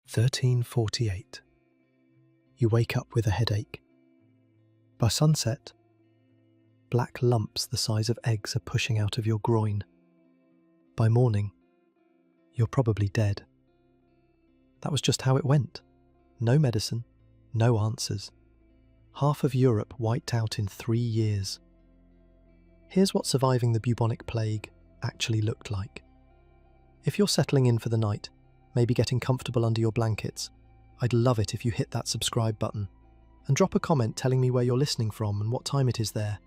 13:48. You wake up with a headache. By sunset, black lumps the size of eggs are pushing out of your groin. By morning, you're probably dead. That was just how it went. No medicine, no answers. Half of Europe wiped out in 3 years. Here's what surviving the bubonic plague actually looked like. If you're settling in for the night, maybe getting comfortable under your blankets, I'd love it if you hit that subscribe button and drop a comment telling me where you're listening from and what time it is there.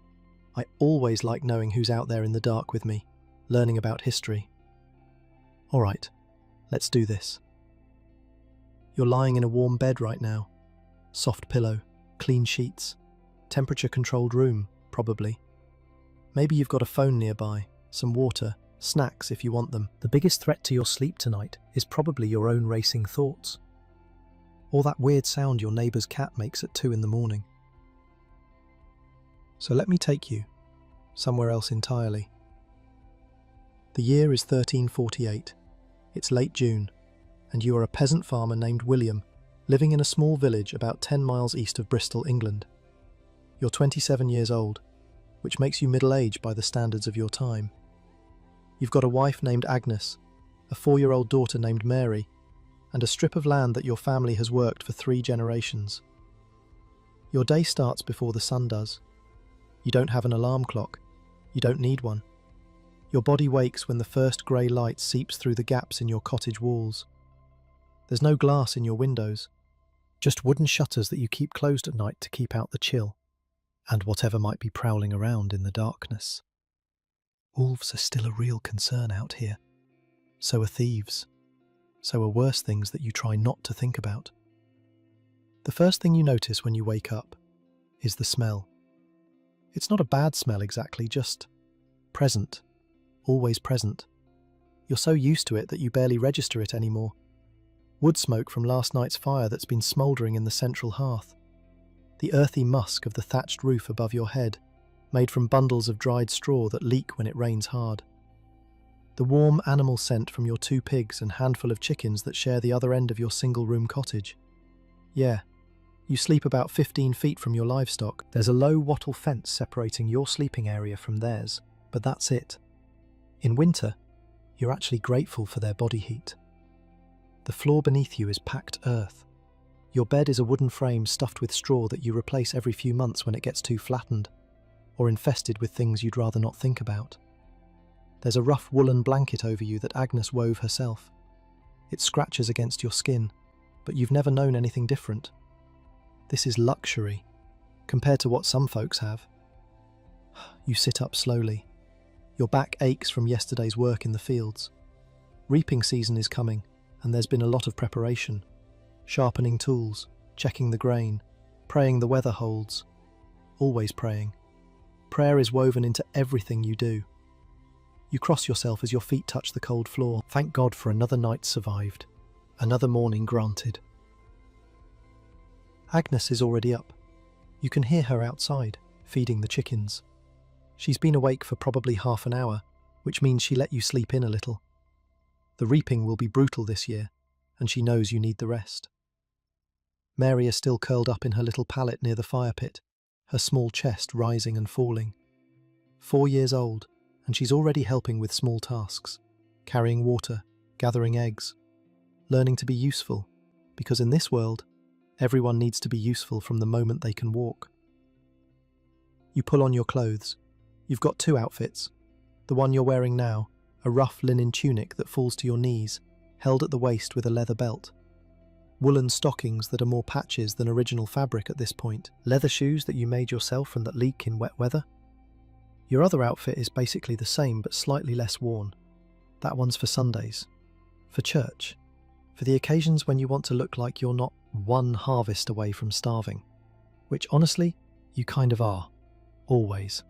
I always like knowing who's out there in the dark with me, learning about history. All right, let's do this. You're lying in a warm bed right now. Soft pillow, clean sheets, temperature-controlled room, probably. Maybe you've got a phone nearby, some water, snacks if you want them. The biggest threat to your sleep tonight is probably your own racing thoughts. Or that weird sound your neighbour's cat makes at 2 in the morning. So let me take you somewhere else entirely. The year is 1348. It's late June, and you are a peasant farmer named William, living in a small village about 10 miles east of Bristol, England. You're 27 years old, which makes you middle-aged by the standards of your time. You've got a wife named Agnes, a 4-year-old daughter named Mary, and a strip of land that your family has worked for 3 generations. Your day starts before the sun does. You don't have an alarm clock. You don't need one. Your body wakes when the first grey light seeps through the gaps in your cottage walls. There's no glass in your windows, just wooden shutters that you keep closed at night to keep out the chill and whatever might be prowling around in the darkness. Wolves are still a real concern out here. So are thieves. So are worse things that you try not to think about. The first thing you notice when you wake up is the smell. It's not a bad smell exactly, just present, always present. You're so used to it that you barely register it anymore. Wood smoke from last night's fire that's been smouldering in the central hearth. The earthy musk of the thatched roof above your head, made from bundles of dried straw that leak when it rains hard. The warm animal scent from your 2 pigs and handful of chickens that share the other end of your single-room cottage. Yeah, you sleep about 15 feet from your livestock. There's a low wattle fence separating your sleeping area from theirs, but that's it. In winter, you're actually grateful for their body heat. The floor beneath you is packed earth. Your bed is a wooden frame stuffed with straw that you replace every few months when it gets too flattened, or infested with things you'd rather not think about. There's a rough woolen blanket over you that Agnes wove herself. It scratches against your skin, but you've never known anything different. This is luxury, compared to what some folks have. You sit up slowly. Your back aches from yesterday's work in the fields. Reaping season is coming, and there's been a lot of preparation. Sharpening tools, checking the grain, praying the weather holds. Always praying. Prayer is woven into everything you do. You cross yourself as your feet touch the cold floor. Thank God for another night survived, another morning granted. Agnes is already up. You can hear her outside, feeding the chickens. She's been awake for probably half an hour, which means she let you sleep in a little. The reaping will be brutal this year, and she knows you need the rest. Mary is still curled up in her little pallet near the fire pit, her small chest rising and falling. 4 years old, and she's already helping with small tasks, carrying water, gathering eggs, learning to be useful, because in this world, everyone needs to be useful from the moment they can walk. You pull on your clothes. You've got 2 outfits. The one you're wearing now, a rough linen tunic that falls to your knees, held at the waist with a leather belt. Woolen stockings that are more patches than original fabric at this point. Leather shoes that you made yourself and that leak in wet weather. Your other outfit is basically the same but slightly less worn. That one's for Sundays. For church. For the occasions when you want to look like you're not one harvest away from starving. Which honestly, you kind of are. Always.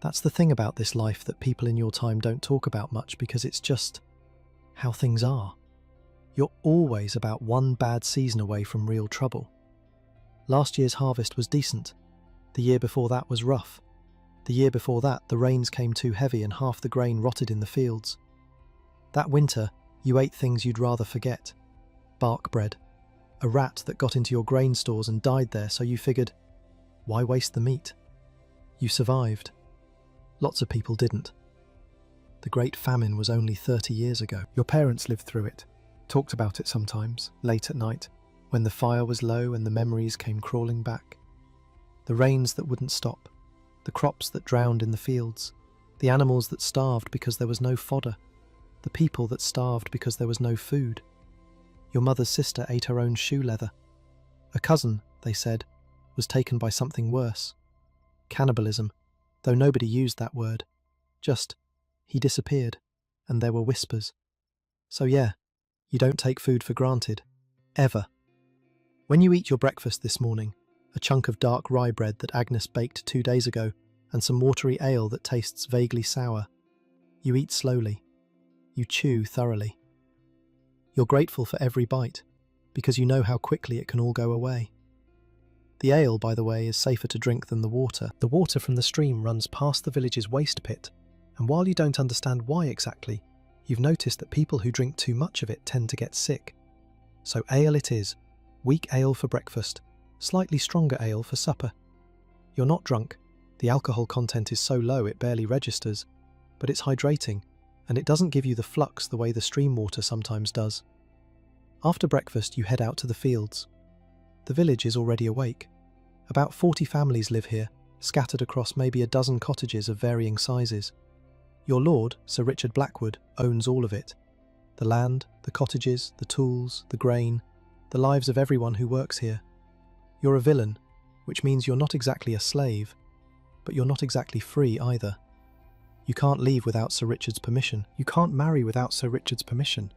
That's the thing about this life that people in your time don't talk about much because it's just how things are. You're always about one bad season away from real trouble. Last year's harvest was decent. The year before that was rough. The year before that, the rains came too heavy and half the grain rotted in the fields. That winter, you ate things you'd rather forget. bark bread. A rat that got into your grain stores and died there, so you figured, why waste the meat? You survived. Lots of people didn't. The Great Famine was only 30 years ago. Your parents lived through it, talked about it sometimes, late at night, when the fire was low and the memories came crawling back. The rains that wouldn't stop, the crops that drowned in the fields, the animals that starved because there was no fodder, the people that starved because there was no food. Your mother's sister ate her own shoe leather. A cousin, they said, was taken by something worse. Cannibalism, though nobody used that word. Just, he disappeared, and there were whispers. So yeah, you don't take food for granted. Ever. When you eat your breakfast this morning, a chunk of dark rye bread that Agnes baked 2 days ago, and some watery ale that tastes vaguely sour, you eat slowly. You chew thoroughly. You're grateful for every bite, because you know how quickly it can all go away. The ale, by the way, is safer to drink than the water. The water from the stream runs past the village's waste pit, and while you don't understand why exactly, you've noticed that people who drink too much of it tend to get sick. So ale it is, weak ale for breakfast, slightly stronger ale for supper. You're not drunk, the alcohol content is so low it barely registers, but it's hydrating, and it doesn't give you the flux the way the stream water sometimes does. After breakfast you head out to the fields. The village is already awake. About 40 families live here, scattered across maybe a dozen cottages of varying sizes. Your lord, Sir Richard Blackwood, owns all of it. The land, the cottages, the tools, the grain, the lives of everyone who works here. You're a villain, which means you're not exactly a slave, but you're not exactly free either. You can't leave without Sir Richard's permission. You can't marry without Sir Richard's permission.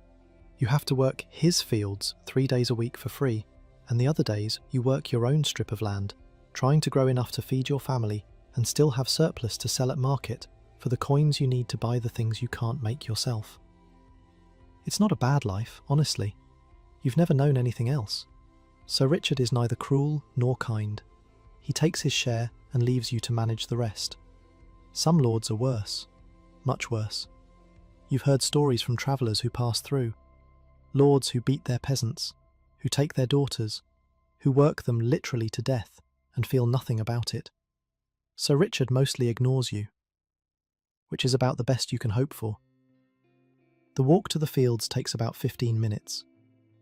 You have to work his fields 3 days a week for free, and the other days you work your own strip of land, trying to grow enough to feed your family and still have surplus to sell at market for the coins you need to buy the things you can't make yourself. It's not a bad life, honestly. You've never known anything else. Sir Richard is neither cruel nor kind. He takes his share and leaves you to manage the rest. Some lords are worse, much worse. You've heard stories from travellers who pass through. Lords who beat their peasants, who take their daughters, who work them literally to death and feel nothing about it. Sir Richard mostly ignores you, which is about the best you can hope for. The walk to the fields takes about 15 minutes.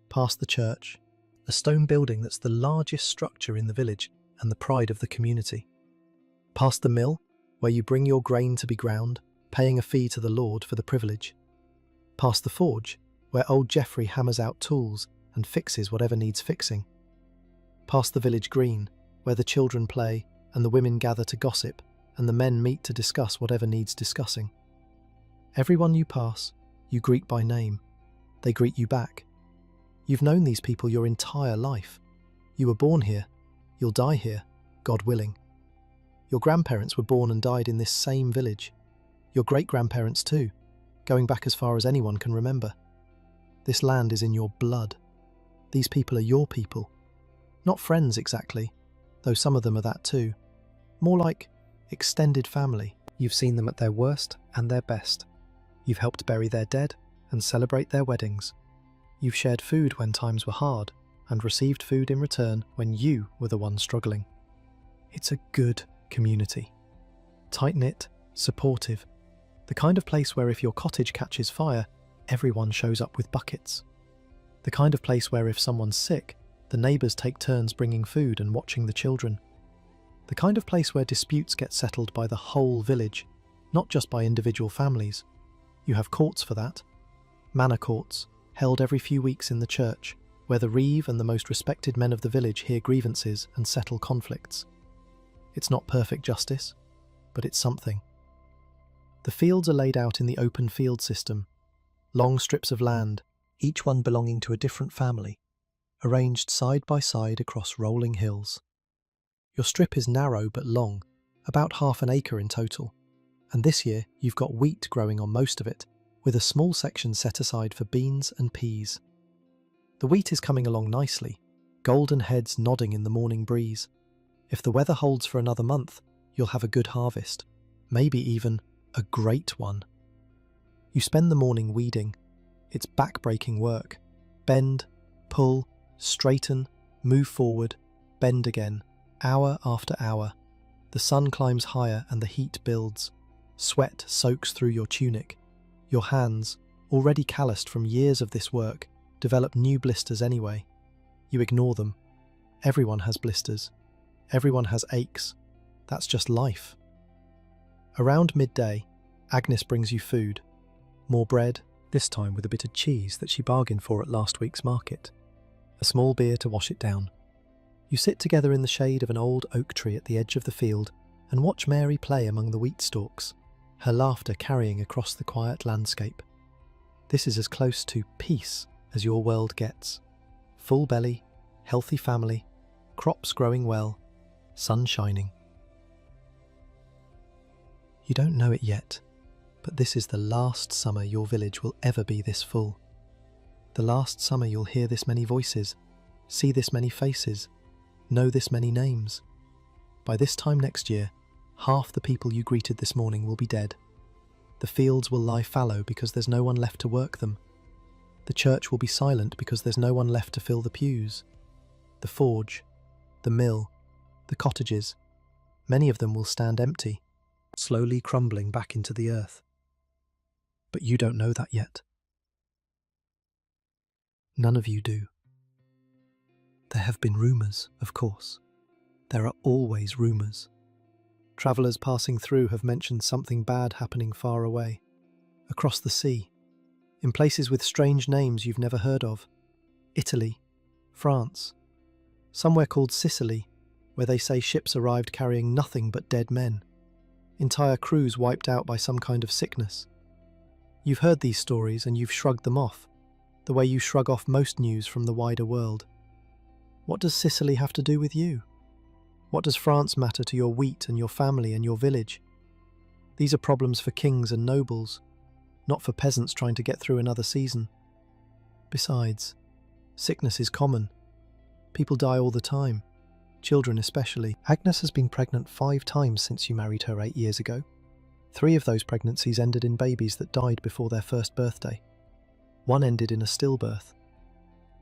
Past the church, a stone building that's the largest structure in the village and the pride of the community. Past the mill, where you bring your grain to be ground, paying a fee to the lord for the privilege. Past the forge, where old Geoffrey hammers out tools and fixes whatever needs fixing. Past the village green, where the children play and the women gather to gossip and the men meet to discuss whatever needs discussing. Everyone you pass, you greet by name. They greet you back. You've known these people your entire life. You were born here. You'll die here, God willing. Your grandparents were born and died in this same village. Your great-grandparents too, going back as far as anyone can remember. This land is in your blood. These people are your people. Not friends exactly, though some of them are that too. More like extended family. You've seen them at their worst and their best. You've helped bury their dead and celebrate their weddings. You've shared food when times were hard and received food in return when you were the one struggling. It's a good community. Tight-knit, supportive. The kind of place where if your cottage catches fire, everyone shows up with buckets. The kind of place where if someone's sick, the neighbours take turns bringing food and watching the children. The kind of place where disputes get settled by the whole village, not just by individual families. You have courts for that. Manor courts, held every few weeks in the church, where the reeve and the most respected men of the village hear grievances and settle conflicts. It's not perfect justice, but it's something. The fields are laid out in the open field system, long strips of land, each one belonging to a different family, arranged side by side across rolling hills. Your strip is narrow but long, about half an acre in total, and this year you've got wheat growing on most of it, with a small section set aside for beans and peas. The wheat is coming along nicely, golden heads nodding in the morning breeze. If the weather holds for another month, you'll have a good harvest, maybe even a great one. You spend the morning weeding. It's back-breaking work. Bend, Pull, straighten, move forward, bend again, hour after hour. The sun climbs higher and the heat builds. Sweat soaks through your tunic. Your hands, already calloused from years of this work, develop new blisters anyway. You ignore them. Everyone has blisters. Everyone has aches. That's just life. Around midday, Agnes brings you food. More bread, this time with a bit of cheese that she bargained for at last week's market. A small beer to wash it down. You sit together in the shade of an old oak tree at the edge of the field and watch Mary play among the wheat stalks, her laughter carrying across the quiet landscape. This is as close to peace as your world gets. Full belly, healthy family, crops growing well, sun shining. You don't know it yet, but this is the last summer your village will ever be this full. The last summer you'll hear this many voices, see this many faces, know this many names. By this time next year, half the people you greeted this morning will be dead. The fields will lie fallow because there's no one left to work them. The church will be silent because there's no one left to fill the pews. The forge, the mill, the cottages, many of them will stand empty, slowly crumbling back into the earth. But you don't know that yet. None of you do. There have been rumours, of course. There are always rumours. Travellers passing through have mentioned something bad happening far away, across the sea, in places with strange names you've never heard of. Italy, France, somewhere called Sicily, where they say ships arrived carrying nothing but dead men, entire crews wiped out by some kind of sickness. You've heard these stories and you've shrugged them off, the way you shrug off most news from the wider world. What does Sicily have to do with you? What does France matter to your wheat and your family and your village? These are problems for kings and nobles, not for peasants trying to get through another season. Besides, sickness is common. People die all the time, children especially. Agnes has been pregnant 5 times since you married her 8 years ago. 3 of those pregnancies ended in babies that died before their first birthday. 1 ended in a stillbirth.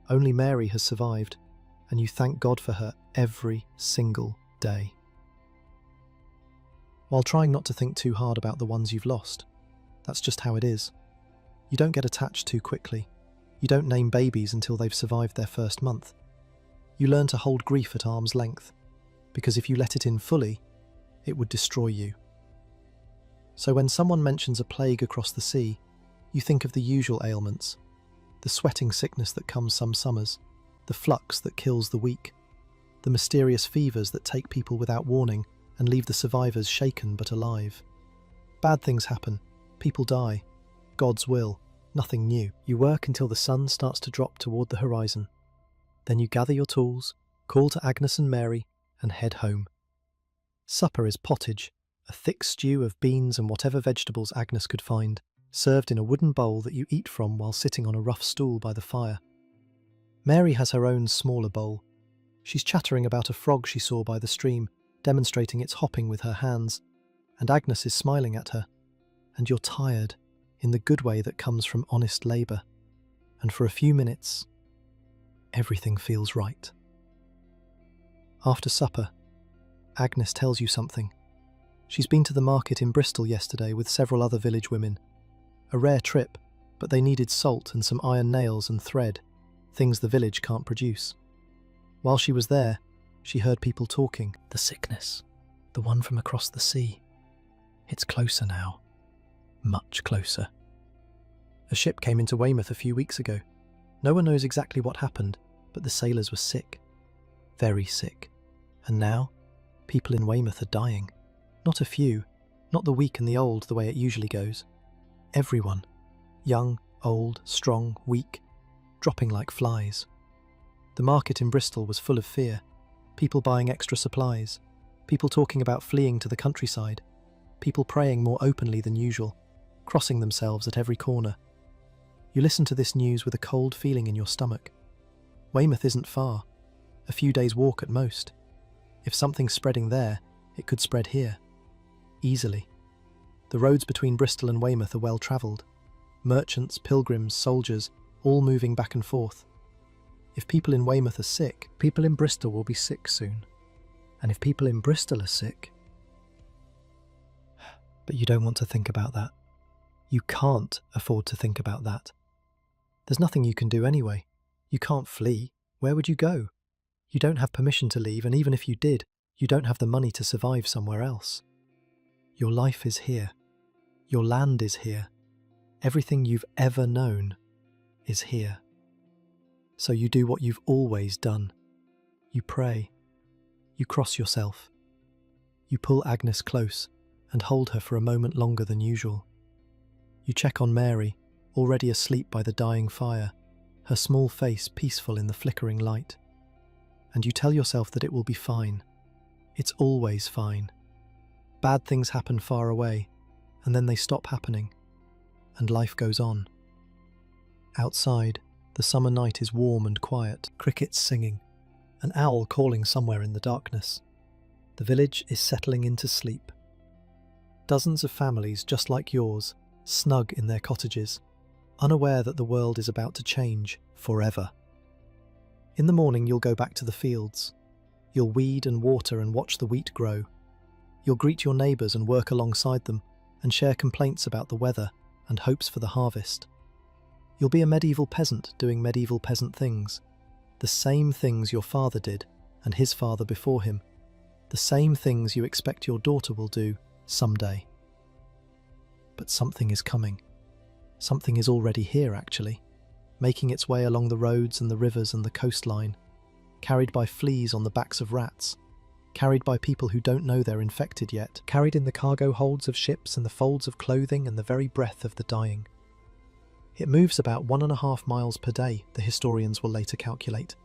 Only Mary has survived, and you thank God for her every single day. While trying not to think too hard about the ones you've lost, that's just how it is. You don't get attached too quickly. You don't name babies until they've survived their first month. You learn to hold grief at arm's length, because if you let it in fully, it would destroy you. So when someone mentions a plague across the sea, you think of the usual ailments, the sweating sickness that comes some summers, the flux that kills the weak, the mysterious fevers that take people without warning and leave the survivors shaken but alive. Bad things happen, people die, God's will, nothing new. You work until the sun starts to drop toward the horizon. Then you gather your tools, call to Agnes and Mary, and head home. Supper is pottage, a thick stew of beans and whatever vegetables Agnes could find, served in a wooden bowl that you eat from while sitting on a rough stool by the fire. Mary has her own smaller bowl. She's chattering about a frog she saw by the stream, demonstrating its hopping with her hands, and Agnes is smiling at her. And you're tired, in the good way that comes from honest labour. And for a few minutes, everything feels right. After supper, Agnes tells you something. She's been to the market in Bristol yesterday with several other village women. A rare trip, but they needed salt and some iron nails and thread, things the village can't produce. While she was there, she heard people talking. The sickness, the one from across the sea. It's closer now. Much closer. A ship came into Weymouth a few weeks ago. No one knows exactly what happened, but the sailors were sick. Very sick. And now, people in Weymouth are dying. Not a few, not the weak and the old the way it usually goes. Everyone. Young, old, strong, weak, dropping like flies. The market in Bristol was full of fear. People buying extra supplies. People talking about fleeing to the countryside. People praying more openly than usual, crossing themselves at every corner. You listen to this news with a cold feeling in your stomach. Weymouth isn't far. A few days' walk at most. If something's spreading there, it could spread here. Easily. The roads between Bristol and Weymouth are well travelled. Merchants, pilgrims, soldiers, all moving back and forth. If people in Weymouth are sick, people in Bristol will be sick soon. And if people in Bristol are sick... But you don't want to think about that. You can't afford to think about that. There's nothing you can do anyway. You can't flee. Where would you go? You don't have permission to leave, and even if you did, you don't have the money to survive somewhere else. Your life is here. Your land is here. Everything you've ever known is here. So you do what you've always done. You pray. You cross yourself. You pull Agnes close and hold her for a moment longer than usual. You check on Mary, already asleep by the dying fire, her small face peaceful in the flickering light. And you tell yourself that it will be fine. It's always fine. Bad things happen far away, and then they stop happening, and life goes on. Outside, the summer night is warm and quiet, crickets singing, an owl calling somewhere in the darkness. The village is settling into sleep. Dozens of families just like yours, snug in their cottages, unaware that the world is about to change forever. In the morning you'll go back to the fields. You'll weed and water and watch the wheat grow. You'll greet your neighbours and work alongside them and share complaints about the weather and hopes for the harvest. You'll be a medieval peasant doing medieval peasant things. The same things your father did and his father before him. The same things you expect your daughter will do someday. But something is coming. Something is already here, actually, making its way along the roads and the rivers and the coastline, carried by fleas on the backs of rats, carried by people who don't know they're infected yet, carried in the cargo holds of ships and the folds of clothing and the very breath of the dying. It moves about 1.5 miles per day, the historians will later calculate.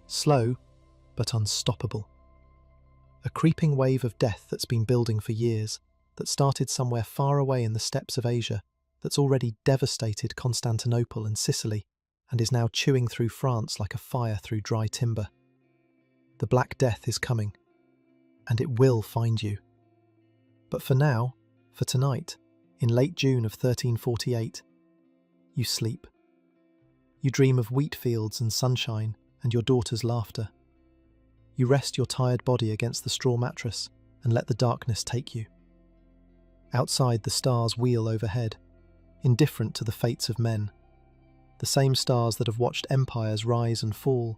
Slow, but unstoppable. A creeping wave of death that's been building for years, that started somewhere far away in the steppes of Asia, that's already devastated Constantinople and Sicily, and is now chewing through France like a fire through dry timber. The Black Death is coming, and it will find you. But for now, for tonight, in late June of 1348, you sleep. You dream of wheat fields and sunshine and your daughter's laughter. You rest your tired body against the straw mattress and let the darkness take you. Outside, the stars wheel overhead, indifferent to the fates of men. The same stars that have watched empires rise and fall,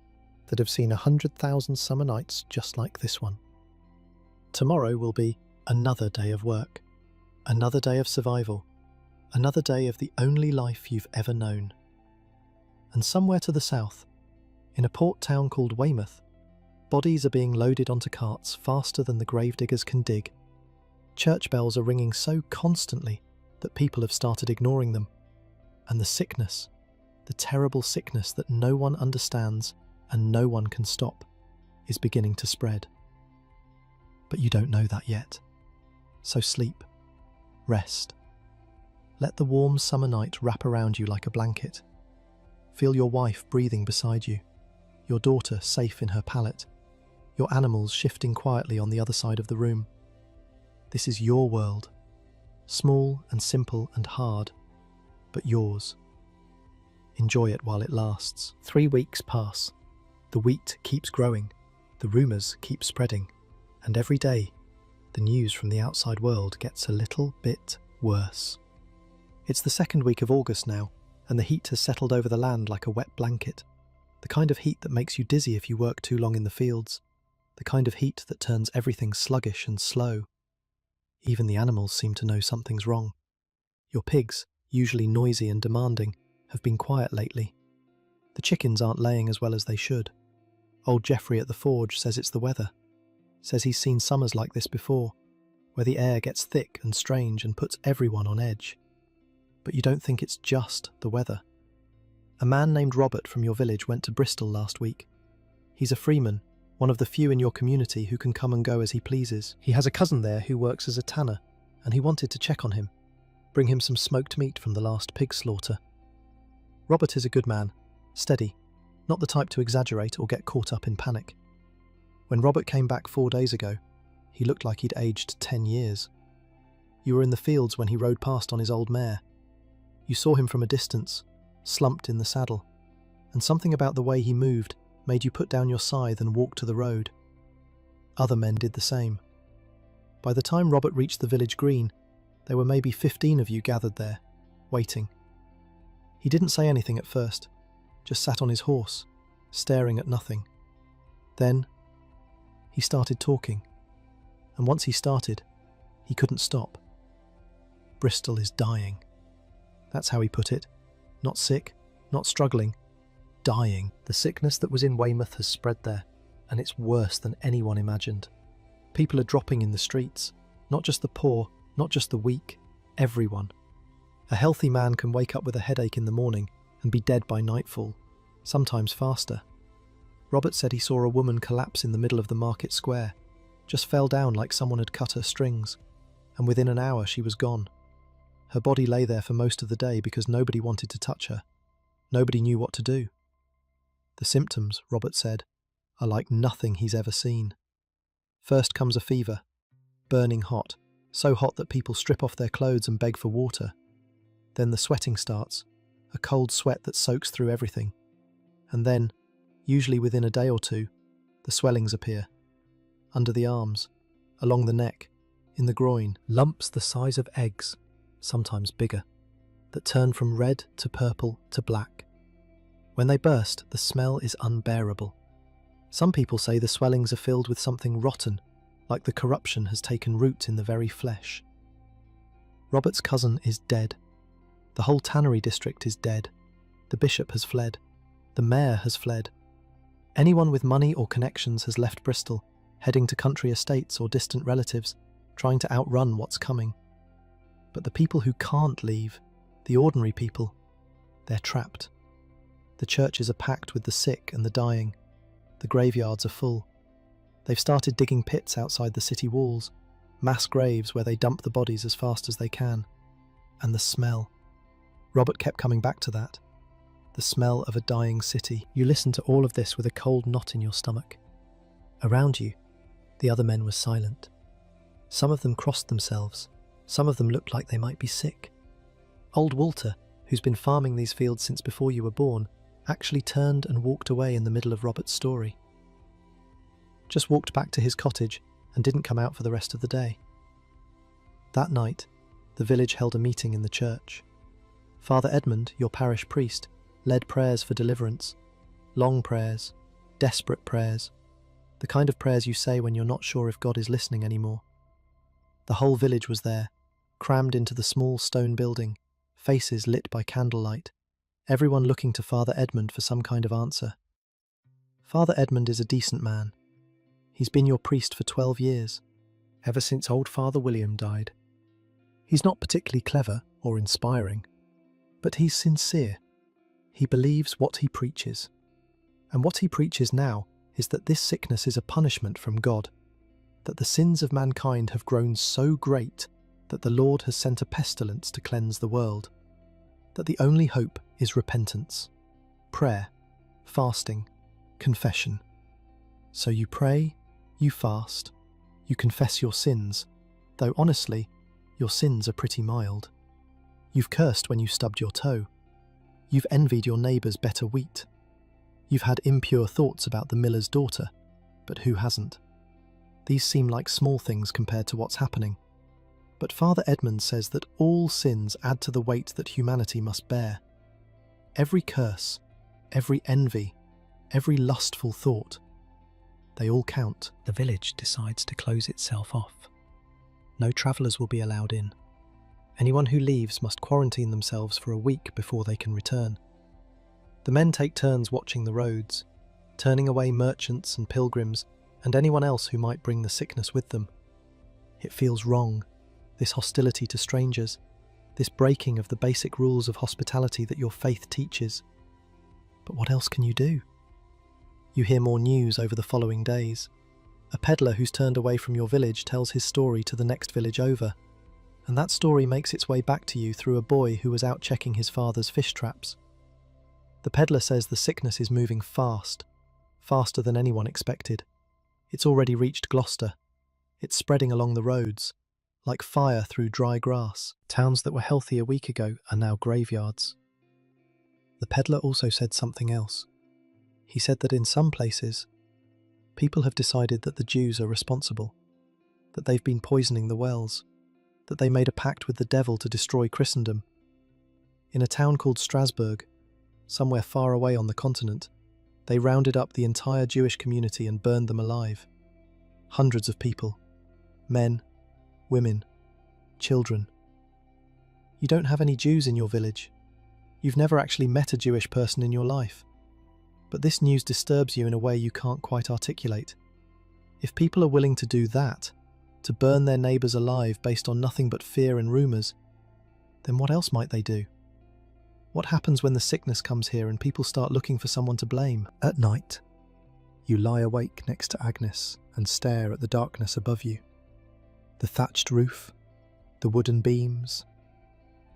that have seen 100,000 summer nights just like this one. Tomorrow will be another day of work, another day of survival, another day of the only life you've ever known. And somewhere to the south, in a port town called Weymouth, bodies are being loaded onto carts faster than the gravediggers can dig. Church bells are ringing so constantly that people have started ignoring them. And the sickness, the terrible sickness that no one understands and no one can stop, is beginning to spread. But you don't know that yet. So sleep, rest. Let the warm summer night wrap around you like a blanket. Feel your wife breathing beside you, your daughter safe in her pallet, your animals shifting quietly on the other side of the room. This is your world, small and simple and hard, but yours. Enjoy it while it lasts. 3 weeks pass. The wheat keeps growing, the rumours keep spreading, and every day, the news from the outside world gets a little bit worse. It's the 2nd week of August now, and the heat has settled over the land like a wet blanket. The kind of heat that makes you dizzy if you work too long in the fields. The kind of heat that turns everything sluggish and slow. Even the animals seem to know something's wrong. Your pigs, usually noisy and demanding, have been quiet lately. The chickens aren't laying as well as they should. Old Geoffrey at the forge says it's the weather. Says he's seen summers like this before, where the air gets thick and strange and puts everyone on edge. But you don't think it's just the weather. A man named Robert from your village went to Bristol last week. He's a freeman, one of the few in your community who can come and go as he pleases. He has a cousin there who works as a tanner, and he wanted to check on him, bring him some smoked meat from the last pig slaughter. Robert is a good man, steady, not the type to exaggerate or get caught up in panic. When Robert came back 4 days ago, he looked like he'd aged 10 years. You were in the fields when he rode past on his old mare. You saw him from a distance, slumped in the saddle, and something about the way he moved made you put down your scythe and walk to the road. Other men did the same. By the time Robert reached the village green, there were maybe 15 of you gathered there, waiting. He didn't say anything at first, just sat on his horse, staring at nothing. Then, he started talking, and once he started, he couldn't stop. Bristol is dying. That's how he put it. Not sick, not struggling, dying. The sickness that was in Weymouth has spread there, and it's worse than anyone imagined. People are dropping in the streets, not just the poor, not just the weak, everyone. A healthy man can wake up with a headache in the morning and be dead by nightfall, sometimes faster. Robert said he saw a woman collapse in the middle of the market square, just fell down like someone had cut her strings, and within an hour she was gone. Her body lay there for most of the day because nobody wanted to touch her. Nobody knew what to do. The symptoms, Robert said, are like nothing he's ever seen. First comes a fever, burning hot, so hot that people strip off their clothes and beg for water. Then the sweating starts, a cold sweat that soaks through everything. And then, usually within a day or two, the swellings appear. Under the arms, along the neck, in the groin, lumps the size of eggs, sometimes bigger, that turn from red to purple to black. When they burst, the smell is unbearable. Some people say the swellings are filled with something rotten, like the corruption has taken root in the very flesh. Robert's cousin is dead. The whole tannery district is dead. The bishop has fled. The mayor has fled. Anyone with money or connections has left Bristol, heading to country estates or distant relatives, trying to outrun what's coming. But the people who can't leave, the ordinary people, they're trapped. The churches are packed with the sick and the dying. The graveyards are full. They've started digging pits outside the city walls, mass graves where they dump the bodies as fast as they can. And the smell. Robert kept coming back to that. The smell of a dying city. You listened to all of this with a cold knot in your stomach. Around you, the other men were silent. Some of them crossed themselves. Some of them looked like they might be sick. Old Walter, who's been farming these fields since before you were born, actually turned and walked away in the middle of Robert's story. Just walked back to his cottage and didn't come out for the rest of the day. That night, the village held a meeting in the church. Father Edmund, your parish priest, led prayers for deliverance. Long prayers, desperate prayers, the kind of prayers you say when you're not sure if God is listening anymore. The whole village was there, crammed into the small stone building, faces lit by candlelight, everyone looking to Father Edmund for some kind of answer. Father Edmund is a decent man. He's been your priest for 12 years, ever since old Father William died. He's not particularly clever or inspiring, but he's sincere. He believes what he preaches. And what he preaches now is that this sickness is a punishment from God, that the sins of mankind have grown so great that the Lord has sent a pestilence to cleanse the world, that the only hope is repentance, prayer, fasting, confession. So you pray, you fast, you confess your sins, though honestly, your sins are pretty mild. You've cursed when you stubbed your toe. You've envied your neighbour's better wheat. You've had impure thoughts about the miller's daughter, but who hasn't? These seem like small things compared to what's happening. But Father Edmund says that all sins add to the weight that humanity must bear. Every curse, every envy, every lustful thought, they all count. The village decides to close itself off. No travellers will be allowed in. Anyone who leaves must quarantine themselves for a week before they can return. The men take turns watching the roads, turning away merchants and pilgrims and anyone else who might bring the sickness with them. It feels wrong, this hostility to strangers, this breaking of the basic rules of hospitality that your faith teaches. But what else can you do? You hear more news over the following days. A peddler who's turned away from your village tells his story to the next village over, and that story makes its way back to you through a boy who was out checking his father's fish traps. The peddler says the sickness is moving fast, faster than anyone expected. It's already reached Gloucester. It's spreading along the roads, like fire through dry grass. Towns that were healthy a week ago are now graveyards. The peddler also said something else. He said that in some places, people have decided that the Jews are responsible, that they've been poisoning the wells, that they made a pact with the devil to destroy Christendom. In a town called Strasbourg, somewhere far away on the continent, they rounded up the entire Jewish community and burned them alive. Hundreds of people. Men, women, children. You don't have any Jews in your village. You've never actually met a Jewish person in your life. But this news disturbs you in a way you can't quite articulate. If people are willing to do that, to burn their neighbours alive based on nothing but fear and rumours, then what else might they do? What happens when the sickness comes here and people start looking for someone to blame? At night, you lie awake next to Agnes and stare at the darkness above you. The thatched roof, the wooden beams,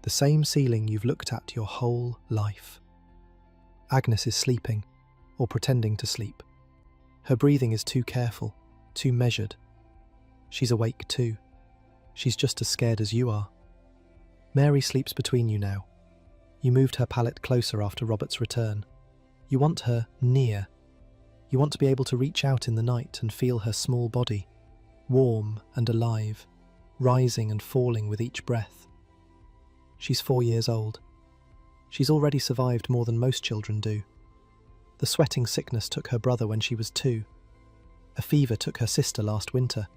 the same ceiling you've looked at your whole life. Agnes is sleeping, or pretending to sleep. Her breathing is too careful, too measured. She's awake too. She's just as scared as you are. Mary sleeps between you now. You moved her pallet closer after Robert's return. You want her near. You want to be able to reach out in the night and feel her small body, warm and alive, rising and falling with each breath. She's 4 years old. She's already survived more than most children do. The sweating sickness took her brother when she was 2. A fever took her sister last winter,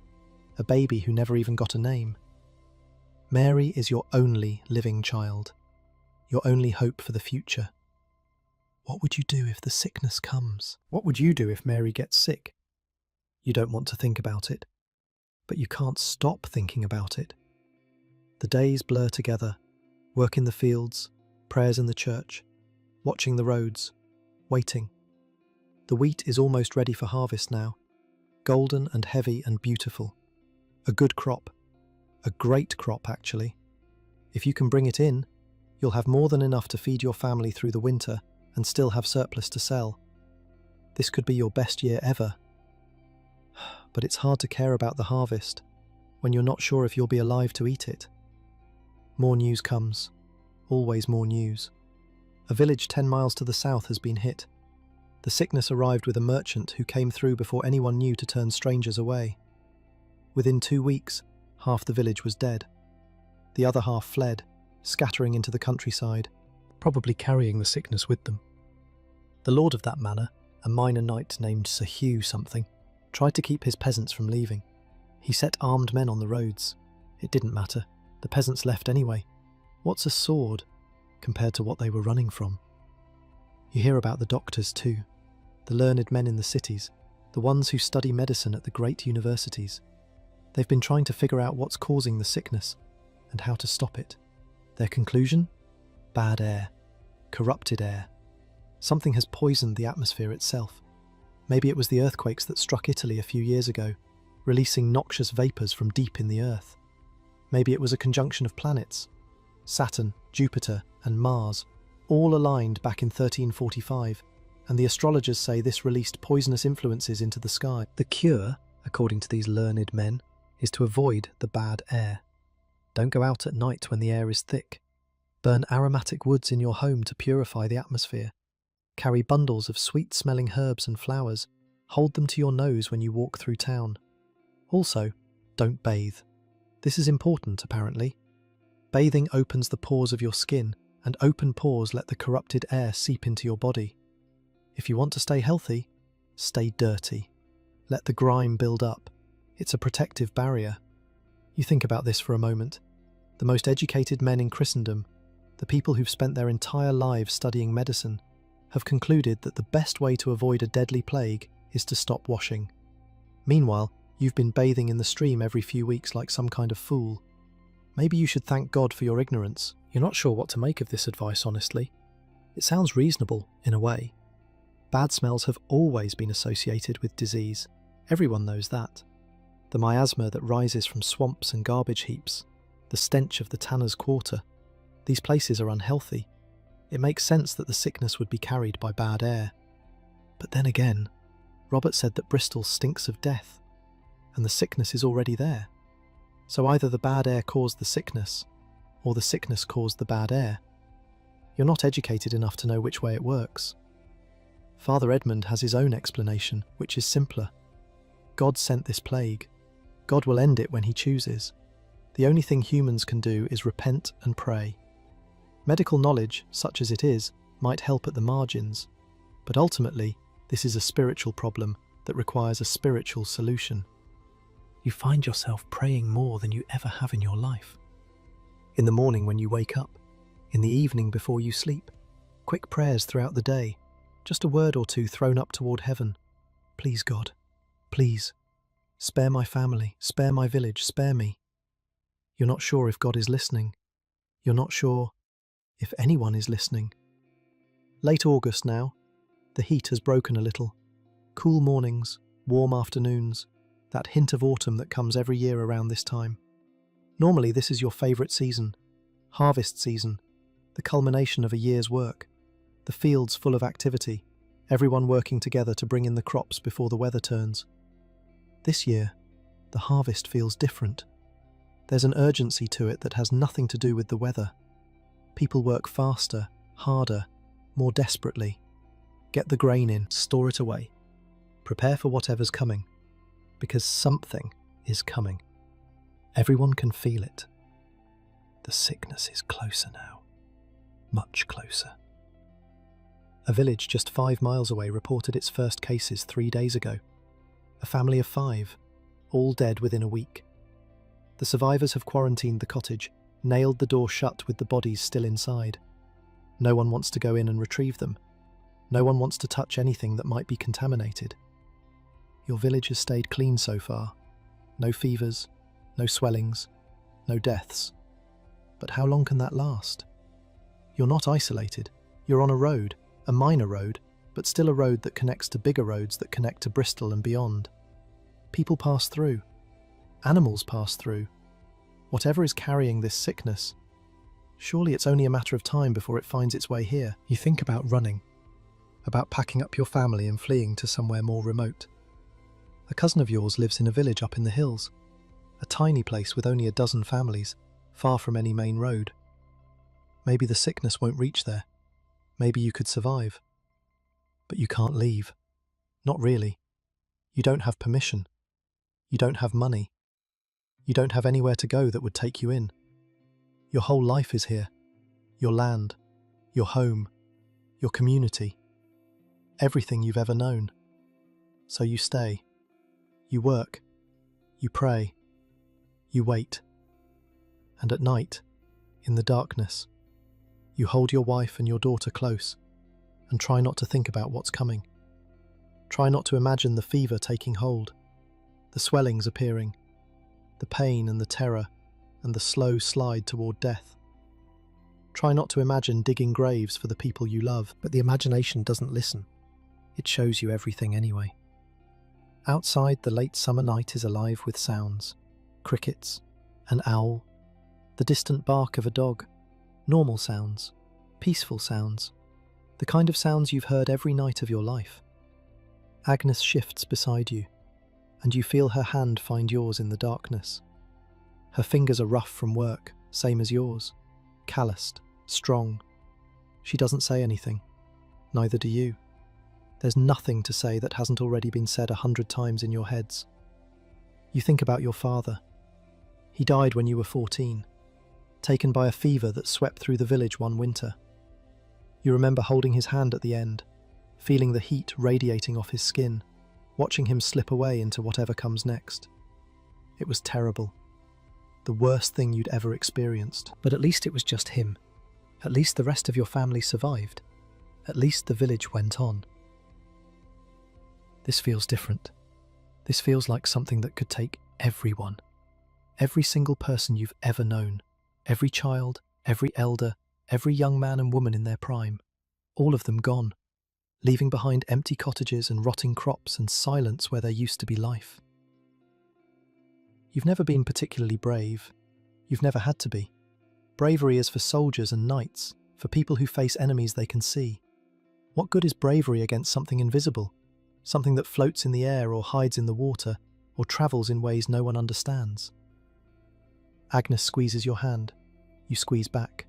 a baby who never even got a name. Mary is your only living child, your only hope for the future. What would you do if the sickness comes? What would you do if Mary gets sick? You don't want to think about it, but you can't stop thinking about it. The days blur together, work in the fields, prayers in the church, watching the roads, waiting. The wheat is almost ready for harvest now, golden and heavy and beautiful. A good crop, a great crop actually. If you can bring it in, you'll have more than enough to feed your family through the winter and still have surplus to sell. This could be your best year ever. But it's hard to care about the harvest when you're not sure if you'll be alive to eat it. More news comes, always more news. A village 10 miles to the south has been hit. The sickness arrived with a merchant who came through before anyone knew to turn strangers away. Within 2 weeks, half the village was dead. The other half fled, scattering into the countryside, probably carrying the sickness with them. The lord of that manor, a minor knight named Sir Hugh something, tried to keep his peasants from leaving. He set armed men on the roads. It didn't matter. The peasants left anyway. What's a sword compared to what they were running from? You hear about the doctors too, the learned men in the cities, the ones who study medicine at the great universities. They've been trying to figure out what's causing the sickness and how to stop it. Their conclusion? Bad air. Corrupted air. Something has poisoned the atmosphere itself. Maybe it was the earthquakes that struck Italy a few years ago, releasing noxious vapours from deep in the earth. Maybe it was a conjunction of planets. Saturn, Jupiter and Mars, all aligned back in 1345, and the astrologers say this released poisonous influences into the sky. The cure, according to these learned men, is to avoid the bad air. Don't go out at night when the air is thick. Burn aromatic woods in your home to purify the atmosphere. Carry bundles of sweet-smelling herbs and flowers. Hold them to your nose when you walk through town. Also, don't bathe. This is important, apparently. Bathing opens the pores of your skin, and open pores let the corrupted air seep into your body. If you want to stay healthy, stay dirty. Let the grime build up. It's a protective barrier. You think about this for a moment. The most educated men in Christendom, the people who've spent their entire lives studying medicine, have concluded that the best way to avoid a deadly plague is to stop washing. Meanwhile, you've been bathing in the stream every few weeks like some kind of fool. Maybe you should thank God for your ignorance. You're not sure what to make of this advice, honestly. It sounds reasonable, in a way. Bad smells have always been associated with disease. Everyone knows that. The miasma that rises from swamps and garbage heaps, the stench of the tanner's quarter. These places are unhealthy. It makes sense that the sickness would be carried by bad air. But then again, Robert said that Bristol stinks of death, and the sickness is already there. So either the bad air caused the sickness, or the sickness caused the bad air. You're not educated enough to know which way it works. Father Edmund has his own explanation, which is simpler. God sent this plague. God will end it when he chooses. The only thing humans can do is repent and pray. Medical knowledge, such as it is, might help at the margins, but ultimately, this is a spiritual problem that requires a spiritual solution. You find yourself praying more than you ever have in your life. In the morning when you wake up, in the evening before you sleep, quick prayers throughout the day, just a word or two thrown up toward heaven. Please, God, please, spare my family, spare my village, spare me. You're not sure if God is listening. You're not sure if anyone is listening. Late August now. The heat has broken a little. Cool mornings, warm afternoons, that hint of autumn that comes every year around this time. Normally this is your favourite season, harvest season, the culmination of a year's work, the fields full of activity, everyone working together to bring in the crops before the weather turns. This year, the harvest feels different. There's an urgency to it that has nothing to do with the weather. People work faster, harder, more desperately. Get the grain in, store it away. Prepare for whatever's coming, because something is coming. Everyone can feel it. The sickness is closer now, much closer. A village just 5 miles away reported its first cases 3 days ago. A family of 5, all dead within a week. The survivors have quarantined the cottage, nailed the door shut with the bodies still inside. No one wants to go in and retrieve them. No one wants to touch anything that might be contaminated. Your village has stayed clean so far. No fevers, no swellings, no deaths. But how long can that last? You're not isolated. You're on a road, a minor road, but still a road that connects to bigger roads that connect to Bristol and beyond. People pass through. Animals pass through. Whatever is carrying this sickness, surely it's only a matter of time before it finds its way here. You think about running, about packing up your family and fleeing to somewhere more remote. A cousin of yours lives in a village up in the hills, a tiny place with only a dozen families, far from any main road. Maybe the sickness won't reach there. Maybe you could survive. But you can't leave. Not really. You don't have permission. You don't have money. You don't have anywhere to go that would take you in. Your whole life is here. Your land, your home, your community, everything you've ever known. So you stay. You work. You pray. You wait. And at night, in the darkness, you hold your wife and your daughter close and try not to think about what's coming. Try not to imagine the fever taking hold, the swellings appearing, the pain and the terror and the slow slide toward death. Try not to imagine digging graves for the people you love, but the imagination doesn't listen. It shows you everything anyway. Outside, the late summer night is alive with sounds. Crickets, an owl, the distant bark of a dog, normal sounds, peaceful sounds, the kind of sounds you've heard every night of your life. Agnes shifts beside you, and you feel her hand find yours in the darkness. Her fingers are rough from work, same as yours, calloused, strong. She doesn't say anything, neither do you. There's nothing to say that hasn't already been said 100 times in your heads. You think about your father. He died when you were 14, taken by a fever that swept through the village one winter. You remember holding his hand at the end, feeling the heat radiating off his skin, watching him slip away into whatever comes next. It was terrible. The worst thing you'd ever experienced. But at least it was just him. At least the rest of your family survived. At least the village went on. This feels different. This feels like something that could take everyone. Every single person you've ever known. Every child, every elder, every young man and woman in their prime. All of them gone, leaving behind empty cottages and rotting crops and silence where there used to be life. You've never been particularly brave. You've never had to be. Bravery is for soldiers and knights, for people who face enemies they can see. What good is bravery against something invisible? Something that floats in the air or hides in the water or travels in ways no one understands. Agnes squeezes your hand. You squeeze back.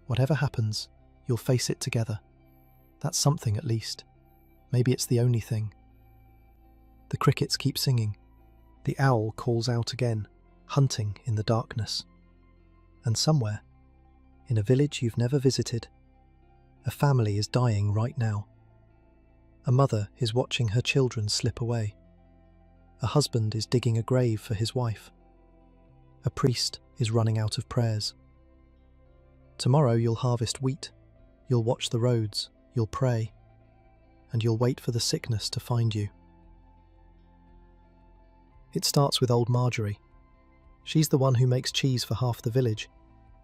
Whatever happens, you'll face it together. That's something at least. Maybe it's the only thing. The crickets keep singing. The owl calls out again, hunting in the darkness. And somewhere, in a village you've never visited, a family is dying right now. A mother is watching her children slip away. A husband is digging a grave for his wife. A priest is running out of prayers. Tomorrow you'll harvest wheat, you'll watch the roads, you'll pray, and you'll wait for the sickness to find you. It starts with old Marjorie. She's the one who makes cheese for half the village.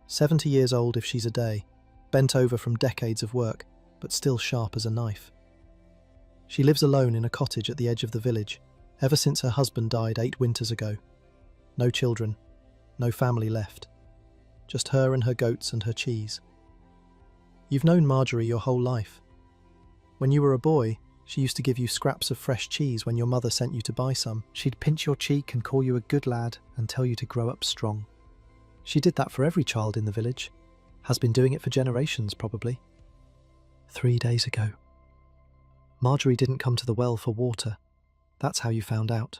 70 years old if she's a day, bent over from decades of work, but still sharp as a knife. She lives alone in a cottage at the edge of the village, ever since her husband died 8 winters ago. No children, no family left. Just her and her goats and her cheese. You've known Marjorie your whole life. When you were a boy, she used to give you scraps of fresh cheese when your mother sent you to buy some. She'd pinch your cheek and call you a good lad and tell you to grow up strong. She did that for every child in the village. Has been doing it for generations, probably. 3 days ago. Marjorie didn't come to the well for water. That's how you found out.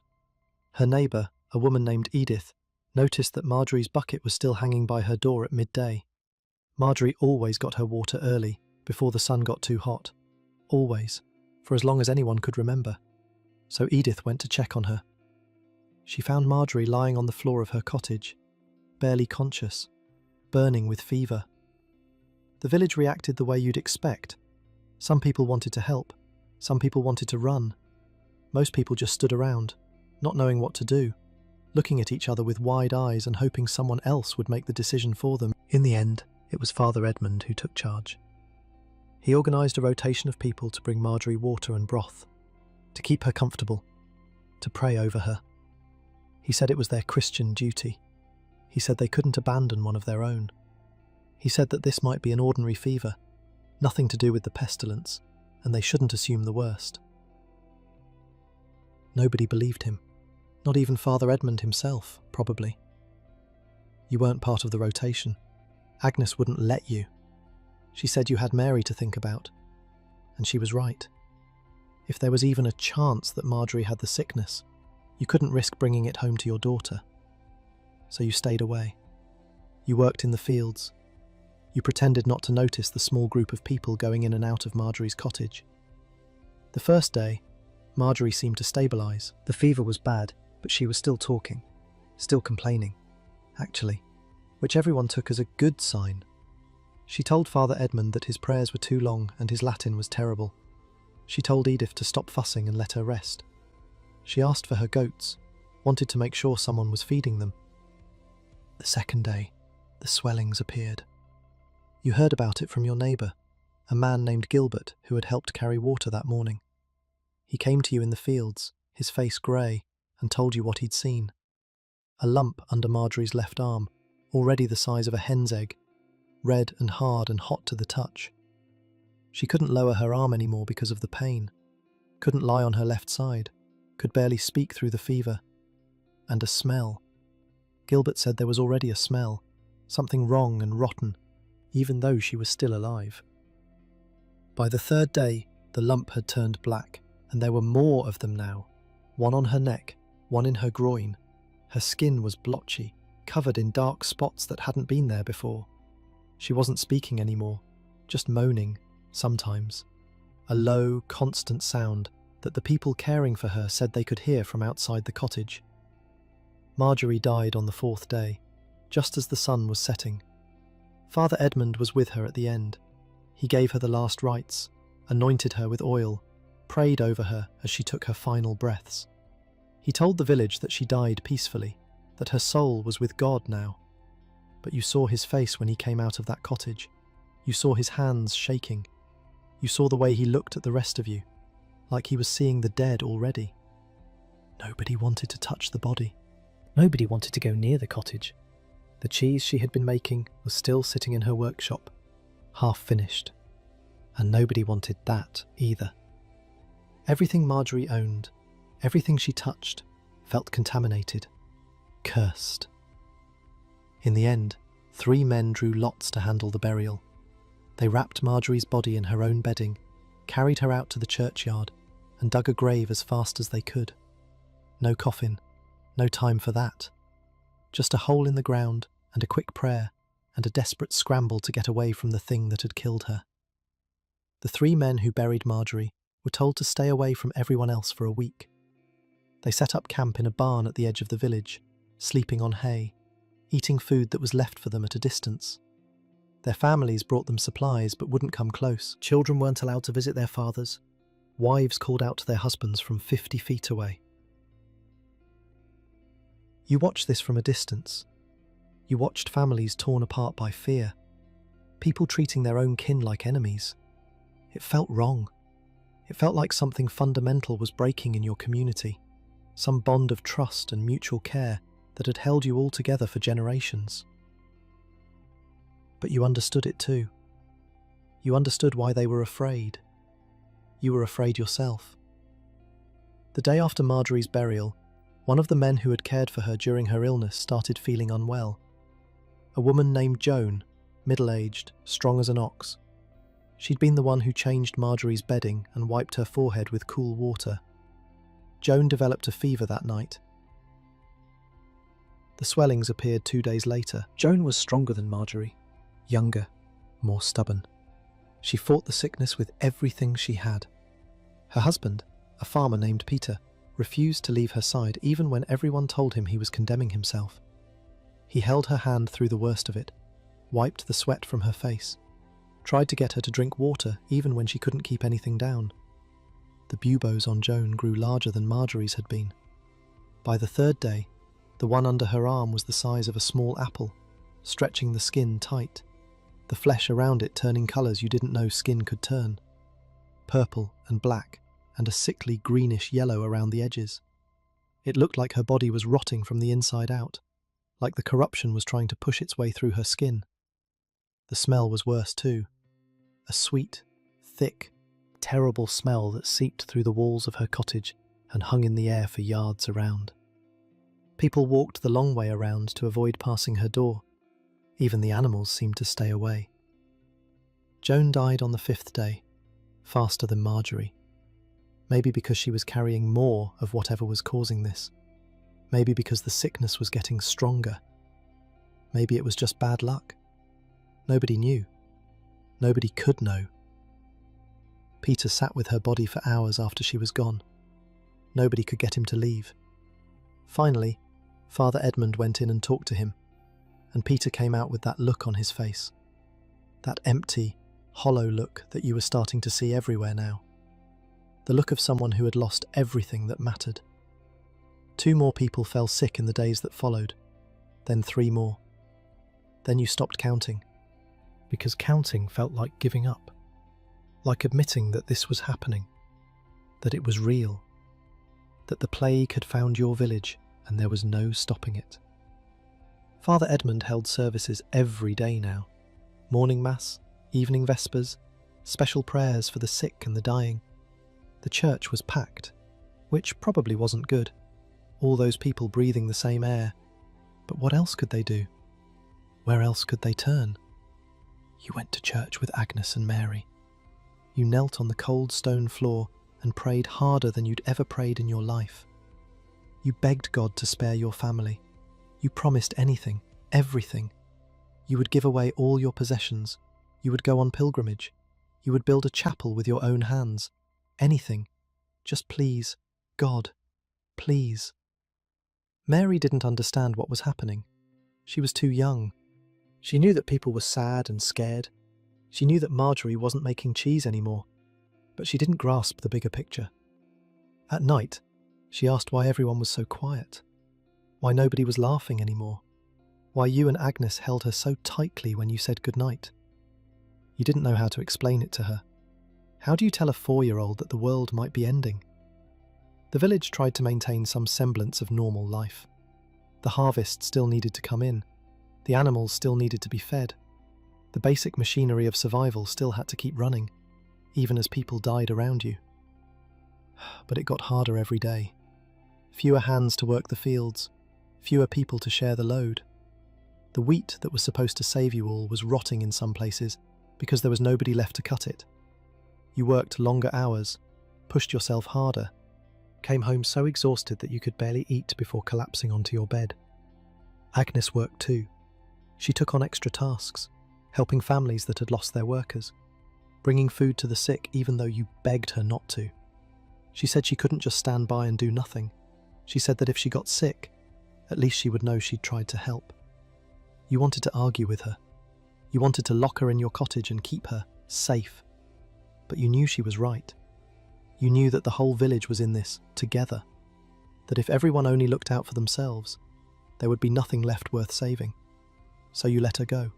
Her neighbour, a woman named Edith, noticed that Marjorie's bucket was still hanging by her door at midday. Marjorie always got her water early, before the sun got too hot. Always, for as long as anyone could remember. So Edith went to check on her. She found Marjorie lying on the floor of her cottage, barely conscious, burning with fever. The village reacted the way you'd expect. Some people wanted to help. Some people wanted to run. Most people just stood around, not knowing what to do, looking at each other with wide eyes and hoping someone else would make the decision for them. In the end, it was Father Edmund who took charge. He organised a rotation of people to bring Marjorie water and broth, to keep her comfortable, to pray over her. He said it was their Christian duty. He said they couldn't abandon one of their own. He said that this might be an ordinary fever, nothing to do with the pestilence, and they shouldn't assume the worst. Nobody believed him, not even Father Edmund himself, probably. You weren't part of the rotation. Agnes wouldn't let you. She said you had Mary to think about, and she was right. If there was even a chance that Marjorie had the sickness, you couldn't risk bringing it home to your daughter. So you stayed away. You worked in the fields. You pretended not to notice the small group of people going in and out of Marjorie's cottage. The first day, Marjorie seemed to stabilise. The fever was bad, but she was still talking, still complaining, actually, which everyone took as a good sign. She told Father Edmund that his prayers were too long and his Latin was terrible. She told Edith to stop fussing and let her rest. She asked for her goats, wanted to make sure someone was feeding them. The second day, the swellings appeared. You heard about it from your neighbour, a man named Gilbert who had helped carry water that morning. He came to you in the fields, his face grey, and told you what he'd seen. A lump under Marjorie's left arm, already the size of a hen's egg, red and hard and hot to the touch. She couldn't lower her arm anymore because of the pain, couldn't lie on her left side, could barely speak through the fever. And a smell. Gilbert said there was already a smell, something wrong and rotten, even though she was still alive. By the third day, the lump had turned black, and there were more of them now. One on her neck, one in her groin. Her skin was blotchy, covered in dark spots that hadn't been there before. She wasn't speaking anymore, just moaning, sometimes. A low, constant sound that the people caring for her said they could hear from outside the cottage. Marjorie died on the 4th day, just as the sun was setting. Father Edmund was with her at the end. He gave her the last rites, anointed her with oil, prayed over her as she took her final breaths. He told the village that she died peacefully, that her soul was with God now. But you saw his face when he came out of that cottage. You saw his hands shaking. You saw the way he looked at the rest of you, like he was seeing the dead already. Nobody wanted to touch the body. Nobody wanted to go near the cottage. The cheese she had been making was still sitting in her workshop, half finished. And nobody wanted that either. Everything Marjorie owned, everything she touched, felt contaminated, cursed. In the end, 3 men drew lots to handle the burial. They wrapped Marjorie's body in her own bedding, carried her out to the churchyard, and dug a grave as fast as they could. No coffin, no time for that. Just a hole in the ground and a quick prayer and a desperate scramble to get away from the thing that had killed her. The 3 men who buried Marjorie were told to stay away from everyone else for a week. They set up camp in a barn at the edge of the village, sleeping on hay, eating food that was left for them at a distance. Their families brought them supplies but wouldn't come close. Children weren't allowed to visit their fathers. Wives called out to their husbands from 50 feet away. You watched this from a distance. You watched families torn apart by fear, people treating their own kin like enemies. It felt wrong. It felt like something fundamental was breaking in your community, some bond of trust and mutual care that had held you all together for generations. But you understood it too. You understood why they were afraid. You were afraid yourself. The day after Marjorie's burial, one of the men who had cared for her during her illness started feeling unwell. A woman named Joan, middle-aged, strong as an ox. She'd been the one who changed Marjorie's bedding and wiped her forehead with cool water. Joan developed a fever that night. The swellings appeared 2 days later. Joan was stronger than Marjorie, younger, more stubborn. She fought the sickness with everything she had. Her husband, a farmer named Peter, refused to leave her side even when everyone told him he was condemning himself. He held her hand through the worst of it, wiped the sweat from her face, tried to get her to drink water even when she couldn't keep anything down. The buboes on Joan grew larger than Marjorie's had been. By the 3rd day, the one under her arm was the size of a small apple, stretching the skin tight, the flesh around it turning colours you didn't know skin could turn. Purple and black, and a sickly greenish yellow around the edges. It looked like her body was rotting from the inside out, like the corruption was trying to push its way through her skin. The smell was worse too. A sweet, thick, terrible smell that seeped through the walls of her cottage and hung in the air for yards around. People walked the long way around to avoid passing her door. Even the animals seemed to stay away. Joan died on the 5th day, faster than Marjorie. Maybe because she was carrying more of whatever was causing this. Maybe because the sickness was getting stronger. Maybe it was just bad luck. Nobody knew. Nobody could know. Peter sat with her body for hours after she was gone. Nobody could get him to leave. Finally, Father Edmund went in and talked to him, and Peter came out with that look on his face. That empty, hollow look that you were starting to see everywhere now. The look of someone who had lost everything that mattered. 2 more people fell sick in the days that followed, then 3 more. Then you stopped counting, because counting felt like giving up, like admitting that this was happening, that it was real, that the plague had found your village and there was no stopping it. Father Edmund held services every day now. Morning mass, evening vespers, special prayers for the sick and the dying. The church was packed, which probably wasn't good. All those people breathing the same air. But what else could they do? Where else could they turn? You went to church with Agnes and Mary. You knelt on the cold stone floor and prayed harder than you'd ever prayed in your life. You begged God to spare your family. You promised anything, everything. You would give away all your possessions. You would go on pilgrimage. You would build a chapel with your own hands. Anything. Just please, God, please. Mary didn't understand what was happening. She was too young. She knew that people were sad and scared. She knew that Marjorie wasn't making cheese anymore, but she didn't grasp the bigger picture. At night, she asked why everyone was so quiet, why nobody was laughing anymore, why you and Agnes held her so tightly when you said goodnight. You didn't know how to explain it to her. How do you tell a 4-year-old that the world might be ending? The village tried to maintain some semblance of normal life. The harvest still needed to come in. The animals still needed to be fed. The basic machinery of survival still had to keep running, even as people died around you. But it got harder every day. Fewer hands to work the fields, fewer people to share the load. The wheat that was supposed to save you all was rotting in some places because there was nobody left to cut it. You worked longer hours, pushed yourself harder, came home so exhausted that you could barely eat before collapsing onto your bed. Agnes worked too. She took on extra tasks, helping families that had lost their workers, bringing food to the sick even though you begged her not to. She said she couldn't just stand by and do nothing. She said that if she got sick, at least she would know she'd tried to help. You wanted to argue with her. You wanted to lock her in your cottage and keep her safe. But you knew she was right. You knew that the whole village was in this together, that if everyone only looked out for themselves, there would be nothing left worth saving. So you let her go.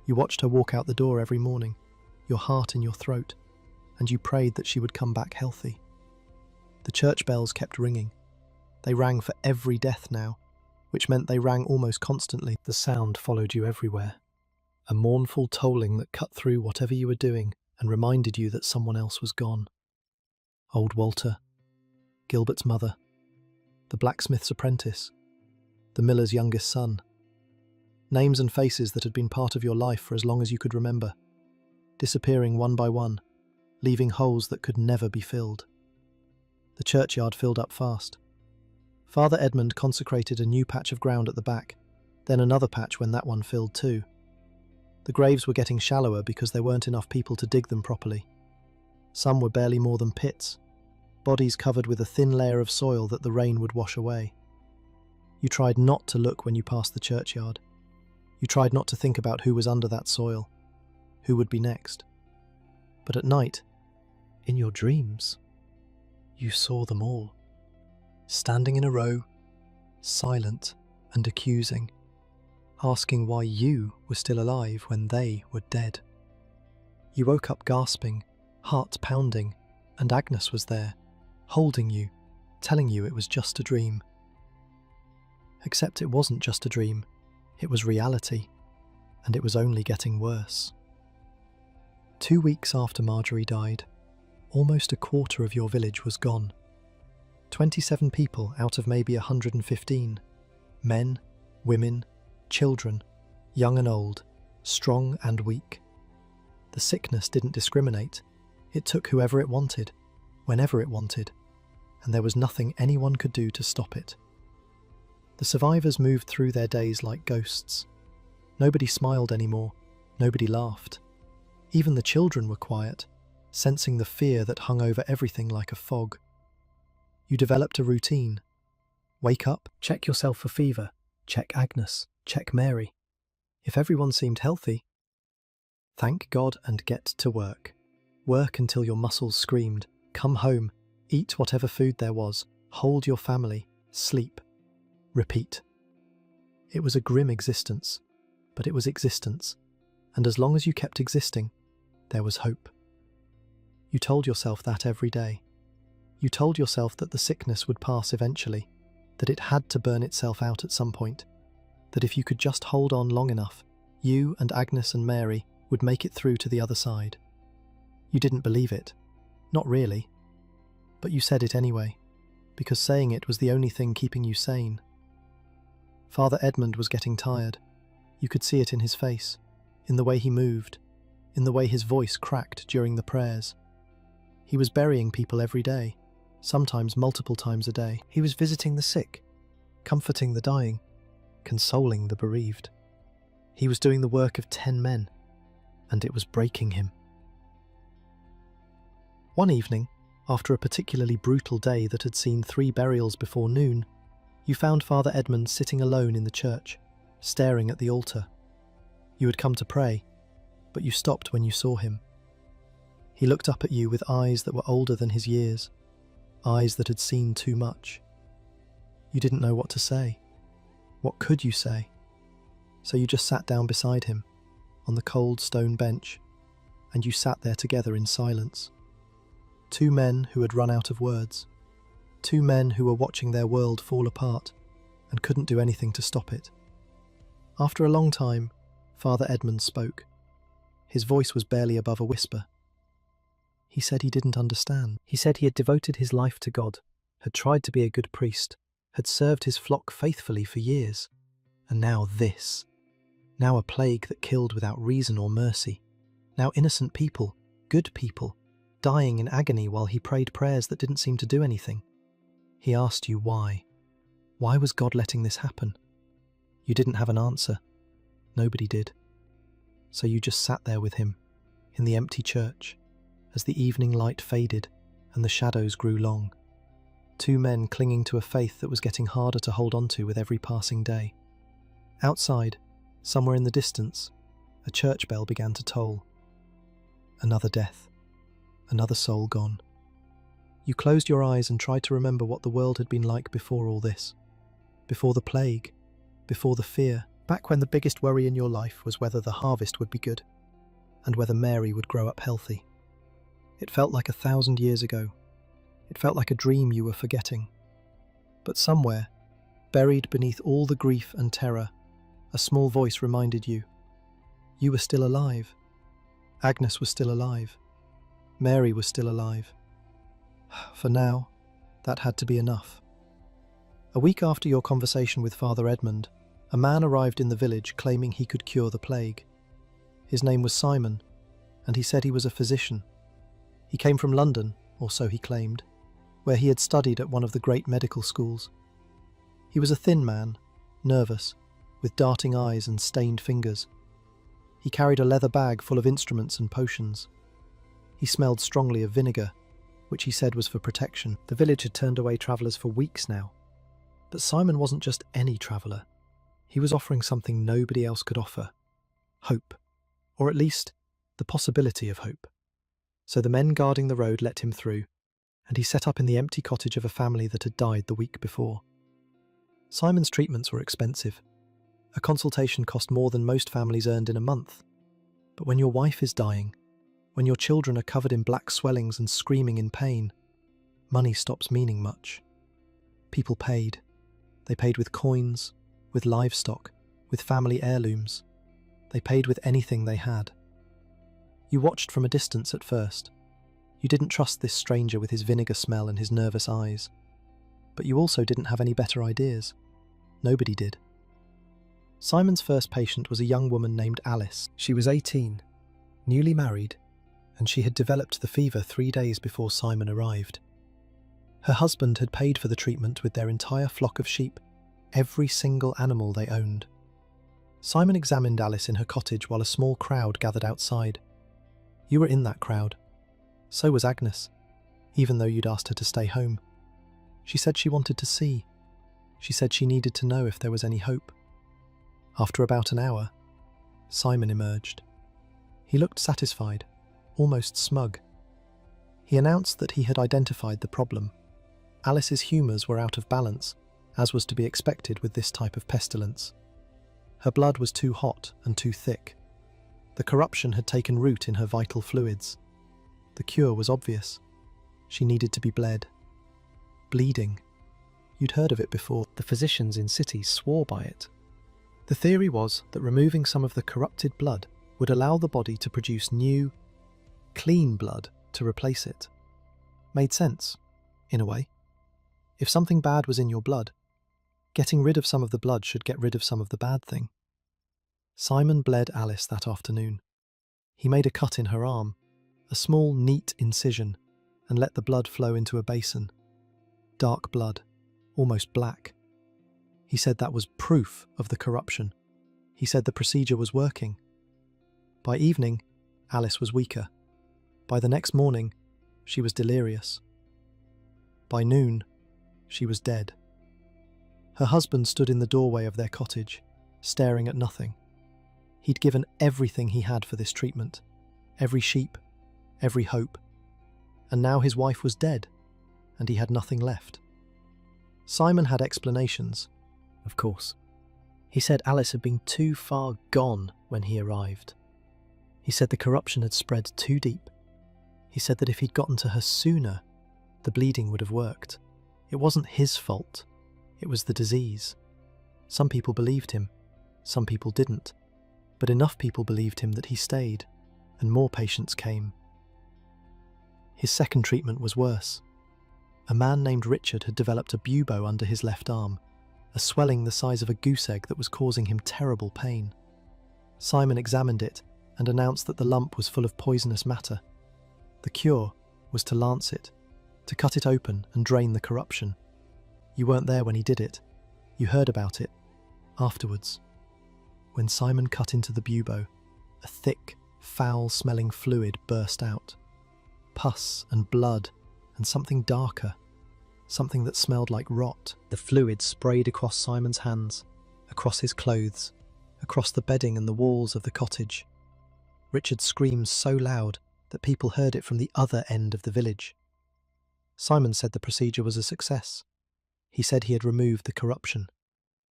You watched her walk out the door every morning, your heart in your throat, and you prayed that she would come back healthy. The church bells kept ringing. They rang for every death now, which meant they rang almost constantly. The sound followed you everywhere, a mournful tolling that cut through whatever you were doing and reminded you that someone else was gone. Old Walter, Gilbert's mother, the blacksmith's apprentice, the miller's youngest son. Names and faces that had been part of your life for as long as you could remember, disappearing one by one, leaving holes that could never be filled. The churchyard filled up fast. Father Edmund consecrated a new patch of ground at the back, then another patch when that one filled too. The graves were getting shallower because there weren't enough people to dig them properly. Some were barely more than pits, bodies covered with a thin layer of soil that the rain would wash away. You tried not to look when you passed the churchyard. You tried not to think about who was under that soil, who would be next. But at night, in your dreams, you saw them all, standing in a row, silent and accusing, asking why you were still alive when they were dead. You woke up gasping, heart pounding, and Agnes was there, holding you, telling you it was just a dream. Except it wasn't just a dream, it was reality, and it was only getting worse. 2 weeks after Marjorie died, almost a quarter of your village was gone. 27 people out of maybe 115. Men, women, children, young and old, strong and weak. The sickness didn't discriminate. It took whoever it wanted, whenever it wanted, and there was nothing anyone could do to stop it. The survivors moved through their days like ghosts. Nobody smiled anymore, nobody laughed. Even the children were quiet, sensing the fear that hung over everything like a fog. You developed a routine. Wake up, check yourself for fever, check Agnes, check Mary. If everyone seemed healthy, thank God and get to work. Work until your muscles screamed. Come home, eat whatever food there was, hold your family, sleep. Repeat. It was a grim existence, but it was existence, and as long as you kept existing, there was hope. You told yourself that every day. You told yourself that the sickness would pass eventually, that it had to burn itself out at some point, that if you could just hold on long enough, you and Agnes and Mary would make it through to the other side. You didn't believe it. Not really. But you said it anyway, because saying it was the only thing keeping you sane. Father Edmund was getting tired. You could see it in his face, in the way he moved, in the way his voice cracked during the prayers. He was burying people every day, sometimes multiple times a day. He was visiting the sick, comforting the dying, consoling the bereaved. He was doing the work of 10 men, and it was breaking him. One evening, after a particularly brutal day that had seen 3 burials before noon, you found Father Edmund sitting alone in the church, staring at the altar. You had come to pray, but you stopped when you saw him. He looked up at you with eyes that were older than his years, eyes that had seen too much. You didn't know what to say. What could you say? So you just sat down beside him, on the cold stone bench, and you sat there together in silence. 2 men who had run out of words. 2 men who were watching their world fall apart and couldn't do anything to stop it. After a long time, Father Edmund spoke. His voice was barely above a whisper. He said he didn't understand. He said he had devoted his life to God, had tried to be a good priest, had served his flock faithfully for years, and now this. Now a plague that killed without reason or mercy. Now innocent people, good people, dying in agony while he prayed prayers that didn't seem to do anything. He asked you why. Why was God letting this happen? You didn't have an answer. Nobody did. So you just sat there with him, in the empty church, as the evening light faded and the shadows grew long. Two men clinging to a faith that was getting harder to hold on to with every passing day. Outside, somewhere in the distance, a church bell began to toll. Another death. Another soul gone. You closed your eyes and tried to remember what the world had been like before all this. Before the plague. Before the fear. Back when the biggest worry in your life was whether the harvest would be good, and whether Mary would grow up healthy. It felt like 1,000 years ago. It felt like a dream you were forgetting. But somewhere, buried beneath all the grief and terror, a small voice reminded you. You were still alive. Agnes was still alive. Mary was still alive. For now, that had to be enough. A week after your conversation with Father Edmund, a man arrived in the village claiming he could cure the plague. His name was Simon, and he said he was a physician. He came from London, or so he claimed, where he had studied at one of the great medical schools. He was a thin man, nervous, with darting eyes and stained fingers. He carried a leather bag full of instruments and potions. He smelled strongly of vinegar, which he said was for protection. The village had turned away travellers for weeks now. But Simon wasn't just any traveller. He was offering something nobody else could offer. Hope. Or at least, the possibility of hope. So the men guarding the road let him through, and he set up in the empty cottage of a family that had died the week before. Simon's treatments were expensive. A consultation cost more than most families earned in a month. But when your wife is dying, when your children are covered in black swellings and screaming in pain, money stops meaning much. People paid. They paid with coins, with livestock, with family heirlooms. They paid with anything they had. You watched from a distance at first. You didn't trust this stranger with his vinegar smell and his nervous eyes. But you also didn't have any better ideas. Nobody did. Simon's first patient was a young woman named Alice. She was 18, newly married, and she had developed the fever 3 days before Simon arrived. Her husband had paid for the treatment with their entire flock of sheep, every single animal they owned. Simon examined Alice in her cottage while a small crowd gathered outside. You were in that crowd. So was Agnes, even though you'd asked her to stay home. She said she wanted to see. She said she needed to know if there was any hope. After about an hour, Simon emerged. He looked satisfied, almost smug. He announced that he had identified the problem. Alice's humours were out of balance, as was to be expected with this type of pestilence. Her blood was too hot and too thick. The corruption had taken root in her vital fluids. The cure was obvious. She needed to be bled. Bleeding. You'd heard of it before. The physicians in cities swore by it. The theory was that removing some of the corrupted blood would allow the body to produce new, clean blood to replace it. Made sense, in a way. If something bad was in your blood, getting rid of some of the blood should get rid of some of the bad thing. Simon bled Alice that afternoon. He made a cut in her arm, a small, neat incision, and let the blood flow into a basin. Dark blood, almost black. He said that was proof of the corruption. He said the procedure was working. By evening, Alice was weaker. By the next morning, she was delirious. By noon, she was dead. Her husband stood in the doorway of their cottage, staring at nothing. He'd given everything he had for this treatment, every sheep, every hope. And now his wife was dead, and he had nothing left. Simon had explanations, of course. He said Alice had been too far gone when he arrived. He said the corruption had spread too deep. He said that if he'd gotten to her sooner, the bleeding would have worked. It wasn't his fault. It was the disease. Some people believed him. Some people didn't. But enough people believed him that he stayed, and more patients came. His second treatment was worse. A man named Richard had developed a bubo under his left arm, a swelling the size of a goose egg that was causing him terrible pain. Simon examined it and announced that the lump was full of poisonous matter. The cure was to lance it, to cut it open and drain the corruption. You weren't there when he did it. You heard about it afterwards. When Simon cut into the bubo, a thick, foul-smelling fluid burst out. Pus and blood and something darker, something that smelled like rot. The fluid sprayed across Simon's hands, across his clothes, across the bedding and the walls of the cottage. Richard screamed so loud that people heard it from the other end of the village. Simon said the procedure was a success. He said he had removed the corruption.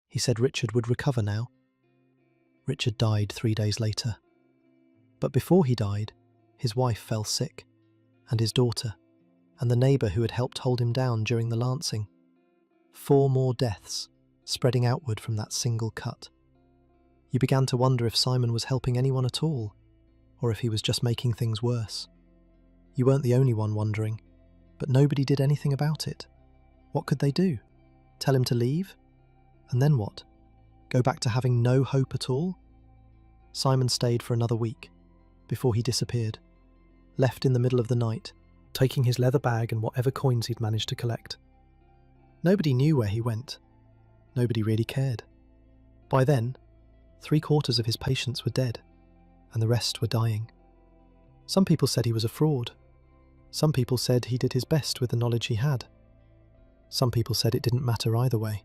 He said Richard would recover now. Richard died 3 days later. But before he died, his wife fell sick, and his daughter, and the neighbour who had helped hold him down during the lancing. 4 more deaths, spreading outward from that single cut. You began to wonder if Simon was helping anyone at all, or if he was just making things worse. You weren't the only one wondering, but nobody did anything about it. What could they do? Tell him to leave? And then what? Go back to having no hope at all? Simon stayed for another week, before he disappeared, left in the middle of the night, taking his leather bag and whatever coins he'd managed to collect. Nobody knew where he went. Nobody really cared. By then, 3/4 of his patients were dead, and the rest were dying. Some people said he was a fraud. Some people said he did his best with the knowledge he had. Some people said it didn't matter either way,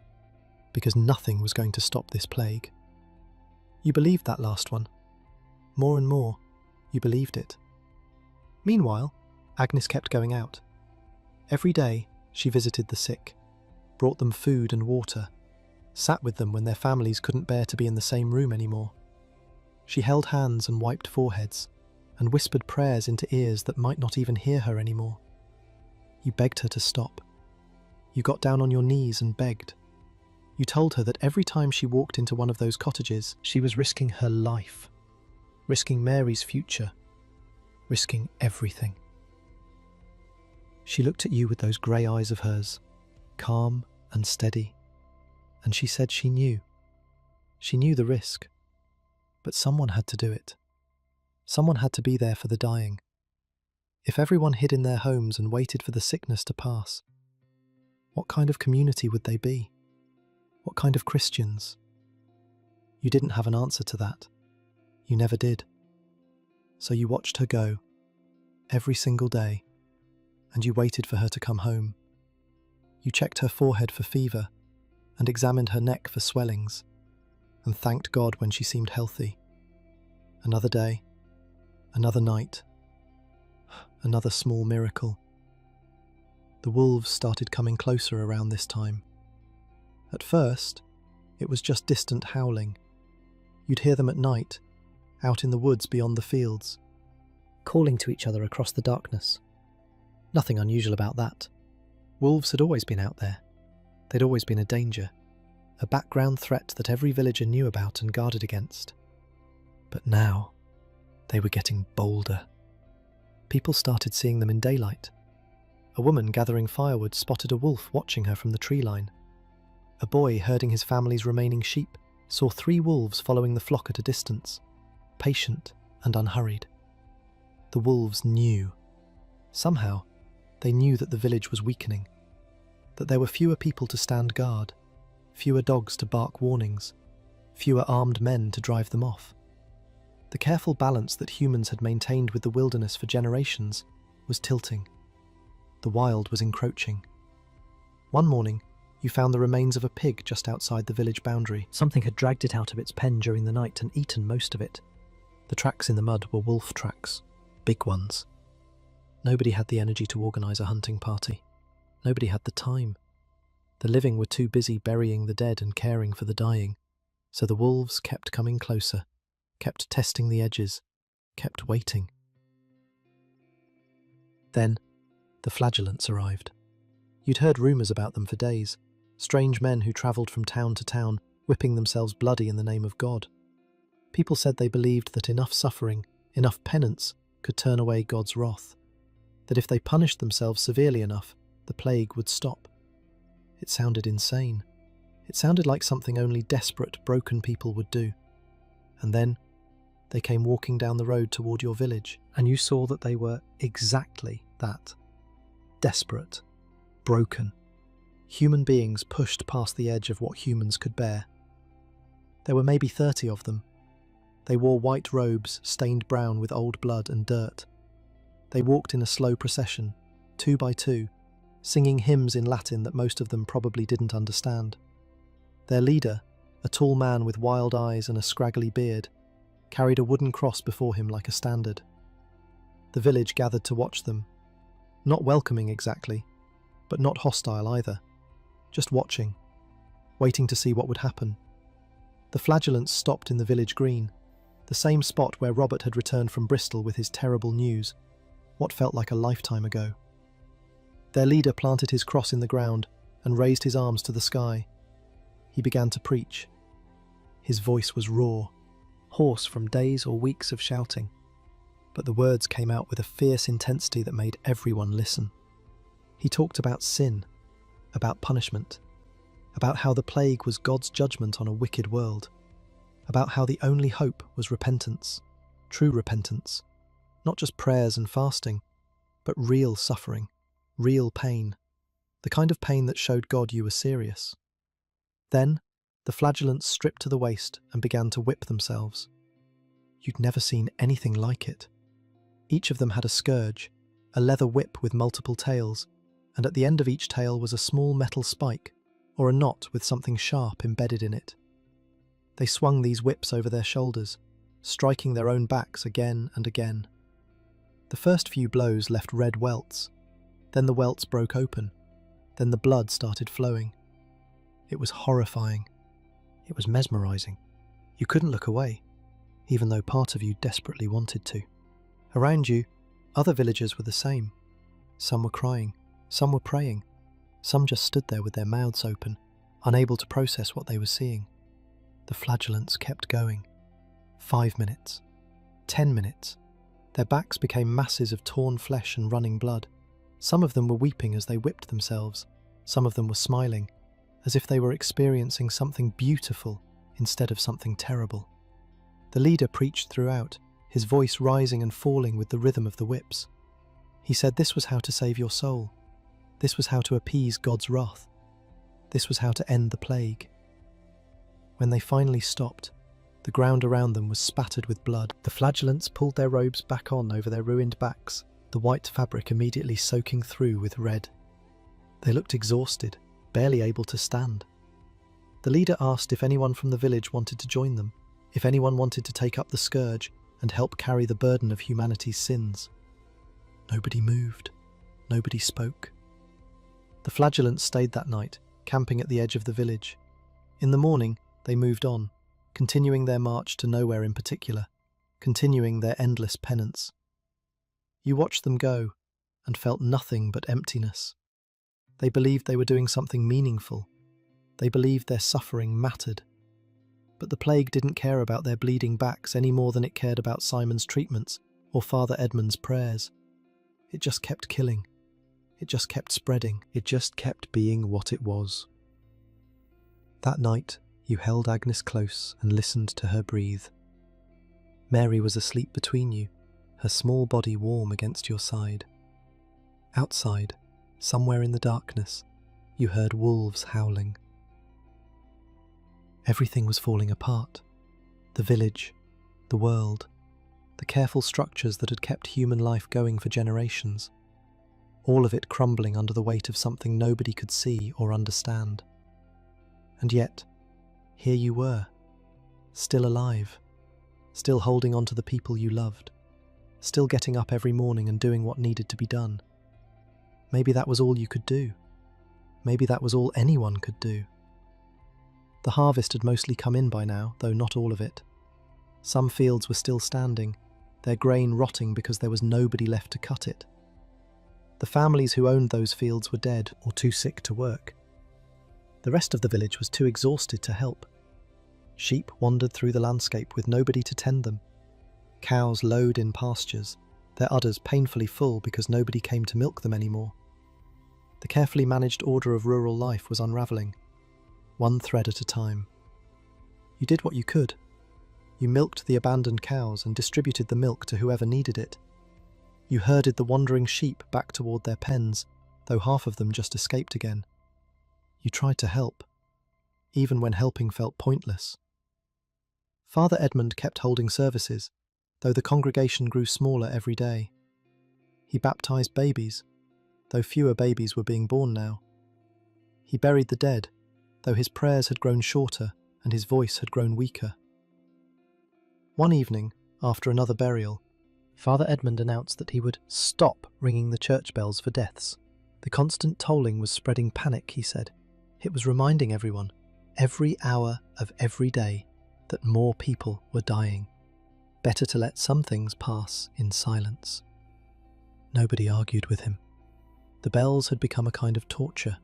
because nothing was going to stop this plague. You believed that last one. More and more, you believed it. Meanwhile, Agnes kept going out. Every day, she visited the sick, brought them food and water, sat with them when their families couldn't bear to be in the same room anymore. She held hands and wiped foreheads, and whispered prayers into ears that might not even hear her anymore. You begged her to stop. You got down on your knees and begged. You told her that every time she walked into one of those cottages, she was risking her life, risking Mary's future, risking everything. She looked at you with those grey eyes of hers, calm and steady, and she said she knew. She knew the risk, but someone had to do it. Someone had to be there for the dying. If everyone hid in their homes and waited for the sickness to pass, what kind of community would they be? What kind of Christians? You didn't have an answer to that. You never did. So you watched her go, every single day, and you waited for her to come home. You checked her forehead for fever, and examined her neck for swellings, and thanked God when she seemed healthy. Another day, another night, another small miracle. The wolves started coming closer around this time. At first, it was just distant howling. You'd hear them at night, out in the woods beyond the fields, calling to each other across the darkness. Nothing unusual about that. Wolves had always been out there. They'd always been a danger, a background threat that every villager knew about and guarded against. But now, they were getting bolder. People started seeing them in daylight. A woman gathering firewood spotted a wolf watching her from the tree line. A boy herding his family's remaining sheep saw 3 wolves following the flock at a distance, patient and unhurried. The wolves knew. Somehow, they knew that the village was weakening, that there were fewer people to stand guard, fewer dogs to bark warnings, fewer armed men to drive them off. The careful balance that humans had maintained with the wilderness for generations was tilting. The wild was encroaching. One morning, you found the remains of a pig just outside the village boundary. Something had dragged it out of its pen during the night and eaten most of it. The tracks in the mud were wolf tracks, big ones. Nobody had the energy to organise a hunting party. Nobody had the time. The living were too busy burying the dead and caring for the dying, so the wolves kept coming closer, kept testing the edges, kept waiting. Then, the flagellants arrived. You'd heard rumours about them for days, strange men who travelled from town to town, whipping themselves bloody in the name of God. People said they believed that enough suffering, enough penance, could turn away God's wrath, that if they punished themselves severely enough, the plague would stop. It sounded insane. It sounded like something only desperate, broken people would do. And then, they came walking down the road toward your village, and you saw that they were exactly that. desperate, broken. Human beings pushed past the edge of what humans could bear. There were maybe 30 of them. They wore white robes stained brown with old blood and dirt. They walked in a slow procession, 2 by 2, singing hymns in Latin that most of them probably didn't understand. Their leader, a tall man with wild eyes and a scraggly beard, carried a wooden cross before him like a standard. The village gathered to watch them, not welcoming exactly, but not hostile either, just watching, waiting to see what would happen. The flagellants stopped in the village green, the same spot where Robert had returned from Bristol with his terrible news, what felt like a lifetime ago. Their leader planted his cross in the ground and raised his arms to the sky. He began to preach. His voice was raw, hoarse from days or weeks of shouting, but the words came out with a fierce intensity that made everyone listen. He talked about sin, about punishment, about how the plague was God's judgment on a wicked world, about how the only hope was repentance, true repentance, not just prayers and fasting, but real suffering, real pain, the kind of pain that showed God you were serious. Then, the flagellants stripped to the waist and began to whip themselves. You'd never seen anything like it. Each of them had a scourge, a leather whip with multiple tails, and at the end of each tail was a small metal spike, or a knot with something sharp embedded in it. They swung these whips over their shoulders, striking their own backs again and again. The first few blows left red welts, then the welts broke open, then the blood started flowing. It was horrifying. It was mesmerising. You couldn't look away, even though part of you desperately wanted to. Around you, other villagers were the same. Some were crying, some were praying, some just stood there with their mouths open, unable to process what they were seeing. The flagellants kept going. 5 minutes, 10 minutes. Their backs became masses of torn flesh and running blood. Some of them were weeping as they whipped themselves. Some of them were smiling, as if they were experiencing something beautiful instead of something terrible. The leader preached throughout, his voice rising and falling with the rhythm of the whips. He said this was how to save your soul. This was how to appease God's wrath. This was how to end the plague. When they finally stopped, the ground around them was spattered with blood. The flagellants pulled their robes back on over their ruined backs, the white fabric immediately soaking through with red. They looked exhausted, barely able to stand. The leader asked if anyone from the village wanted to join them, if anyone wanted to take up the scourge and help carry the burden of humanity's sins. Nobody moved. Nobody spoke. The flagellants stayed that night, camping at the edge of the village. In the morning, they moved on, continuing their march to nowhere in particular, continuing their endless penance. You watched them go, and felt nothing but emptiness. They believed they were doing something meaningful. They believed their suffering mattered. But the plague didn't care about their bleeding backs any more than it cared about Simon's treatments or Father Edmund's prayers. It just kept killing. It just kept spreading. It just kept being what it was. That night, you held Agnes close and listened to her breathe. Mary was asleep between you, her small body warm against your side. Outside, somewhere in the darkness, you heard wolves howling. Everything was falling apart. The village, the world, the careful structures that had kept human life going for generations. All of it crumbling under the weight of something nobody could see or understand. And yet, here you were, still alive, still holding on to the people you loved, still getting up every morning and doing what needed to be done. Maybe that was all you could do. Maybe that was all anyone could do. The harvest had mostly come in by now, though not all of it. Some fields were still standing, their grain rotting because there was nobody left to cut it. The families who owned those fields were dead or too sick to work. The rest of the village was too exhausted to help. Sheep wandered through the landscape with nobody to tend them. Cows lowed in pastures, their udders painfully full because nobody came to milk them anymore. The carefully managed order of rural life was unravelling, one thread at a time. You did what you could. You milked the abandoned cows and distributed the milk to whoever needed it. You herded the wandering sheep back toward their pens though half of them just escaped again. You tried to help, even when helping felt pointless. Father Edmund kept holding services, though the congregation grew smaller every day. He baptized babies, though fewer babies were being born now. He buried the dead, though his prayers had grown shorter and his voice had grown weaker. One evening, after another burial, Father Edmund announced that he would stop ringing the church bells for deaths. The constant tolling was spreading panic, he said. It was reminding everyone, every hour of every day, that more people were dying. Better to let some things pass in silence. Nobody argued with him. The bells had become a kind of torture,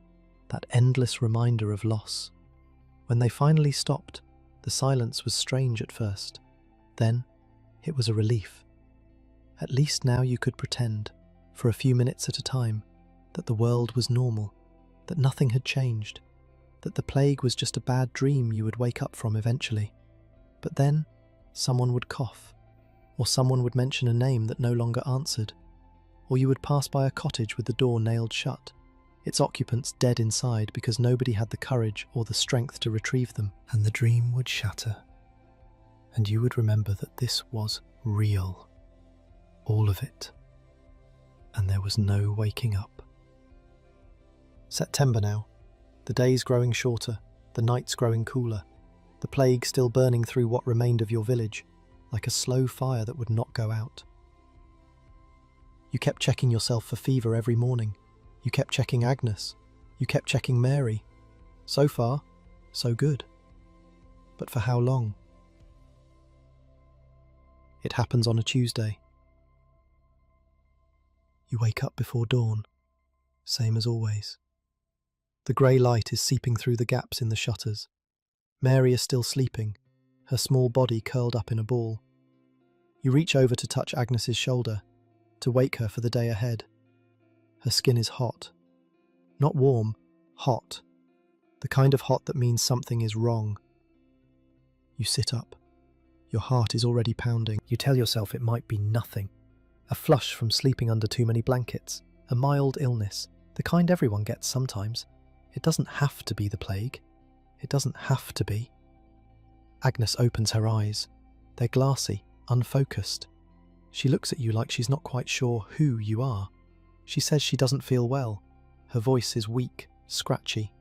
that endless reminder of loss. When they finally stopped, the silence was strange at first. Then, it was a relief. At least now you could pretend, for a few minutes at a time, that the world was normal, that nothing had changed, that the plague was just a bad dream you would wake up from eventually. But then, someone would cough, or someone would mention a name that no longer answered, or you would pass by a cottage with the door nailed shut, its occupants dead inside because nobody had the courage or the strength to retrieve them, and the dream would shatter. And you would remember that this was real. All of it. And there was no waking up. September now. The days growing shorter, the nights growing cooler, the plague still burning through what remained of your village, like a slow fire that would not go out. You kept checking yourself for fever every morning. You kept checking Agnes. You kept checking Mary. So far, so good. But for how long? It happens on a Tuesday. You wake up before dawn, same as always. The grey light is seeping through the gaps in the shutters. Mary is still sleeping, her small body curled up in a ball. You reach over to touch Agnes's shoulder, to wake her for the day ahead. Her skin is hot. Not warm, hot. The kind of hot that means something is wrong. You sit up. Your heart is already pounding. You tell yourself it might be nothing. A flush from sleeping under too many blankets. A mild illness. The kind everyone gets sometimes. It doesn't have to be the plague. It doesn't have to be. Agnes opens her eyes. They're glassy, unfocused. She looks at you like she's not quite sure who you are. She says she doesn't feel well. Her voice is weak, scratchy.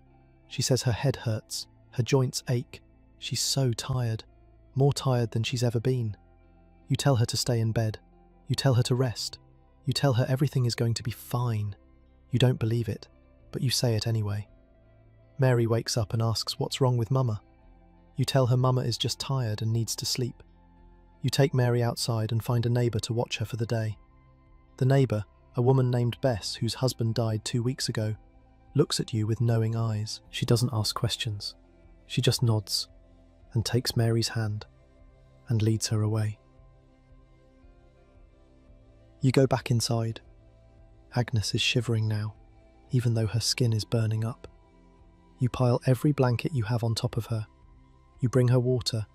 She says her head hurts, her joints ache. She's so tired, more tired than she's ever been. You tell her to stay in bed. You tell her to rest. You tell her everything is going to be fine. You don't believe it, but you say it anyway. Mary wakes up and asks what's wrong with Mama. You tell her Mama is just tired and needs to sleep. You take Mary outside and find a neighbour to watch her for the day. The neighbour, a woman named Bess, whose husband died 2 weeks ago, looks at you with knowing eyes. She doesn't ask questions. She just nods and takes Mary's hand and leads her away. You go back inside. Agnes is shivering now, even though her skin is burning up. You pile every blanket you have on top of her. You bring her water,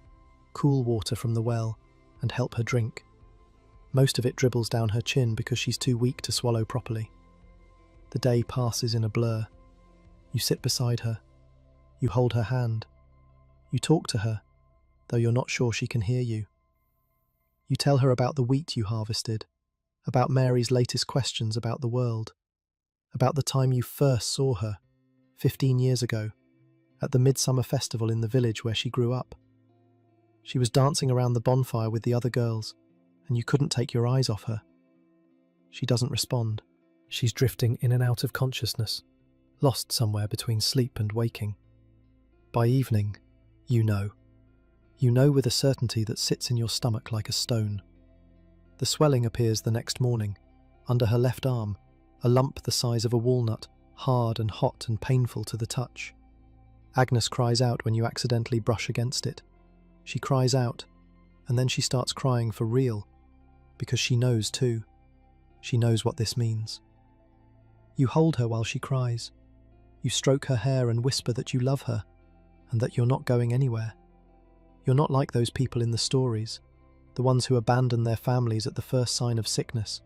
cool water from the well, and help her drink. Most of it dribbles down her chin because she's too weak to swallow properly. The day passes in a blur. You sit beside her. You hold her hand. You talk to her, though you're not sure she can hear you. You tell her about the wheat you harvested, about Mary's latest questions about the world, about the time you first saw her, 15 years ago, at the midsummer festival in the village where she grew up. She was dancing around the bonfire with the other girls, and you couldn't take your eyes off her. She doesn't respond. She's drifting in and out of consciousness, lost somewhere between sleep and waking. By evening, you know. You know with a certainty that sits in your stomach like a stone. The swelling appears the next morning, under her left arm, a lump the size of a walnut, hard and hot and painful to the touch. Agnes cries out when you accidentally brush against it. She cries out, and then she starts crying for real, because she knows too. She knows what this means. You hold her while she cries. You stroke her hair and whisper that you love her, and that you're not going anywhere. You're not like those people in the stories, the ones who abandon their families at the first sign of sickness.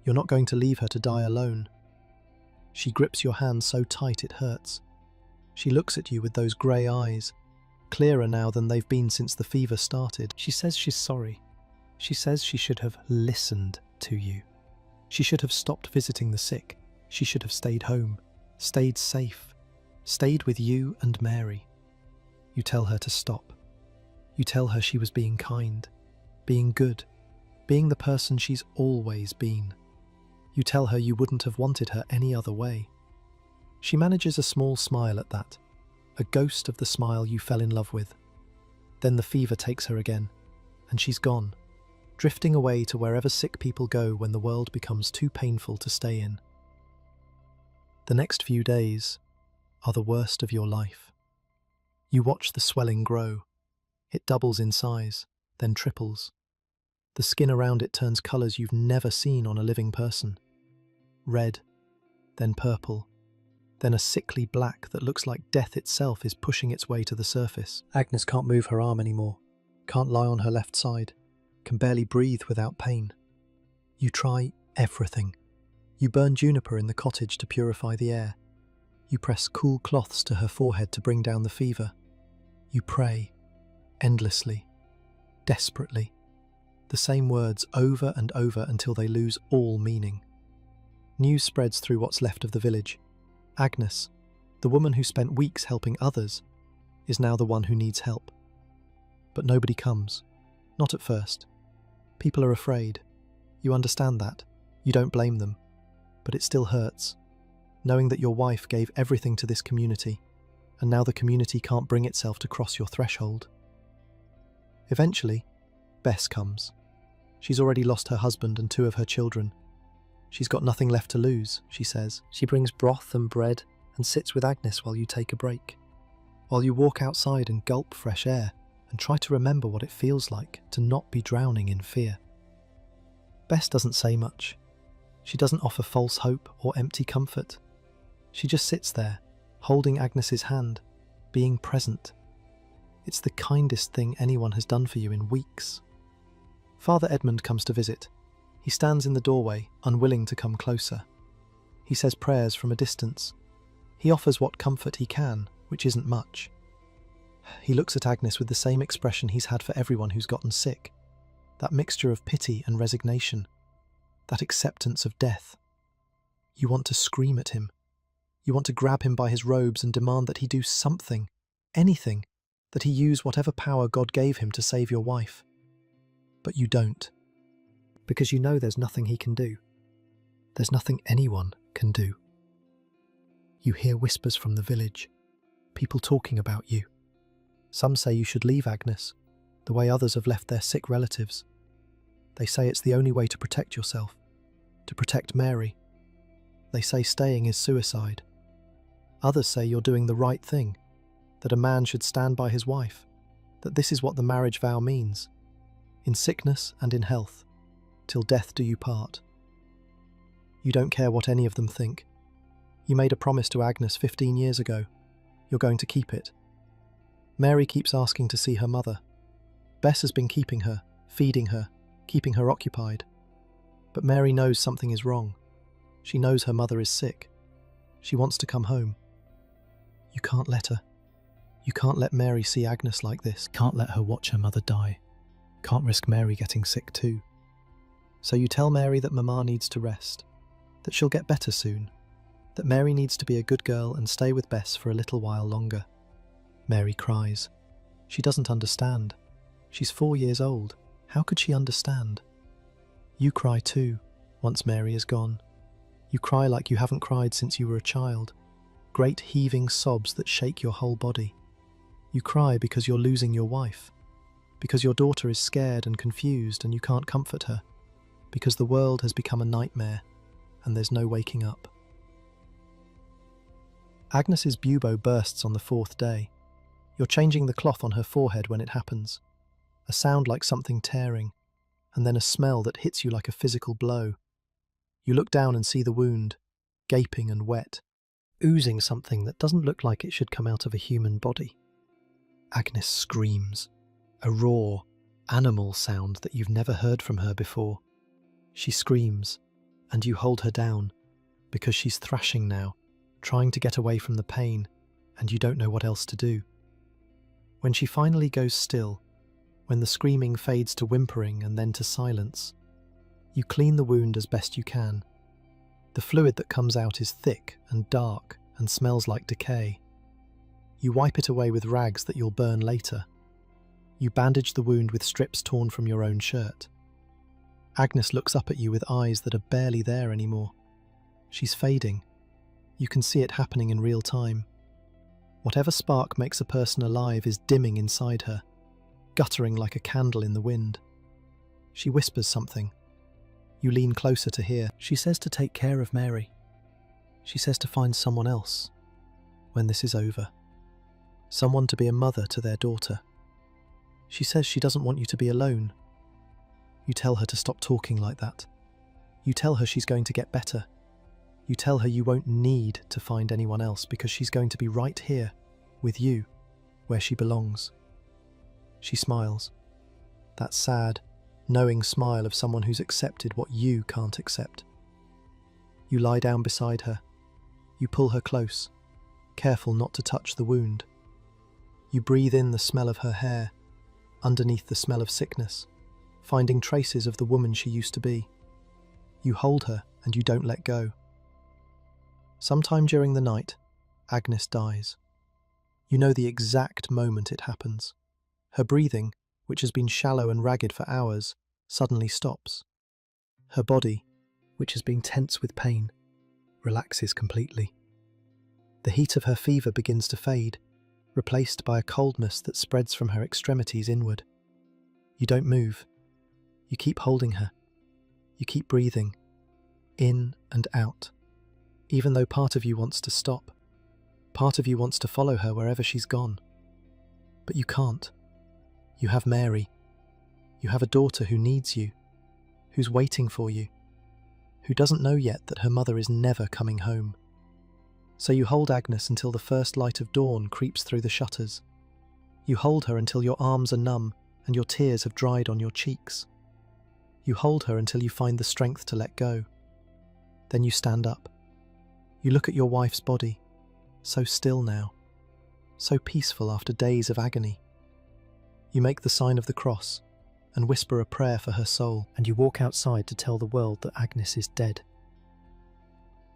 You're not going to leave her to die alone. She grips your hand so tight it hurts. She looks at you with those grey eyes, clearer now than they've been since the fever started. She says she's sorry. She says she should have listened to you. She should have stopped visiting the sick. She should have stayed home, stayed safe, stayed with you and Mary. You tell her to stop. You tell her she was being kind, being good, being the person she's always been. You tell her you wouldn't have wanted her any other way. She manages a small smile at that, a ghost of the smile you fell in love with. Then the fever takes her again, and she's gone, drifting away to wherever sick people go when the world becomes too painful to stay in. The next few days are the worst of your life. You watch the swelling grow. It doubles in size, then triples. The skin around it turns colours you've never seen on a living person. Red, then purple, then a sickly black that looks like death itself is pushing its way to the surface. Agnes can't move her arm anymore, can't lie on her left side, can barely breathe without pain. You try everything. You burn juniper in the cottage to purify the air. You press cool cloths to her forehead to bring down the fever. You pray, endlessly, desperately, the same words over and over until they lose all meaning. News spreads through what's left of the village. Agnes, the woman who spent weeks helping others, is now the one who needs help. But nobody comes. Not at first. People are afraid. You understand that. You don't blame them. But it still hurts, knowing that your wife gave everything to this community, and now the community can't bring itself to cross your threshold. Eventually, Bess comes. She's already lost her husband and 2 of her children. She's got nothing left to lose, she says. She brings broth and bread and sits with Agnes while you take a break, while you walk outside and gulp fresh air and try to remember what it feels like to not be drowning in fear. Bess doesn't say much. She doesn't offer false hope or empty comfort. She just sits there, holding Agnes's hand, being present. It's the kindest thing anyone has done for you in weeks. Father Edmund comes to visit. He stands in the doorway, unwilling to come closer. He says prayers from a distance. He offers what comfort he can, which isn't much. He looks at Agnes with the same expression he's had for everyone who's gotten sick. That mixture of pity and resignation. That acceptance of death. You want to scream at him. You want to grab him by his robes and demand that he do something, anything, that he use whatever power God gave him to save your wife. But you don't. Because you know there's nothing he can do. There's nothing anyone can do. You hear whispers from the village, people talking about you. Some say you should leave Agnes, the way others have left their sick relatives. They say it's the only way to protect yourself, to protect Mary. They say staying is suicide. Others say you're doing the right thing, that a man should stand by his wife, that this is what the marriage vow means, in sickness and in health, till death do you part. You don't care what any of them think. You made a promise to Agnes 15 years ago. You're going to keep it. Mary keeps asking to see her mother. Bess has been keeping her, feeding her, keeping her occupied. But Mary knows something is wrong. She knows her mother is sick. She wants to come home. You can't let her. You can't let Mary see Agnes like this. Can't let her watch her mother die. Can't risk Mary getting sick too. So you tell Mary that Mama needs to rest, that she'll get better soon, that Mary needs to be a good girl and stay with Bess for a little while longer. Mary cries. She doesn't understand. She's 4 years old. How could she understand? You cry too, once Mary is gone. You cry like you haven't cried since you were a child. Great heaving sobs that shake your whole body. You cry because you're losing your wife, because your daughter is scared and confused and you can't comfort her, because the world has become a nightmare and there's no waking up. Agnes's bubo bursts on the 4th day. You're changing the cloth on her forehead when it happens. A sound like something tearing, and then a smell that hits you like a physical blow. You look down and see the wound, gaping and wet, oozing something that doesn't look like it should come out of a human body. Agnes screams, a raw, animal sound that you've never heard from her before. She screams, and you hold her down, because she's thrashing now, trying to get away from the pain, and you don't know what else to do. When she finally goes still, when the screaming fades to whimpering and then to silence, you clean the wound as best you can. The fluid that comes out is thick and dark and smells like decay. You wipe it away with rags that you'll burn later. You bandage the wound with strips torn from your own shirt. Agnes looks up at you with eyes that are barely there anymore. She's fading. You can see it happening in real time. Whatever spark makes a person alive is dimming inside her, guttering like a candle in the wind. She whispers something. You lean closer to hear. She says to take care of Mary. She says to find someone else when this is over. Someone to be a mother to their daughter. She says she doesn't want you to be alone. You tell her to stop talking like that. You tell her she's going to get better. You tell her you won't need to find anyone else because she's going to be right here with you, where she belongs. She smiles. That sad, knowing smile of someone who's accepted what you can't accept. You lie down beside her. You pull her close, careful not to touch the wound. You breathe in the smell of her hair, underneath the smell of sickness, finding traces of the woman she used to be. You hold her and you don't let go. Sometime during the night, Agnes dies. You know the exact moment it happens. Her breathing, which has been shallow and ragged for hours, suddenly stops. Her body, which has been tense with pain, relaxes completely. The heat of her fever begins to fade, replaced by a coldness that spreads from her extremities inward. You don't move. You keep holding her. You keep breathing, in and out, even though part of you wants to stop. Part of you wants to follow her wherever she's gone. But you can't. You have Mary. You have a daughter who needs you, who's waiting for you, who doesn't know yet that her mother is never coming home. So you hold Agnes until the first light of dawn creeps through the shutters. You hold her until your arms are numb and your tears have dried on your cheeks. You hold her until you find the strength to let go. Then you stand up. You look at your wife's body, so still now, so peaceful after days of agony. You make the sign of the cross and whisper a prayer for her soul, and you walk outside to tell the world that Agnes is dead.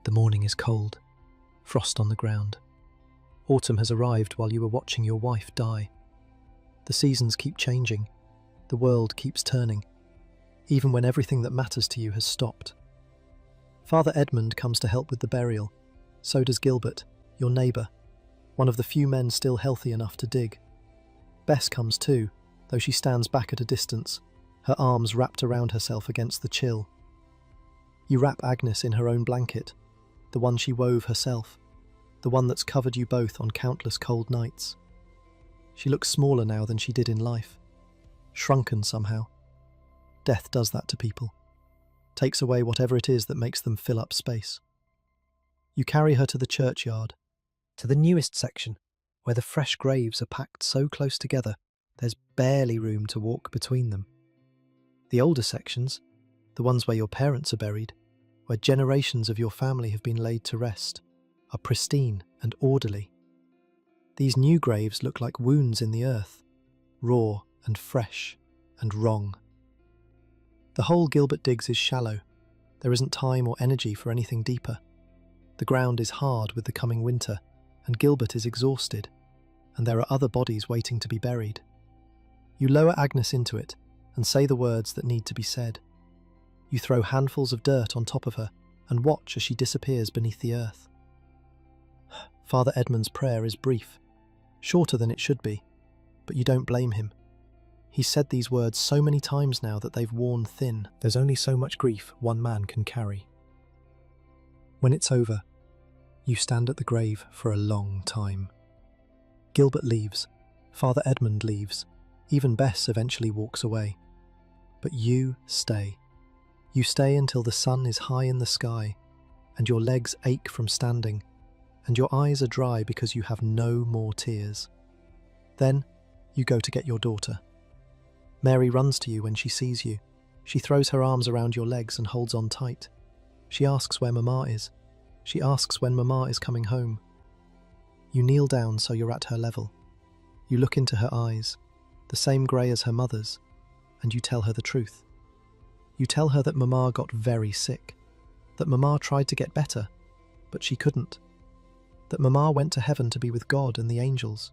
The morning is cold, frost on the ground. Autumn has arrived while you were watching your wife die. The seasons keep changing, the world keeps turning, even when everything that matters to you has stopped. Father Edmund comes to help with the burial. So does Gilbert, your neighbour, one of the few men still healthy enough to dig. Bess comes too, though she stands back at a distance, her arms wrapped around herself against the chill. You wrap Agnes in her own blanket, the one she wove herself, the one that's covered you both on countless cold nights. She looks smaller now than she did in life, shrunken somehow. Death does that to people, takes away whatever it is that makes them fill up space. You carry her to the churchyard, to the newest section, where the fresh graves are packed so close together there's barely room to walk between them. The older sections, the ones where your parents are buried, where generations of your family have been laid to rest, are pristine and orderly. These new graves look like wounds in the earth, raw and fresh and wrong. The hole Gilbert digs is shallow. There isn't time or energy for anything deeper. The ground is hard with the coming winter, and Gilbert is exhausted, and there are other bodies waiting to be buried. You lower Agnes into it and say the words that need to be said. You throw handfuls of dirt on top of her and watch as she disappears beneath the earth. Father Edmund's prayer is brief, shorter than it should be, but you don't blame him. He's said these words so many times now that they've worn thin. There's only so much grief one man can carry. When it's over, you stand at the grave for a long time. Gilbert leaves, Father Edmund leaves, even Bess eventually walks away. But you stay. You stay until the sun is high in the sky, and your legs ache from standing, and your eyes are dry because you have no more tears. Then you go to get your daughter. Mary runs to you when she sees you. She throws her arms around your legs and holds on tight. She asks where Mama is. She asks when Mama is coming home. You kneel down so you're at her level. You look into her eyes, the same grey as her mother's, and you tell her the truth. You tell her that Mama got very sick, that Mama tried to get better, but she couldn't, that Mama went to heaven to be with God and the angels.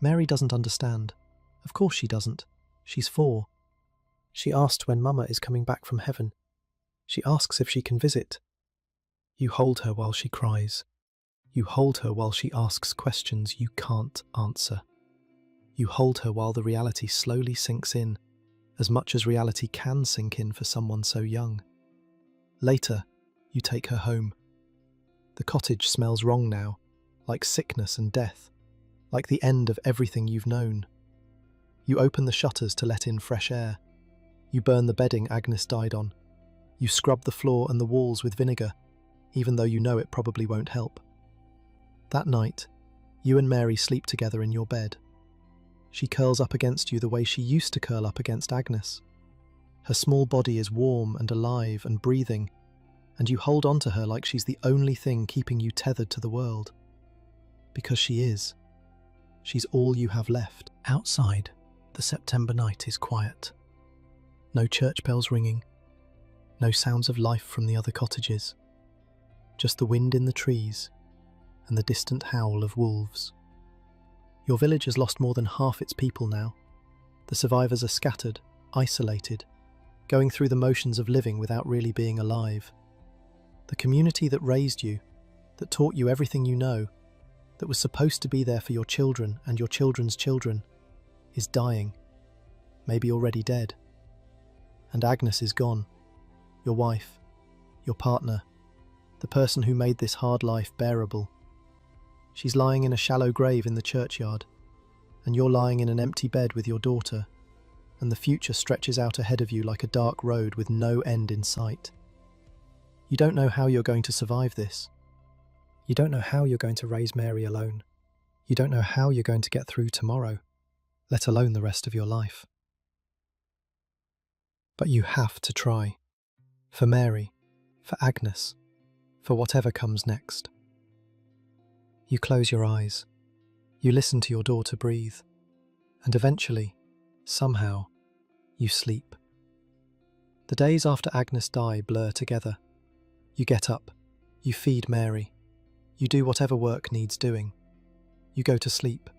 Mary doesn't understand. Of course she doesn't. She's 4. She asked when Mama is coming back from heaven. She asks if she can visit. You hold her while she cries. You hold her while she asks questions you can't answer. You hold her while the reality slowly sinks in, as much as reality can sink in for someone so young. Later, you take her home. The cottage smells wrong now, like sickness and death, like the end of everything you've known. You open the shutters to let in fresh air. You burn the bedding Agnes died on. You scrub the floor and the walls with vinegar, even though you know it probably won't help. That night, you and Mary sleep together in your bed. She curls up against you the way she used to curl up against Agnes. Her small body is warm and alive and breathing, and you hold on to her like she's the only thing keeping you tethered to the world. Because she is. She's all you have left. Outside, the September night is quiet. No church bells ringing. No sounds of life from the other cottages. Just the wind in the trees and the distant howl of wolves. Your village has lost more than half its people now. The survivors are scattered, isolated, going through the motions of living without really being alive. The community that raised you, that taught you everything you know, that was supposed to be there for your children and your children's children, is dying, maybe already dead. And Agnes is gone, your wife, your partner, the person who made this hard life bearable. She's lying in a shallow grave in the churchyard, and you're lying in an empty bed with your daughter, and the future stretches out ahead of you like a dark road with no end in sight. You don't know how you're going to survive this. You don't know how you're going to raise Mary alone. You don't know how you're going to get through tomorrow, let alone the rest of your life. But you have to try. For Mary, for Agnes, for whatever comes next. You close your eyes. You listen to your daughter breathe. And eventually, somehow, you sleep. The days after Agnes die blur together. You get up. You feed Mary. You do whatever work needs doing. You go to sleep.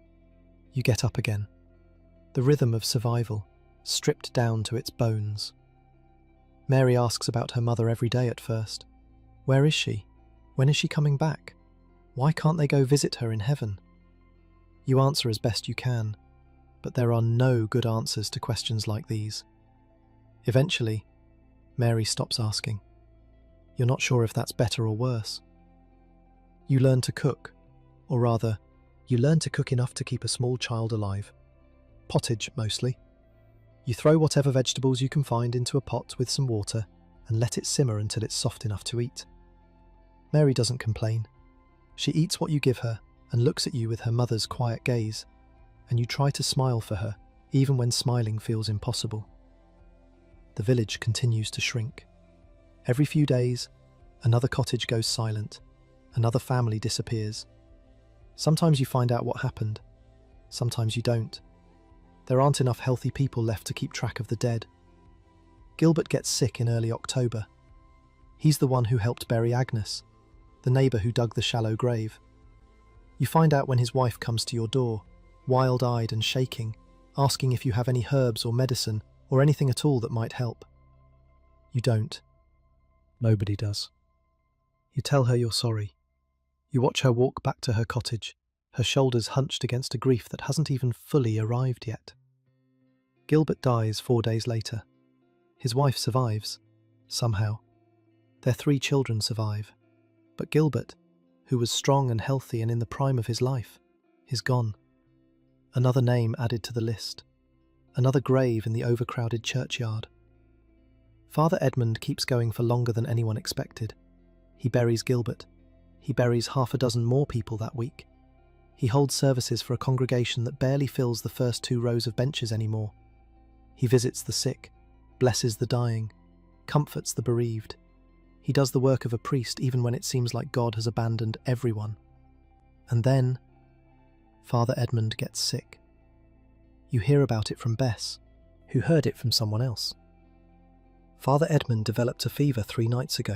You get up again. The rhythm of survival, stripped down to its bones. Mary asks about her mother every day at first. Where is she? When is she coming back? Why can't they go visit her in heaven? You answer as best you can, but there are no good answers to questions like these. Eventually, Mary stops asking. You're not sure if that's better or worse. You learn to cook, or rather, you learn to cook enough to keep a small child alive. Pottage, mostly. You throw whatever vegetables you can find into a pot with some water and let it simmer until it's soft enough to eat. Mary doesn't complain. She eats what you give her and looks at you with her mother's quiet gaze, and you try to smile for her, even when smiling feels impossible. The village continues to shrink. Every few days, another cottage goes silent, another family disappears. Sometimes you find out what happened, sometimes you don't. There aren't enough healthy people left to keep track of the dead. Gilbert gets sick in early October. He's the one who helped bury Agnes, the neighbour who dug the shallow grave. You find out when his wife comes to your door, wild-eyed and shaking, asking if you have any herbs or medicine or anything at all that might help. You don't. Nobody does. You tell her you're sorry. You watch her walk back to her cottage, her shoulders hunched against a grief that hasn't even fully arrived yet. Gilbert dies 4 days later. His wife survives, somehow. Their 3 children survive. But Gilbert, who was strong and healthy and in the prime of his life, is gone. Another name added to the list. Another grave in the overcrowded churchyard. Father Edmund keeps going for longer than anyone expected. He buries Gilbert. He buries 6 more people that week. He holds services for a congregation that barely fills the first 2 rows of benches anymore. He visits the sick, blesses the dying, comforts the bereaved. He does the work of a priest even when it seems like God has abandoned everyone. And then, Father Edmund gets sick. You hear about it from Bess, who heard it from someone else. Father Edmund developed a fever 3 nights ago.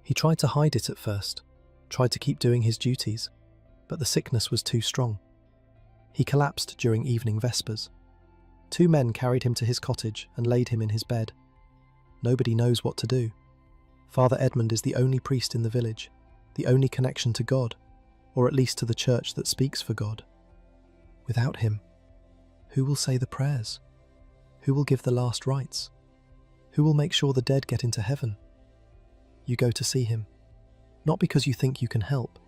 He tried to hide it at first, tried to keep doing his duties, but the sickness was too strong. He collapsed during evening vespers. 2 men carried him to his cottage and laid him in his bed. Nobody knows what to do. Father Edmund is the only priest in the village, the only connection to God, or at least to the church that speaks for God. Without him, who will say the prayers? Who will give the last rites? Who will make sure the dead get into heaven? You go to see him, not because you think you can help,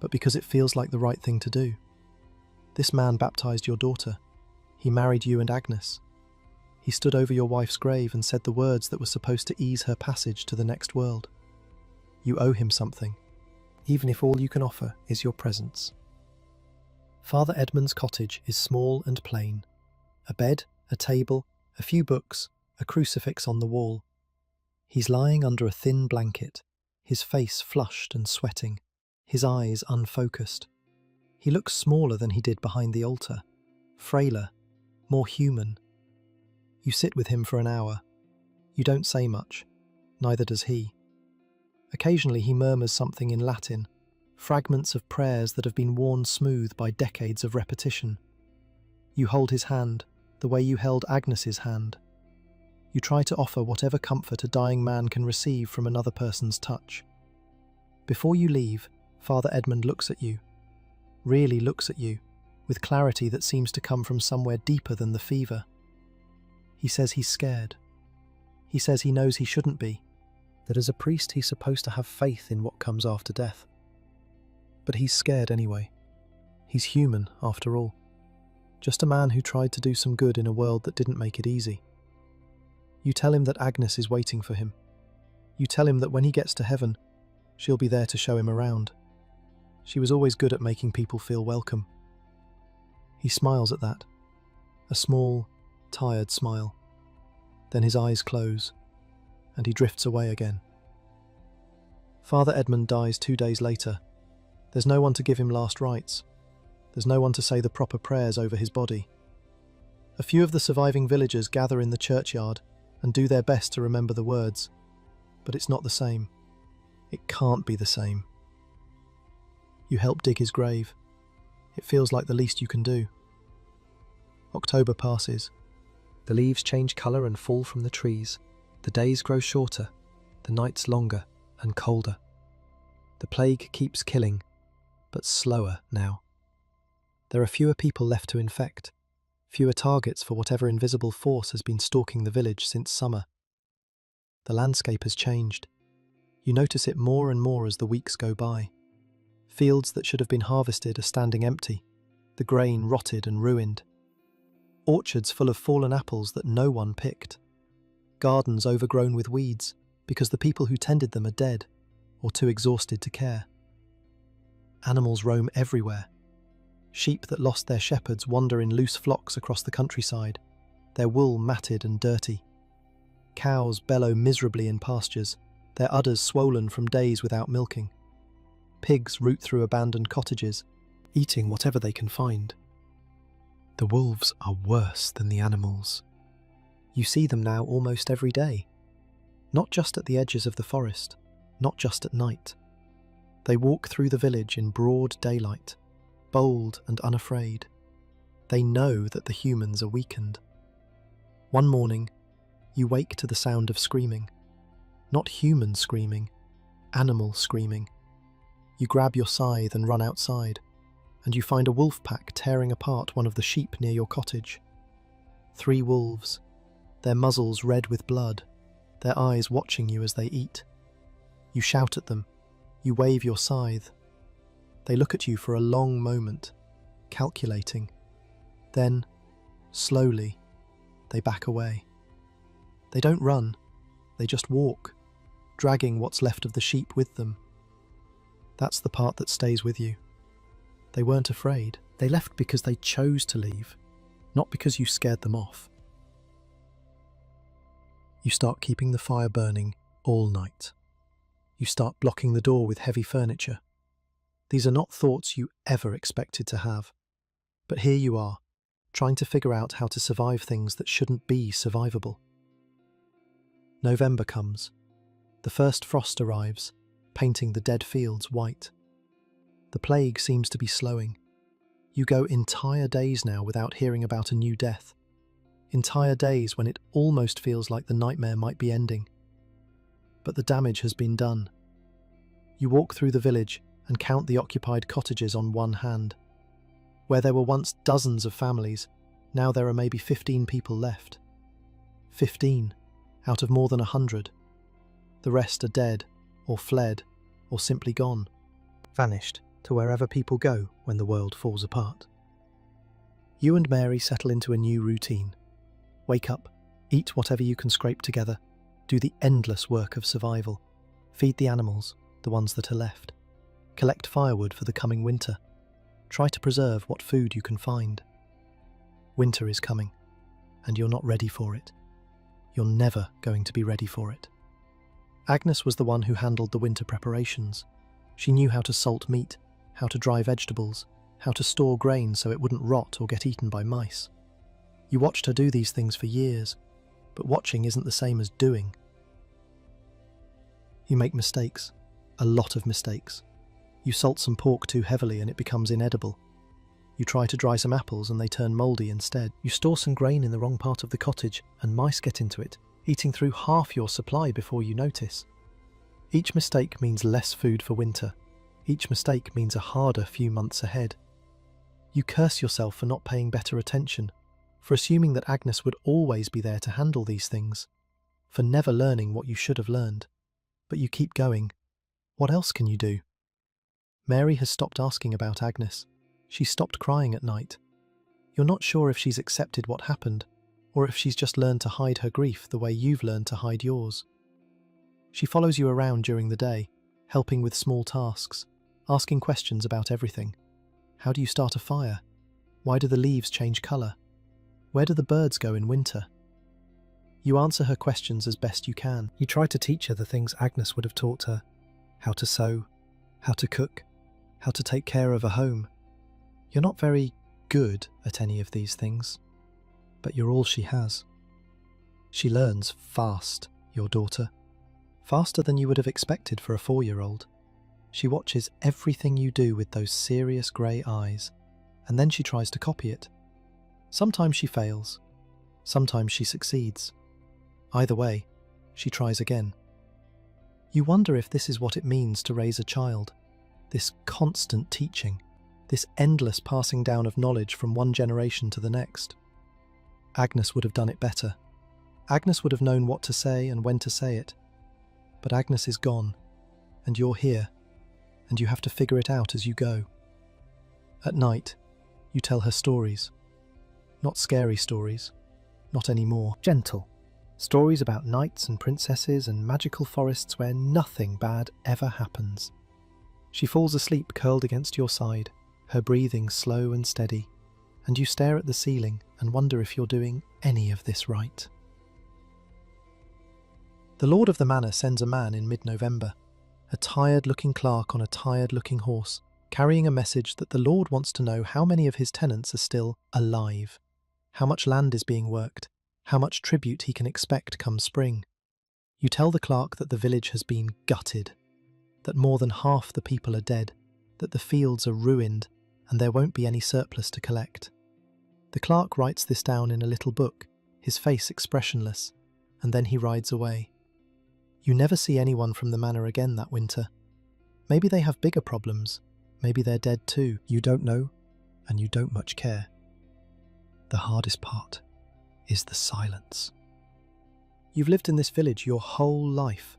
but because it feels like the right thing to do. This man baptized your daughter. He married you and Agnes. He stood over your wife's grave and said the words that were supposed to ease her passage to the next world. You owe him something, even if all you can offer is your presence. Father Edmund's cottage is small and plain. A bed, a table, a few books, a crucifix on the wall. He's lying under a thin blanket, his face flushed and sweating, his eyes unfocused. He looks smaller than he did behind the altar, frailer, more human. You sit with him for an hour. You don't say much, neither does he. Occasionally he murmurs something in Latin, fragments of prayers that have been worn smooth by decades of repetition. You hold his hand, the way you held Agnes's hand. You try to offer whatever comfort a dying man can receive from another person's touch. Before you leave, Father Edmund looks at you, really looks at you, with clarity that seems to come from somewhere deeper than the fever. He says he's scared. He says he knows he shouldn't be, that as a priest he's supposed to have faith in what comes after death. But he's scared anyway. He's human, after all. Just a man who tried to do some good in a world that didn't make it easy. You tell him that Agnes is waiting for him. You tell him that when he gets to heaven, she'll be there to show him around. She was always good at making people feel welcome. He smiles at that, a small, tired smile. Then his eyes close, and he drifts away again. Father Edmund dies 2 days later. There's no one to give him last rites. There's no one to say the proper prayers over his body. A few of the surviving villagers gather in the churchyard and do their best to remember the words, but it's not the same. It can't be the same. You help dig his grave. It feels like the least you can do. October passes. The leaves change colour and fall from the trees. The days grow shorter, the nights longer and colder. The plague keeps killing, but slower now. There are fewer people left to infect, fewer targets for whatever invisible force has been stalking the village since summer. The landscape has changed. You notice it more and more as the weeks go by. Fields that should have been harvested are standing empty, the grain rotted and ruined. Orchards full of fallen apples that no one picked. Gardens overgrown with weeds because the people who tended them are dead or too exhausted to care. Animals roam everywhere. Sheep that lost their shepherds wander in loose flocks across the countryside, their wool matted and dirty. Cows bellow miserably in pastures, their udders swollen from days without milking. Pigs root through abandoned cottages, eating whatever they can find. The wolves are worse than the animals. You see them now almost every day. Not just at the edges of the forest, not just at night. They walk through the village in broad daylight, bold and unafraid. They know that the humans are weakened. One morning, you wake to the sound of screaming. Not human screaming, animal screaming. You grab your scythe and run outside, and you find a wolf pack tearing apart one of the sheep near your cottage. 3 wolves, their muzzles red with blood, their eyes watching you as they eat. You shout at them, you wave your scythe. They look at you for a long moment, calculating. Then, slowly, they back away. They don't run, they just walk, dragging what's left of the sheep with them. That's the part that stays with you. They weren't afraid. They left because they chose to leave, not because you scared them off. You start keeping the fire burning all night. You start blocking the door with heavy furniture. These are not thoughts you ever expected to have. But here you are, trying to figure out how to survive things that shouldn't be survivable. November comes. The first frost arrives, painting the dead fields white. The plague seems to be slowing. You go entire days now without hearing about a new death. Entire days when it almost feels like the nightmare might be ending. But the damage has been done. You walk through the village and count the occupied cottages on one hand. Where there were once dozens of families, now there are maybe 15 people left. 15 out of more than 100. The rest are dead, or fled, or simply gone, vanished to wherever people go when the world falls apart. You and Mary settle into a new routine. Wake up, eat whatever you can scrape together, do the endless work of survival, feed the animals, the ones that are left, collect firewood for the coming winter, try to preserve what food you can find. Winter is coming, and you're not ready for it. You're never going to be ready for it. Agnes was the one who handled the winter preparations. She knew how to salt meat, how to dry vegetables, how to store grain so it wouldn't rot or get eaten by mice. You watched her do these things for years, but watching isn't the same as doing. You make mistakes, a lot of mistakes. You salt some pork too heavily and it becomes inedible. You try to dry some apples and they turn mouldy instead. You store some grain in the wrong part of the cottage and mice get into it, eating through half your supply before you notice. Each mistake means less food for winter. Each mistake means a harder few months ahead. You curse yourself for not paying better attention, for assuming that Agnes would always be there to handle these things, for never learning what you should have learned. But you keep going. What else can you do? Mary has stopped asking about Agnes. She's stopped crying at night. You're not sure if she's accepted what happened, or if she's just learned to hide her grief the way you've learned to hide yours. She follows you around during the day, helping with small tasks, asking questions about everything. How do you start a fire? Why do the leaves change colour? Where do the birds go in winter? You answer her questions as best you can. You try to teach her the things Agnes would have taught her. How to sew, how to cook, how to take care of a home. You're not very good at any of these things, but you're all she has. She learns fast, your daughter. Faster than you would have expected for a 4-year-old. She watches everything you do with those serious grey eyes, and then she tries to copy it. Sometimes she fails, sometimes she succeeds. Either way, she tries again. You wonder if this is what it means to raise a child, this constant teaching, this endless passing down of knowledge from one generation to the next. Agnes would have done it better. Agnes would have known what to say and when to say it. But Agnes is gone, and you're here, and you have to figure it out as you go. At night, you tell her stories. Not scary stories, not anymore. Gentle. Stories about knights and princesses and magical forests where nothing bad ever happens. She falls asleep curled against your side, her breathing slow and steady, and you stare at the ceiling and wonder if you're doing any of this right. The lord of the manor sends a man in mid-November, a tired-looking clerk on a tired-looking horse, carrying a message that the lord wants to know how many of his tenants are still alive, how much land is being worked, how much tribute he can expect come spring. You tell the clerk that the village has been gutted, that more than half the people are dead, that the fields are ruined, and there won't be any surplus to collect. The clerk writes this down in a little book, his face expressionless, and then he rides away. You never see anyone from the manor again that winter. Maybe they have bigger problems, maybe they're dead too. You don't know, and you don't much care. The hardest part is the silence. You've lived in this village your whole life.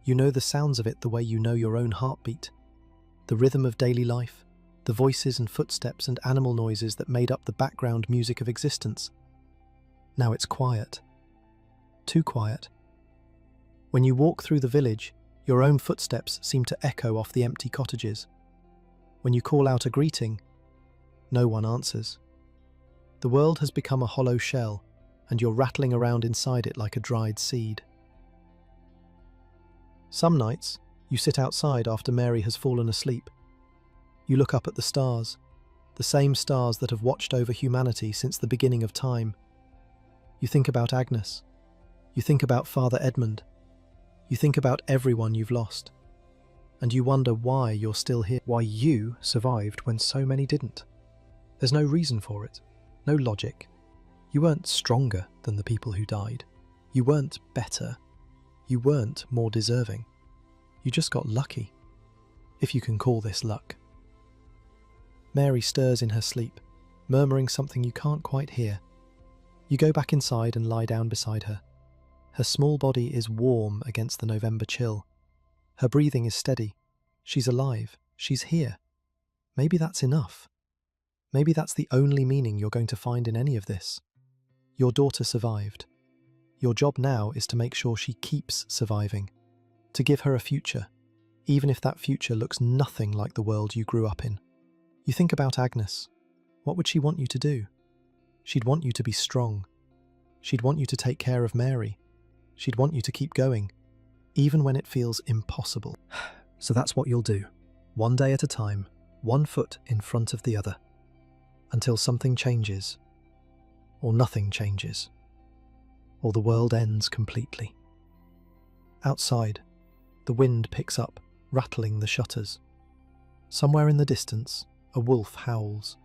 You know the sounds of it the way you know your own heartbeat. The rhythm of daily life, the voices and footsteps and animal noises that made up the background music of existence. Now it's quiet. Too quiet. When you walk through the village, your own footsteps seem to echo off the empty cottages. When you call out a greeting, no one answers. The world has become a hollow shell, and you're rattling around inside it like a dried seed. Some nights, You sit outside after Mary has fallen asleep. You look up at the stars, the same stars that have watched over humanity since the beginning of time. You think about Agnes. You think about Father Edmund. You think about everyone you've lost. And you wonder why you're still here, why you survived when so many didn't. There's no reason for it, no logic. You weren't stronger than the people who died. You weren't better. You weren't more deserving. You just got lucky, if you can call this luck. Mary stirs in her sleep, murmuring something you can't quite hear. You go back inside and lie down beside her. Her small body is warm against the November chill. Her breathing is steady. She's alive. She's here. Maybe that's enough. Maybe that's the only meaning you're going to find in any of this. Your daughter survived. Your job now is to make sure she keeps surviving, to give her a future, even if that future looks nothing like the world you grew up in. You think about Agnes. What would she want you to do? She'd want you to be strong. She'd want you to take care of Mary. She'd want you to keep going, even when it feels impossible. So that's what you'll do, one day at a time, one foot in front of the other, until something changes, or nothing changes, or the world ends completely. Outside, the wind picks up, rattling the shutters. Somewhere in the distance, a wolf howls.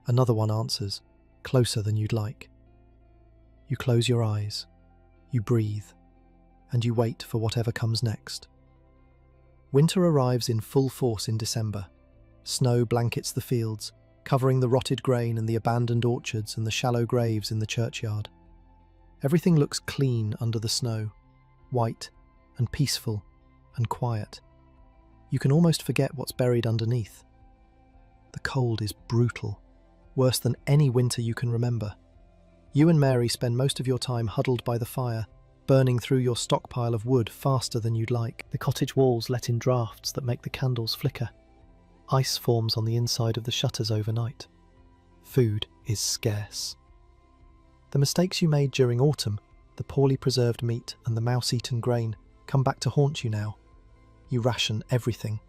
Another one answers, closer than you'd like. You close your eyes, you breathe, and you wait for whatever comes next. Winter arrives in full force in December. Snow blankets the fields, covering the rotted grain and the abandoned orchards and the shallow graves in the churchyard. Everything looks clean under the snow, white and peaceful and quiet. You can almost forget what's buried underneath. The cold is brutal, worse than any winter you can remember. You and Mary spend most of your time huddled by the fire, burning through your stockpile of wood faster than you'd like. The cottage walls let in drafts that make the candles flicker. Ice forms on the inside of the shutters overnight. Food is scarce. The mistakes you made during autumn, the poorly preserved meat and the mouse-eaten grain, come back to haunt you now. You ration everything.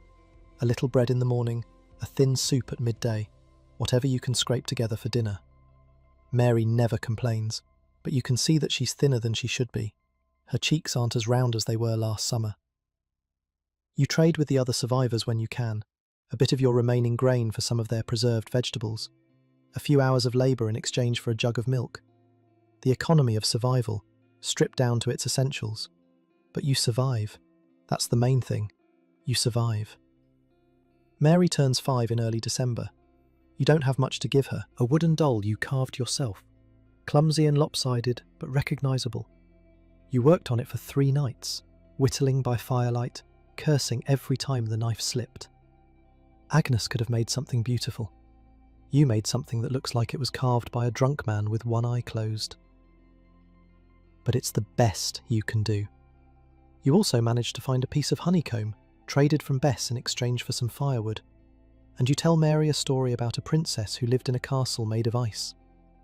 A little bread in the morning, a thin soup at midday, whatever you can scrape together for dinner. Mary never complains, but you can see that she's thinner than she should be. Her cheeks aren't as round as they were last summer. You trade with the other survivors when you can, a bit of your remaining grain for some of their preserved vegetables, a few hours of labour in exchange for a jug of milk. The economy of survival, stripped down to its essentials. But you survive. That's the main thing. You survive. Mary turns 5 in early December. You don't have much to give her, a wooden doll you carved yourself. Clumsy and lopsided, but recognisable. You worked on it for 3 nights, whittling by firelight, cursing every time the knife slipped. Agnes could have made something beautiful. You made something that looks like it was carved by a drunk man with one eye closed. But it's the best you can do. You also managed to find a piece of honeycomb, traded from Bess in exchange for some firewood. And you tell Mary a story about a princess who lived in a castle made of ice,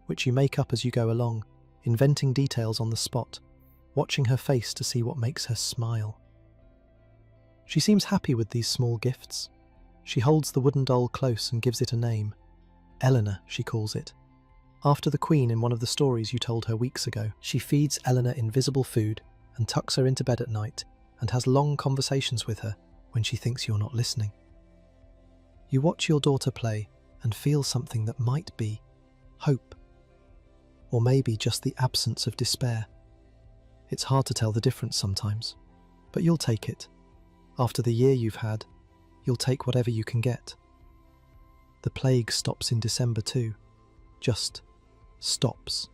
which you make up as you go along, inventing details on the spot, watching her face to see what makes her smile. She seems happy with these small gifts. She holds the wooden doll close and gives it a name. Eleanor, she calls it. After the Queen in one of the stories you told her weeks ago. She feeds Eleanor invisible food and tucks her into bed at night and has long conversations with her when she thinks you're not listening. You watch your daughter play and feel something that might be hope, or maybe just the absence of despair. It's hard to tell the difference sometimes, but you'll take it. After the year you've had, you'll take whatever you can get. The plague stops in December too. Just stops.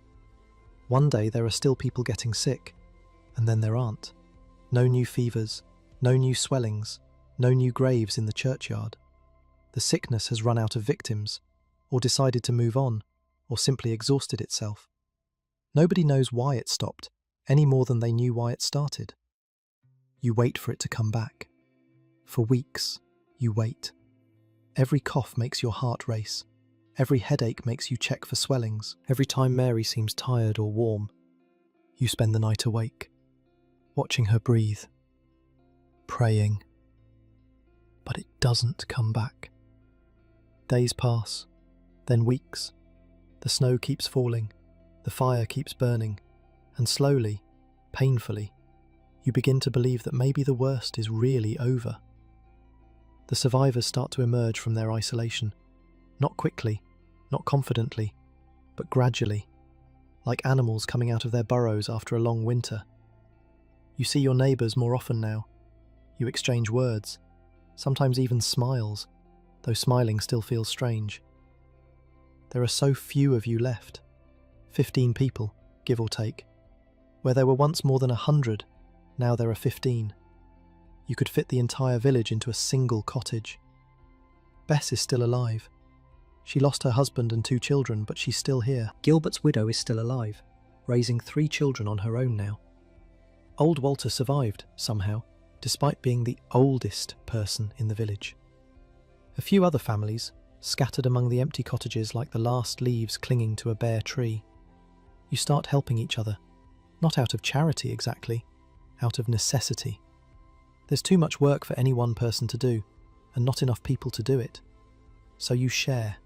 One day there are still people getting sick, and then there aren't. No new fevers, no new swellings, no new graves in the churchyard. The sickness has run out of victims, or decided to move on, or simply exhausted itself. Nobody knows why it stopped, any more than they knew why it started. You wait for it to come back. For weeks, you wait. Every cough makes your heart race. Every headache makes you check for swellings. Every time Mary seems tired or warm, you spend the night awake, watching her breathe, praying, doesn't come back. Days pass, then weeks. The snow keeps falling, the fire keeps burning, and slowly, painfully, you begin to believe that maybe the worst is really over. The survivors start to emerge from their isolation, not quickly, not confidently, but gradually, like animals coming out of their burrows after a long winter. You see your neighbours more often now. You exchange words, sometimes even smiles, though smiling still feels strange. There are so few of you left, 15 people, give or take. Where there were once more than 100, now there are 15. You could fit the entire village into a single cottage. Bess is still alive. She lost her husband and 2 children, but she's still here. Gilbert's widow is still alive, raising 3 children on her own now. Old Walter survived, somehow, despite being the oldest person in the village. A few other families, scattered among the empty cottages like the last leaves clinging to a bare tree. You start helping each other, not out of charity exactly, out of necessity. There's too much work for any one person to do, and not enough people to do it. So you share.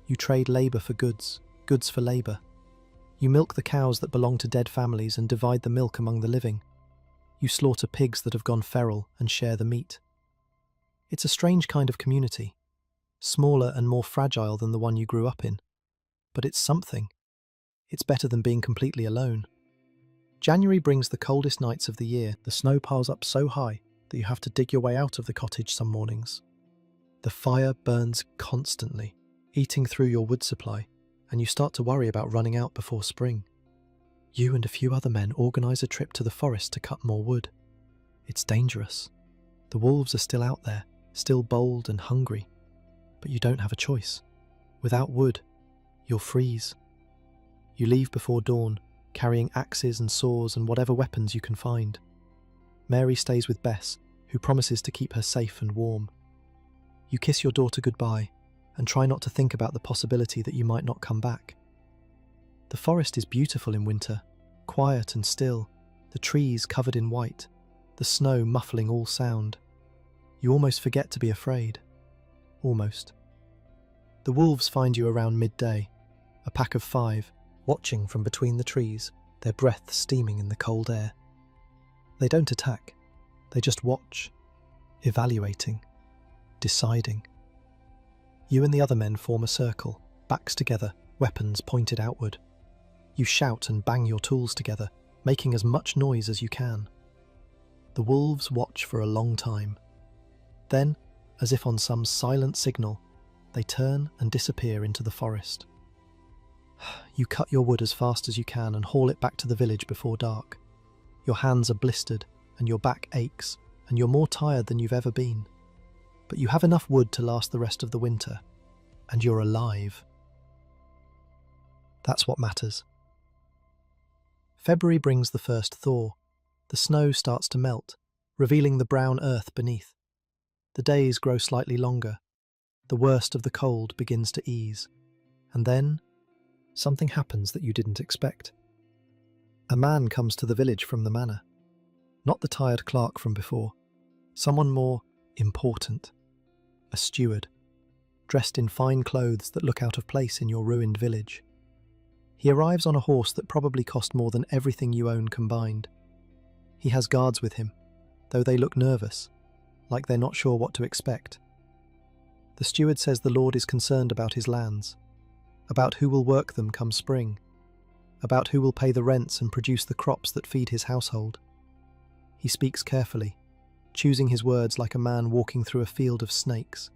You trade labour for goods, goods for labour. You milk the cows that belong to dead families and divide the milk among the living. You slaughter pigs that have gone feral and share the meat. It's a strange kind of community, smaller and more fragile than the one you grew up in. But it's something. It's better than being completely alone. January brings the coldest nights of the year. The snow piles up so high that you have to dig your way out of the cottage some mornings. The fire burns constantly, eating through your wood supply, and you start to worry about running out before spring. You and a few other men organise a trip to the forest to cut more wood. It's dangerous. The wolves are still out there, still bold and hungry, but you don't have a choice. Without wood, you'll freeze. You leave before dawn, carrying axes and saws and whatever weapons you can find. Mary stays with Bess, who promises to keep her safe and warm. You kiss your daughter goodbye and try not to think about the possibility that you might not come back. The forest is beautiful in winter, quiet and still, the trees covered in white, the snow muffling all sound. You almost forget to be afraid. Almost. The wolves find you around midday, a pack of 5, watching from between the trees, their breath steaming in the cold air. They don't attack, they just watch, evaluating, deciding. You and the other men form a circle, backs together, weapons pointed outward. You shout and bang your tools together, making as much noise as you can. The wolves watch for a long time. Then, as if on some silent signal, they turn and disappear into the forest. You cut your wood as fast as you can and haul it back to the village before dark. Your hands are blistered and your back aches, and you're more tired than you've ever been. But you have enough wood to last the rest of the winter, and you're alive. That's what matters. February brings the first thaw. The snow starts to melt, revealing the brown earth beneath. The days grow slightly longer. The worst of the cold begins to ease. And then, something happens that you didn't expect. A man comes to the village from the manor. Not the tired clerk from before. Someone more important. A steward, dressed in fine clothes that look out of place in your ruined village. He arrives on a horse that probably cost more than everything you own combined. He has guards with him, though they look nervous, like they're not sure what to expect. The steward says the Lord is concerned about his lands, about who will work them come spring, about who will pay the rents and produce the crops that feed his household. He speaks carefully, choosing his words like a man walking through a field of snakes.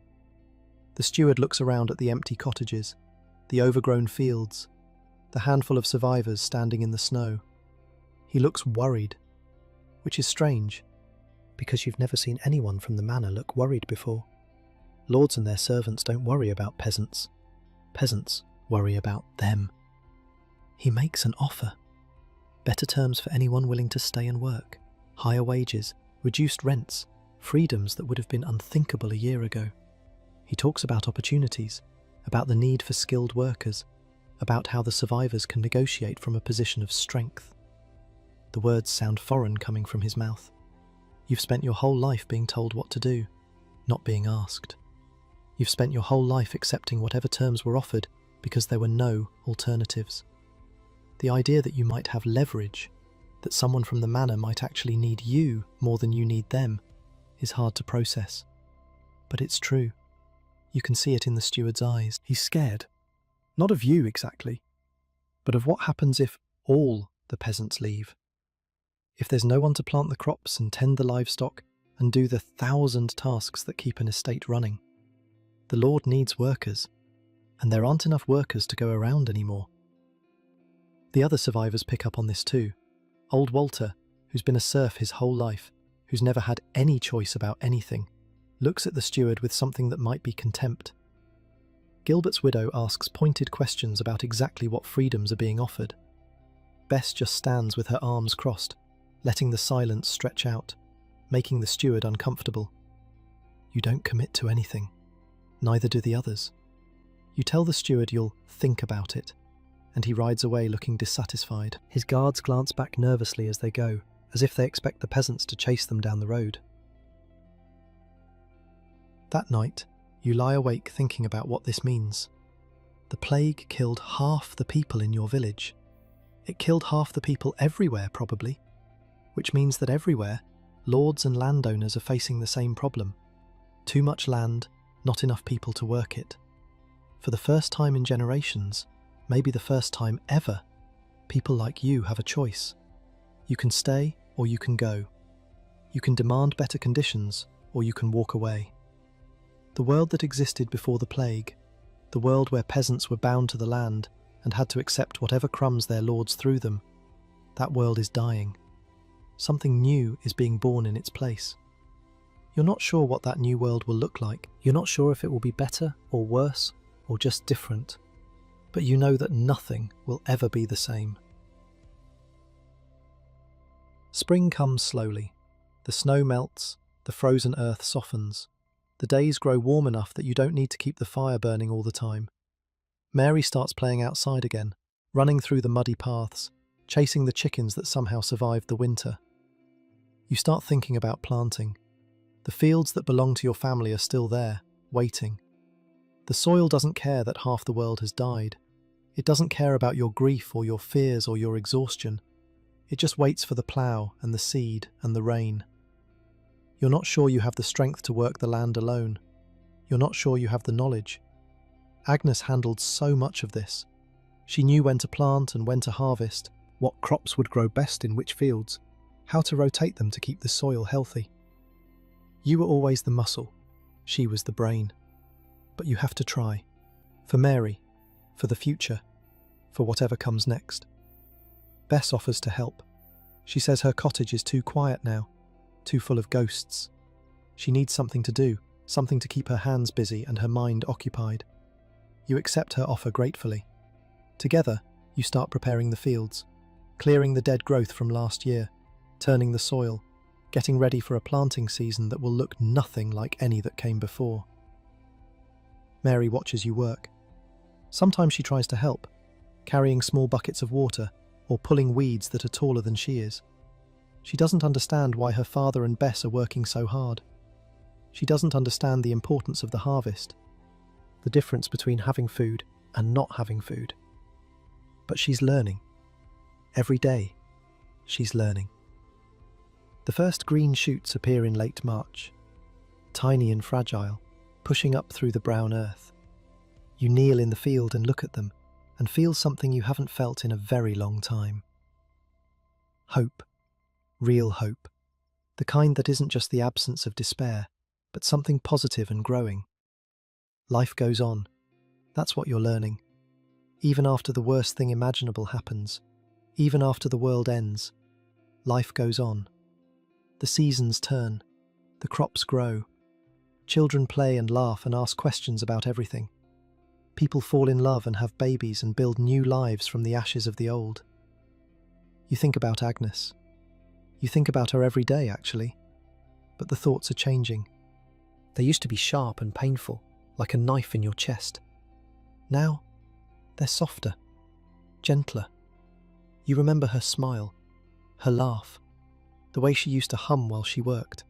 The steward looks around at the empty cottages, the overgrown fields, the handful of survivors standing in the snow. He looks worried, which is strange, because you've never seen anyone from the manor look worried before. Lords and their servants don't worry about peasants. Peasants worry about them. He makes an offer. Better terms for anyone willing to stay and work, higher wages, reduced rents, freedoms that would have been unthinkable a year ago. He talks about opportunities, about the need for skilled workers, about how the survivors can negotiate from a position of strength. The words sound foreign coming from his mouth. You've spent your whole life being told what to do. not being asked. You've spent your whole life accepting whatever terms were offered because there were no alternatives. The idea that you might have leverage, that someone from the manor might actually need you more than you need them, is hard to process. But it's true. You can see it in the steward's eyes. He's scared. Not of you exactly, but of what happens if all the peasants leave. If there's no one to plant the crops and tend the livestock and do the 1,000 tasks that keep an estate running. The Lord needs workers, and there aren't enough workers to go around anymore. The other survivors pick up on this too. Old Walter, who's been a serf his whole life, who's never had any choice about anything, looks at the steward with something that might be contempt. Gilbert's widow asks pointed questions about exactly what freedoms are being offered. Bess just stands with her arms crossed, letting the silence stretch out, making the steward uncomfortable. You don't commit to anything. Neither do the others. You tell the steward you'll think about it, and he rides away looking dissatisfied. His guards glance back nervously as they go, as if they expect the peasants to chase them down the road. That night, you lie awake thinking about what this means. The plague killed half the people in your village. It killed half the people everywhere, probably, which means that everywhere, lords and landowners are facing the same problem. Too much land, not enough people to work it. For the first time in generations, maybe the first time ever, people like you have a choice. You can stay or you can go. You can demand better conditions or you can walk away. The world that existed before the plague, the world where peasants were bound to the land and had to accept whatever crumbs their lords threw them, that world is dying. Something new is being born in its place. You're not sure what that new world will look like. You're not sure if it will be better or worse or just different. But you know that nothing will ever be the same. Spring comes slowly. The snow melts, the frozen earth softens. The days grow warm enough that you don't need to keep the fire burning all the time. Mary starts playing outside again, running through the muddy paths, chasing the chickens that somehow survived the winter. You start thinking about planting. The fields that belong to your family are still there, waiting. The soil doesn't care that half the world has died. It doesn't care about your grief or your fears or your exhaustion. It just waits for the plough and the seed and the rain. You're not sure you have the strength to work the land alone. You're not sure you have the knowledge. Agnes handled so much of this. She knew when to plant and when to harvest, what crops would grow best in which fields, how to rotate them to keep the soil healthy. You were always the muscle. She was the brain. But you have to try. For Mary, for the future, for whatever comes next. Bess offers to help. She says her cottage is too quiet now, too full of ghosts. She needs something to do, something to keep her hands busy and her mind occupied. You accept her offer gratefully. Together, you start preparing the fields, clearing the dead growth from last year, turning the soil, getting ready for a planting season that will look nothing like any that came before. Mary watches you work. Sometimes she tries to help, carrying small buckets of water or pulling weeds that are taller than she is. She doesn't understand why her father and Bess are working so hard. She doesn't understand the importance of the harvest, the difference between having food and not having food. But she's learning. Every day, she's learning. The first green shoots appear in late March, tiny and fragile, pushing up through the brown earth. You kneel in the field and look at them, and feel something you haven't felt in a very long time. Hope. Real hope. The kind that isn't just the absence of despair, but something positive and growing. Life goes on. That's what you're learning. Even after the worst thing imaginable happens, even after the world ends, life goes on. The seasons turn. The crops grow. Children play and laugh and ask questions about everything. People fall in love and have babies and build new lives from the ashes of the old. You think about Agnes. You think about her every day, actually. But the thoughts are changing. They used to be sharp and painful, like a knife in your chest. Now, they're softer, gentler. You remember her smile, her laugh, the way she used to hum while she worked.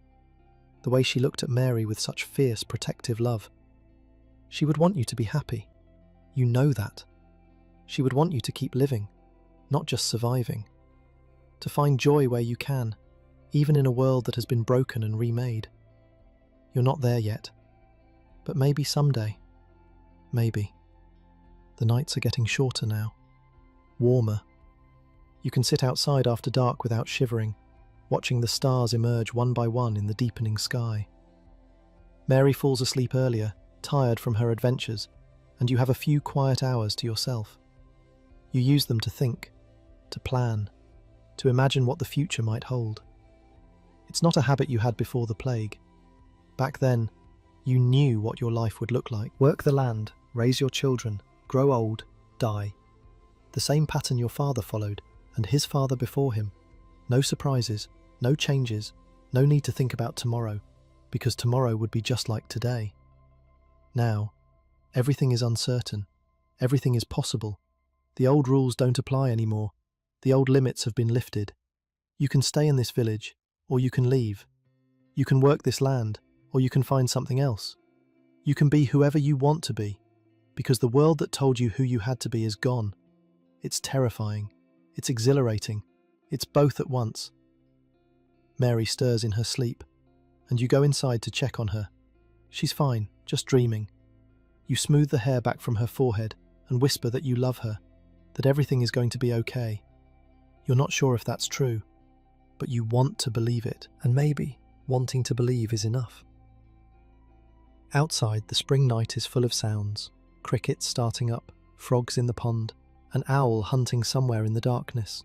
the way she looked at Mary with such fierce, protective love. She would want you to be happy. You know that. She would want you to keep living, not just surviving. To find joy where you can, even in a world that has been broken and remade. You're not there yet. But maybe someday. Maybe. The nights are getting shorter now. Warmer. You can sit outside after dark without shivering, watching the stars emerge one by one in the deepening sky. Mary falls asleep earlier, tired from her adventures, and you have a few quiet hours to yourself. You use them to think, to plan, to imagine what the future might hold. It's not a habit you had before the plague. Back then, you knew what your life would look like. Work the land, raise your children, grow old, die. The same pattern your father followed, and his father before him. No surprises, no changes, no need to think about tomorrow, because tomorrow would be just like today. Now, everything is uncertain. Everything is possible. The old rules don't apply anymore. The old limits have been lifted. You can stay in this village, or you can leave. You can work this land, or you can find something else. You can be whoever you want to be, because the world that told you who you had to be is gone. It's terrifying. It's exhilarating. It's both at once. Mary stirs in her sleep, and you go inside to check on her. She's fine, just dreaming. You smooth the hair back from her forehead and whisper that you love her, that everything is going to be okay. You're not sure if that's true, but you want to believe it, and maybe wanting to believe is enough. Outside, the spring night is full of sounds. Crickets starting up, frogs in the pond, an owl hunting somewhere in the darkness.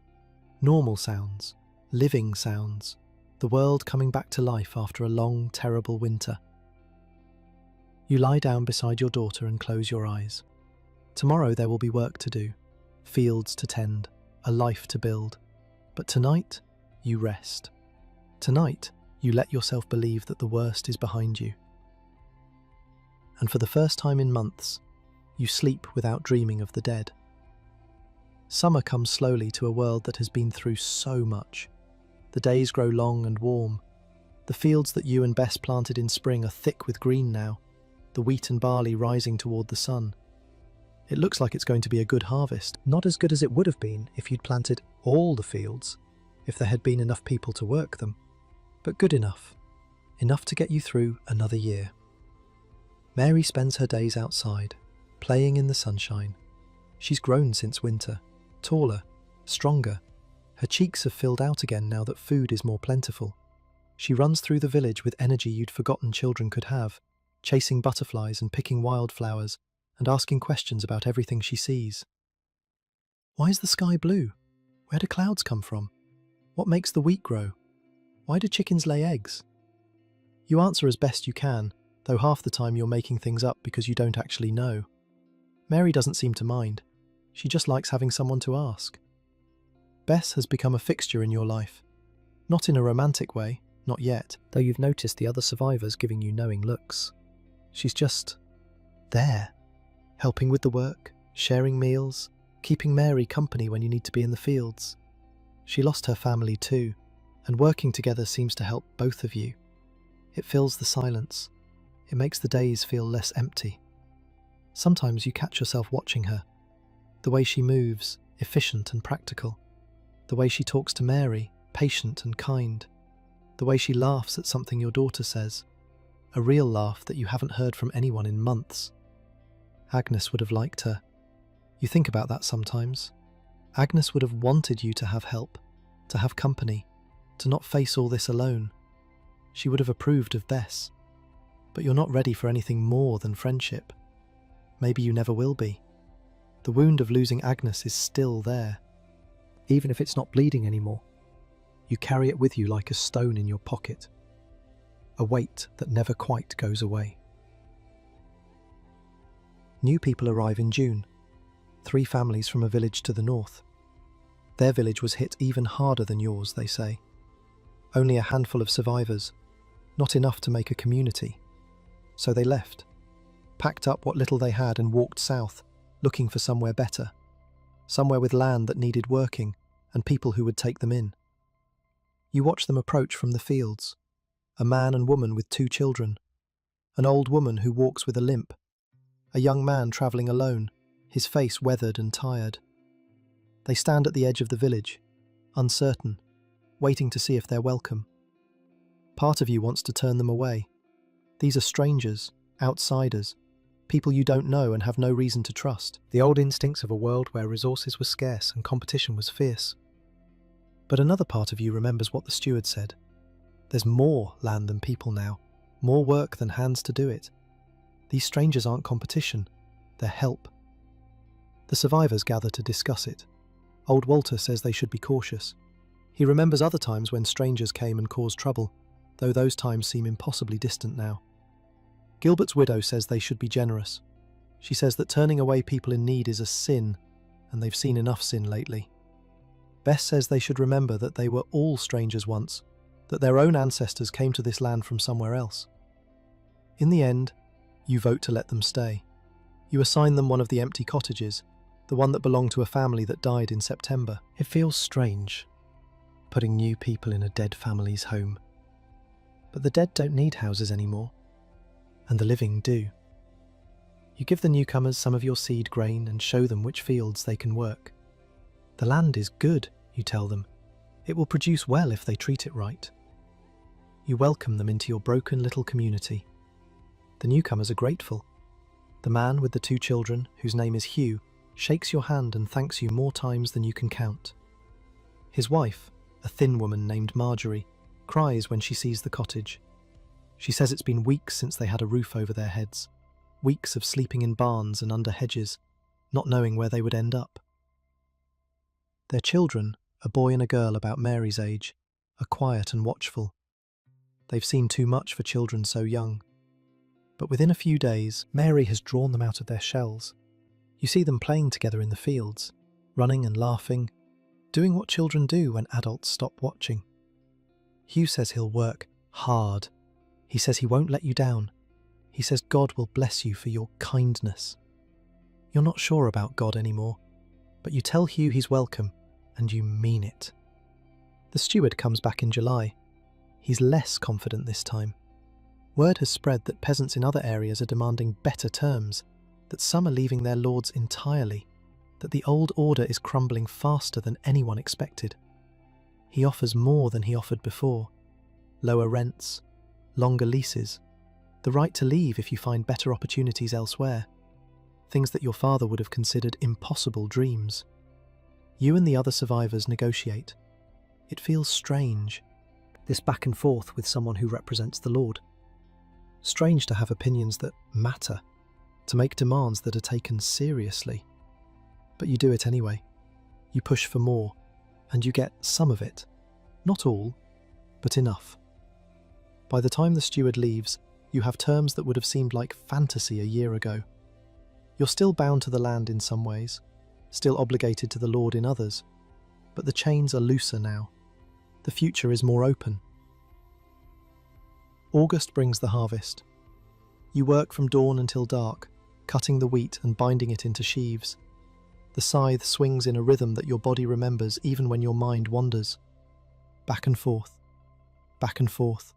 Normal sounds, living sounds, the world coming back to life after a long, terrible winter. You lie down beside your daughter and close your eyes. Tomorrow there will be work to do, fields to tend, a life to build. But tonight, you rest. Tonight, you let yourself believe that the worst is behind you. And for the first time in months, you sleep without dreaming of the dead. Summer comes slowly to a world that has been through so much. The days grow long and warm. The fields that you and Bess planted in spring are thick with green now, the wheat and barley rising toward the sun. It looks like it's going to be a good harvest. Not as good as it would have been if you'd planted all the fields, if there had been enough people to work them, but good enough. Enough to get you through another year. Mary spends her days outside, playing in the sunshine. She's grown since winter, taller, stronger. Her cheeks have filled out again now that food is more plentiful. She runs through the village with energy you'd forgotten children could have, chasing butterflies and picking wildflowers, and asking questions about everything she sees. Why is the sky blue? Where do clouds come from? What makes the wheat grow? Why do chickens lay eggs? You answer as best you can, though half the time you're making things up because you don't actually know. Mary doesn't seem to mind. She just likes having someone to ask. Bess has become a fixture in your life. Not in a romantic way, not yet, though you've noticed the other survivors giving you knowing looks. She's just there, helping with the work, sharing meals, keeping Mary company when you need to be in the fields. She lost her family too, and working together seems to help both of you. It fills the silence. It makes the days feel less empty. Sometimes you catch yourself watching her. The way she moves, efficient and practical. The way she talks to Mary, patient and kind. The way she laughs at something your daughter says. A real laugh that you haven't heard from anyone in months. Agnes would have liked her. You think about that sometimes. Agnes would have wanted you to have help, to have company, to not face all this alone. She would have approved of Bess. But you're not ready for anything more than friendship. Maybe you never will be. The wound of losing Agnes is still there. Even if it's not bleeding anymore, you carry it with you like a stone in your pocket. A weight that never quite goes away. New people arrive in June. 3 families from a village to the north. Their village was hit even harder than yours, they say. Only a handful of survivors, not enough to make a community. So they left, packed up what little they had and walked south, looking for somewhere better. Somewhere with land that needed working and people who would take them in. You watch them approach from the fields. a man and woman with 2 children, an old woman who walks with a limp, a young man travelling alone, his face weathered and tired. They stand at the edge of the village, uncertain, waiting to see if they're welcome. Part of you wants to turn them away. These are strangers, outsiders, people you don't know and have no reason to trust. The old instincts of a world where resources were scarce and competition was fierce. But another part of you remembers what the steward said. There's more land than people now, more work than hands to do it. These strangers aren't competition, they're help. The survivors gather to discuss it. Old Walter says they should be cautious. He remembers other times when strangers came and caused trouble, though those times seem impossibly distant now. Gilbert's widow says they should be generous. She says that turning away people in need is a sin, and they've seen enough sin lately. Bess says they should remember that they were all strangers once, that their own ancestors came to this land from somewhere else. In the end, you vote to let them stay. You assign them one of the empty cottages, the one that belonged to a family that died in September. It feels strange, putting new people in a dead family's home. But the dead don't need houses anymore, and the living do. You give the newcomers some of your seed grain and show them which fields they can work. The land is good, you tell them. It will produce well if they treat it right. You welcome them into your broken little community. The newcomers are grateful. The man with the 2 children, whose name is Hugh, shakes your hand and thanks you more times than you can count. His wife, a thin woman named Marjorie, cries when she sees the cottage. She says it's been weeks since they had a roof over their heads, weeks of sleeping in barns and under hedges, not knowing where they would end up. Their children, a boy and a girl about Mary's age, are quiet and watchful. They've seen too much for children so young. But within a few days, Mary has drawn them out of their shells. You see them playing together in the fields, running and laughing, doing what children do when adults stop watching. Hugh says he'll work hard. He says he won't let you down. He says God will bless you for your kindness. You're not sure about God anymore, but you tell Hugh he's welcome, and you mean it. The steward comes back in July. He's less confident this time. Word has spread that peasants in other areas are demanding better terms, that some are leaving their lords entirely, that the old order is crumbling faster than anyone expected. He offers more than he offered before. Lower rents, longer leases, the right to leave if you find better opportunities elsewhere. Things that your father would have considered impossible dreams. You and the other survivors negotiate. It feels strange, this back and forth with someone who represents the Lord. Strange to have opinions that matter, to make demands that are taken seriously. But you do it anyway. You push for more, and you get some of it. Not all, but enough. By the time the steward leaves, you have terms that would have seemed like fantasy a year ago. You're still bound to the land in some ways, still obligated to the Lord in others, but the chains are looser now. The future is more open. August brings the harvest. You work from dawn until dark, cutting the wheat and binding it into sheaves. The scythe swings in a rhythm that your body remembers even when your mind wanders. Back and forth, back and forth.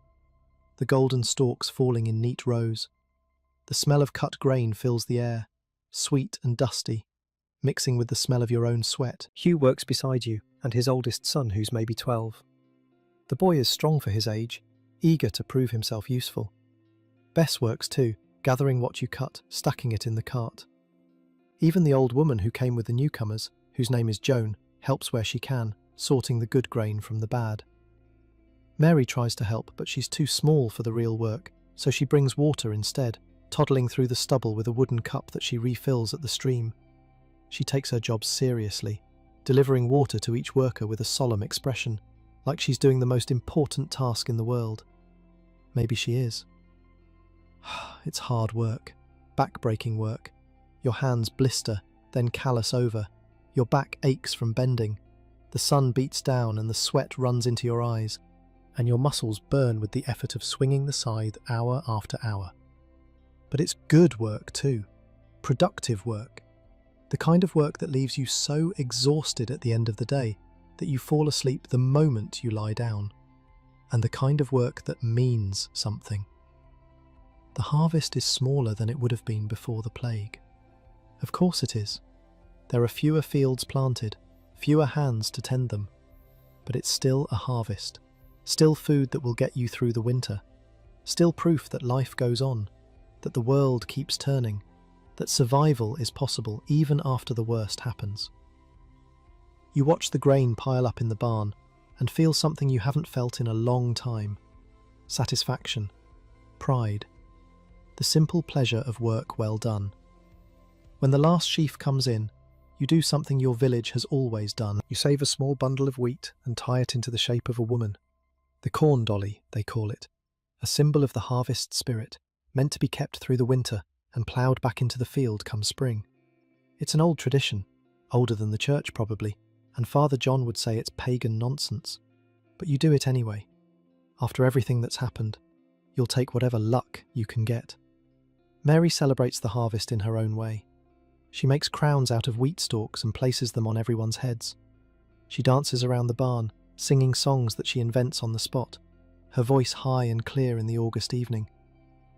The golden stalks falling in neat rows. The smell of cut grain fills the air, sweet and dusty, mixing with the smell of your own sweat. Hugh works beside you, and his oldest son, who's maybe 12. The boy is strong for his age, eager to prove himself useful. Bess works too, gathering what you cut, stacking it in the cart. Even the old woman who came with the newcomers, whose name is Joan, helps where she can, sorting the good grain from the bad. Mary tries to help, but she's too small for the real work, so she brings water instead, toddling through the stubble with a wooden cup that she refills at the stream. She takes her job seriously, delivering water to each worker with a solemn expression, like she's doing the most important task in the world. Maybe she is. It's hard work, back-breaking work. Your hands blister, then callous over. Your back aches from bending. The sun beats down and the sweat runs into your eyes, and your muscles burn with the effort of swinging the scythe hour after hour. But it's good work too, productive work. The kind of work that leaves you so exhausted at the end of the day that you fall asleep the moment you lie down. and the kind of work that means something. The harvest is smaller than it would have been before the plague. Of course it is. There are fewer fields planted, fewer hands to tend them, but it's still a harvest, still food that will get you through the winter, still proof that life goes on, that the world keeps turning, that survival is possible even after the worst happens. You watch the grain pile up in the barn and feel something you haven't felt in a long time: satisfaction, pride, the simple pleasure of work well done. When the last sheaf comes in, you do something your village has always done. You save a small bundle of wheat and tie it into the shape of a woman. The corn dolly, they call it, a symbol of the harvest spirit, meant to be kept through the winter and ploughed back into the field come spring. It's an old tradition, older than the church probably, and Father John would say it's pagan nonsense. But you do it anyway. After everything that's happened, you'll take whatever luck you can get. Mary celebrates the harvest in her own way. She makes crowns out of wheat stalks and places them on everyone's heads. She dances around the barn, singing songs that she invents on the spot, her voice high and clear in the August evening.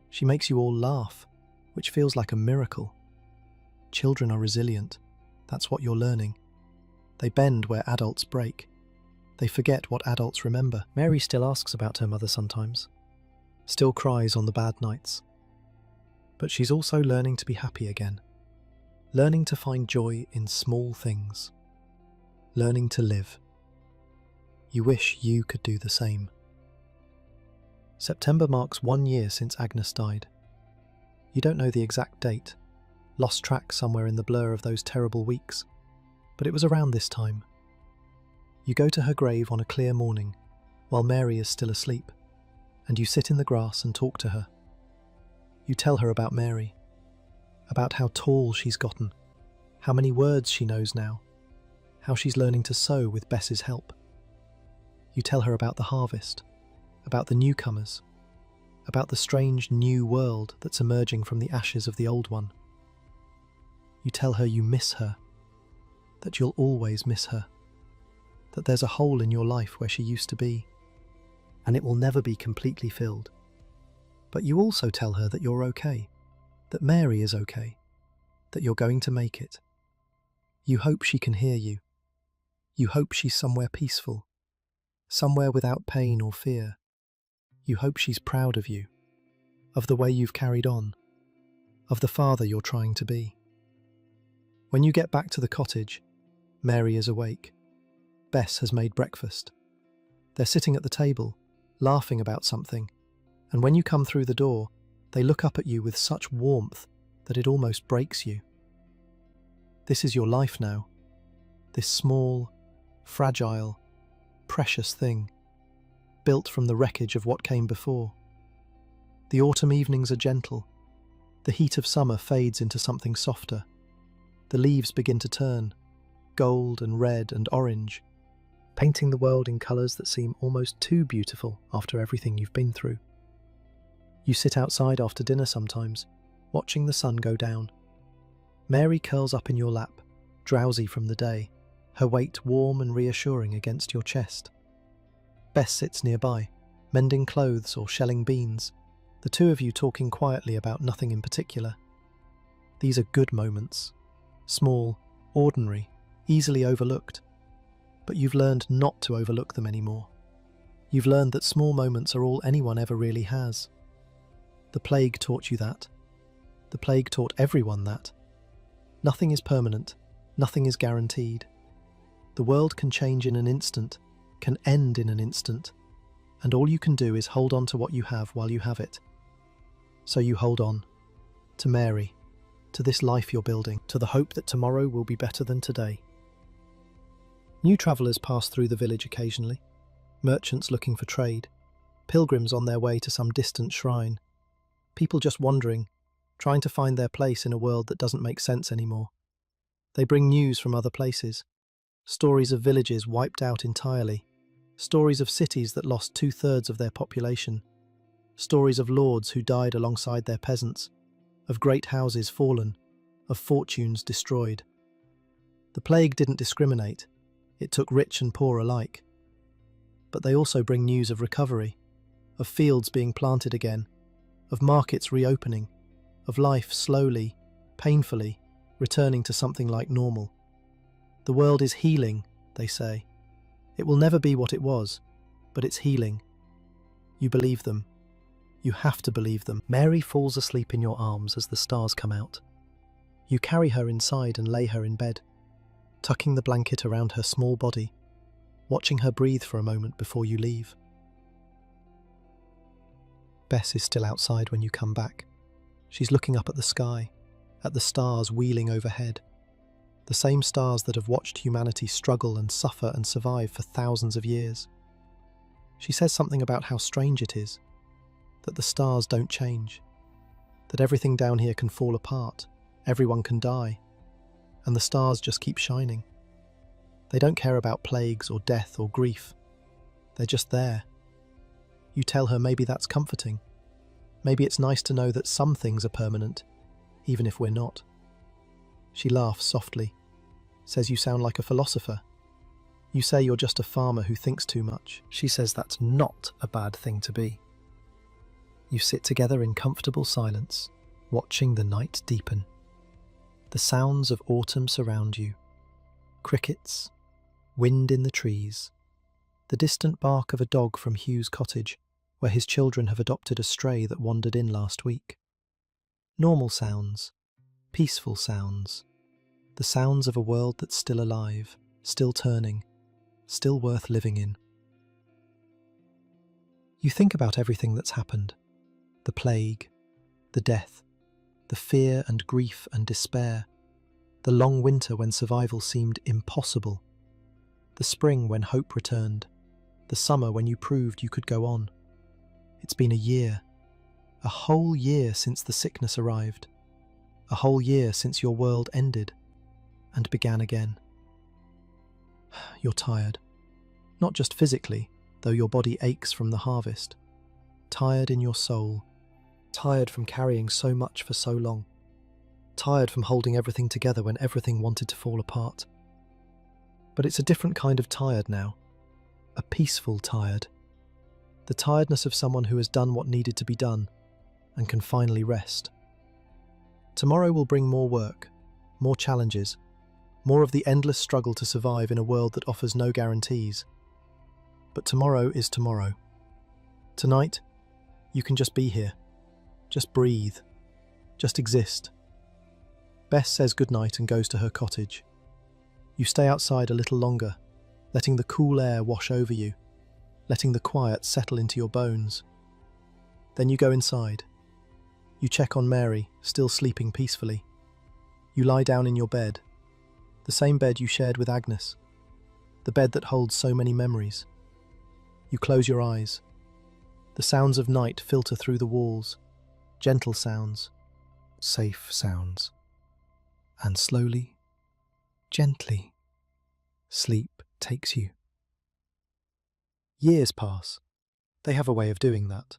She makes you all laugh, which feels like a miracle. Children are resilient. That's what you're learning. They bend where adults break. They forget what adults remember. Mary still asks about her mother sometimes, still cries on the bad nights. But she's also learning to be happy again, learning to find joy in small things, learning to live. You wish you could do the same. September marks 1 year since Agnes died. You don't know the exact date, lost track somewhere in the blur of those terrible weeks, but it was around this time. You go to her grave on a clear morning, while Mary is still asleep, and you sit in the grass and talk to her. You tell her about Mary, about how tall she's gotten, how many words she knows now, how she's learning to sew with Bess's help. You tell her about the harvest, about the newcomers, about the strange new world that's emerging from the ashes of the old one. You tell her you miss her, that you'll always miss her, that there's a hole in your life where she used to be, and it will never be completely filled. But you also tell her that you're okay, that Mary is okay, that you're going to make it. You hope she can hear you. You hope she's somewhere peaceful, somewhere without pain or fear. You hope she's proud of you, of the way you've carried on, of the father you're trying to be. When you get back to the cottage, Mary is awake. Bess has made breakfast. They're sitting at the table, laughing about something, and when you come through the door, they look up at you with such warmth that it almost breaks you. This is your life now, this small, fragile, precious thing, built from the wreckage of what came before. The autumn evenings are gentle. The heat of summer fades into something softer. The leaves begin to turn, gold and red and orange, painting the world in colours that seem almost too beautiful after everything you've been through. You sit outside after dinner sometimes, watching the sun go down. Mary curls up in your lap, drowsy from the day, her weight warm and reassuring against your chest. Bess sits nearby, mending clothes or shelling beans, the two of you talking quietly about nothing in particular. These are good moments, small, ordinary, easily overlooked. But you've learned not to overlook them anymore. You've learned that small moments are all anyone ever really has. The plague taught you that. The plague taught everyone that. Nothing is permanent, nothing is guaranteed. The world can change in an instant, can end in an instant, and all you can do is hold on to what you have while you have it. So you hold on, to Mary, to this life you're building, to the hope that tomorrow will be better than today. New travellers pass through the village occasionally, merchants looking for trade, pilgrims on their way to some distant shrine, people just wandering, trying to find their place in a world that doesn't make sense anymore. They bring news from other places, stories of villages wiped out entirely, stories of cities that lost 2/3 of their population, stories of lords who died alongside their peasants, of great houses fallen, of fortunes destroyed. The plague didn't discriminate. It took rich and poor alike. but they also bring news of recovery, of fields being planted again, of markets reopening, of life slowly, painfully, returning to something like normal. The world is healing, they say. It will never be what it was, but it's healing. You believe them. You have to believe them. Mary falls asleep in your arms as the stars come out. You carry her inside and lay her in bed, tucking the blanket around her small body, watching her breathe for a moment before you leave. Bess is still outside when you come back. She's looking up at the sky, at the stars wheeling overhead. The same stars that have watched humanity struggle and suffer and survive for thousands of years. She says something about how strange it is, that the stars don't change, that everything down here can fall apart, everyone can die, and the stars just keep shining. They don't care about plagues or death or grief. They're just there. You tell her maybe that's comforting. Maybe it's nice to know that some things are permanent, even if we're not. She laughs softly, says you sound like a philosopher. You say you're just a farmer who thinks too much. She says that's not a bad thing to be. You sit together in comfortable silence, watching the night deepen. The sounds of autumn surround you. Crickets, wind in the trees, the distant bark of a dog from Hugh's cottage, where his children have adopted a stray that wandered in last week. Normal sounds, peaceful sounds, the sounds of a world that's still alive, still turning, still worth living in. You think about everything that's happened. The plague, the death, the fear and grief and despair, the long winter when survival seemed impossible, the spring when hope returned, the summer when you proved you could go on. It's been a year, a whole year since the sickness arrived, a whole year since your world ended and began again. You're tired, not just physically, though your body aches from the harvest, tired in your soul, tired from carrying so much for so long, tired from holding everything together when everything wanted to fall apart. But it's a different kind of tired now, a peaceful tired, the tiredness of someone who has done what needed to be done and can finally rest. Tomorrow will bring more work, more challenges, more of the endless struggle to survive in a world that offers no guarantees. But tomorrow is tomorrow. Tonight, you can just be here, just breathe, just exist. Bess says goodnight and goes to her cottage. You stay outside a little longer, letting the cool air wash over you, letting the quiet settle into your bones. Then you go inside. You check on Mary, still sleeping peacefully. You lie down in your bed, the same bed you shared with Agnes, the bed that holds so many memories. You close your eyes. The sounds of night filter through the walls, gentle sounds, safe sounds. And slowly, gently, sleep takes you. Years pass. They have a way of doing that.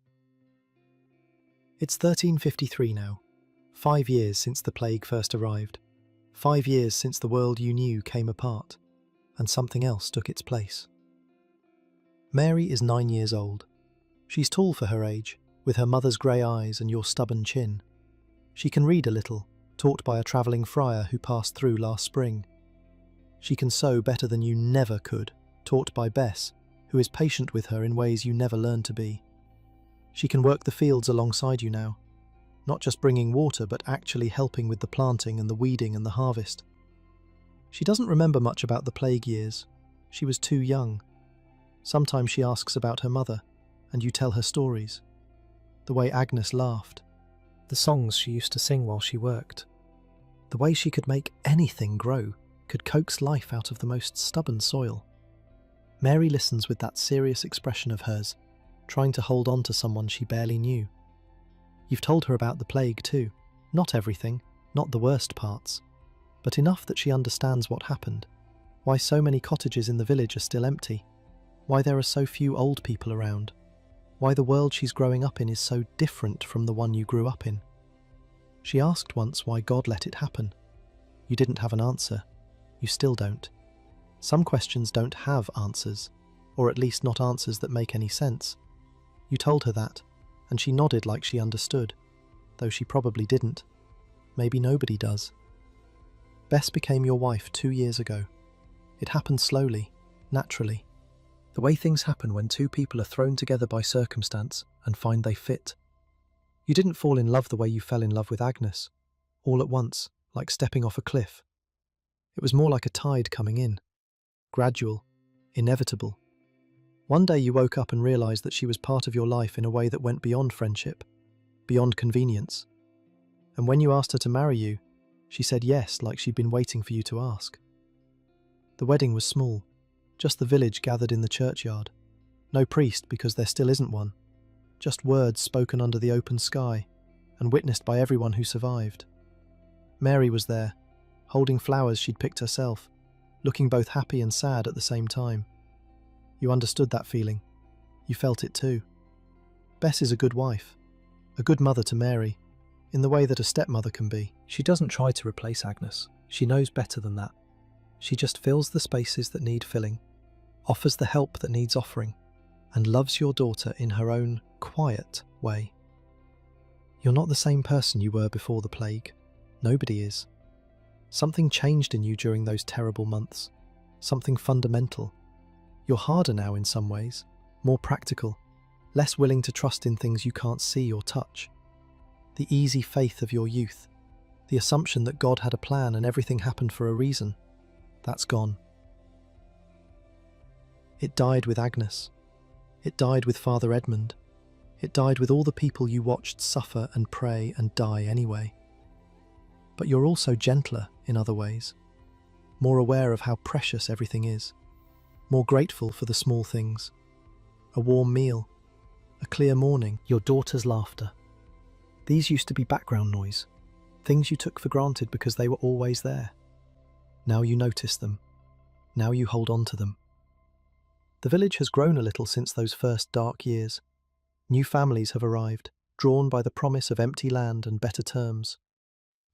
It's 1353 now, 5 years since the plague first arrived, 5 years since the world you knew came apart, and something else took its place. Mary is 9 years old. She's tall for her age, with her mother's grey eyes and your stubborn chin. She can read a little, taught by a travelling friar who passed through last spring. She can sew better than you never could, taught by Bess, who is patient with her in ways you never learned to be. She can work the fields alongside you now, not just bringing water but actually helping with the planting and the weeding and the harvest. She doesn't remember much about the plague years. She was too young. Sometimes she asks about her mother, and you tell her stories. The way Agnes laughed, the songs she used to sing while she worked, the way she could make anything grow, could coax life out of the most stubborn soil. Mary listens with that serious expression of hers, trying to hold on to someone she barely knew. You've told her about the plague too. Not everything, not the worst parts, but enough that she understands what happened, why so many cottages in the village are still empty, why there are so few old people around, why the world she's growing up in is so different from the one you grew up in. She asked once why God let it happen. You didn't have an answer. You still don't. Some questions don't have answers, or at least not answers that make any sense. You told her that, and she nodded like she understood, though she probably didn't. Maybe nobody does. Bess became your wife 2 years ago. It happened slowly, naturally. The way things happen when two people are thrown together by circumstance and find they fit. You didn't fall in love the way you fell in love with Agnes, all at once, like stepping off a cliff. It was more like a tide coming in. Gradual, inevitable. One day you woke up and realised that she was part of your life in a way that went beyond friendship, beyond convenience. And when you asked her to marry you, she said yes, like she'd been waiting for you to ask. The wedding was small, just the village gathered in the churchyard. No priest, because there still isn't one. Just words spoken under the open sky, and witnessed by everyone who survived. Mary was there, holding flowers she'd picked herself, looking both happy and sad at the same time. You understood that feeling. You felt it too. Bess is a good wife, a good mother to Mary, in the way that a stepmother can be. She doesn't try to replace Agnes. She knows better than that. She just fills the spaces that need filling, offers the help that needs offering, and loves your daughter in her own quiet way. You're not the same person you were before the plague. Nobody is. Something changed in you during those terrible months. Something fundamental. You're harder now in some ways, more practical, less willing to trust in things you can't see or touch. The easy faith of your youth, the assumption that God had a plan and everything happened for a reason, that's gone. It died with Agnes. It died with Father Edmund. It died with all the people you watched suffer and pray and die anyway. But you're also gentler in other ways, more aware of how precious everything is, more grateful for the small things. A warm meal, a clear morning, your daughter's laughter. These used to be background noise, things you took for granted because they were always there. Now you notice them. Now you hold on to them. The village has grown a little since those first dark years. New families have arrived, drawn by the promise of empty land and better terms.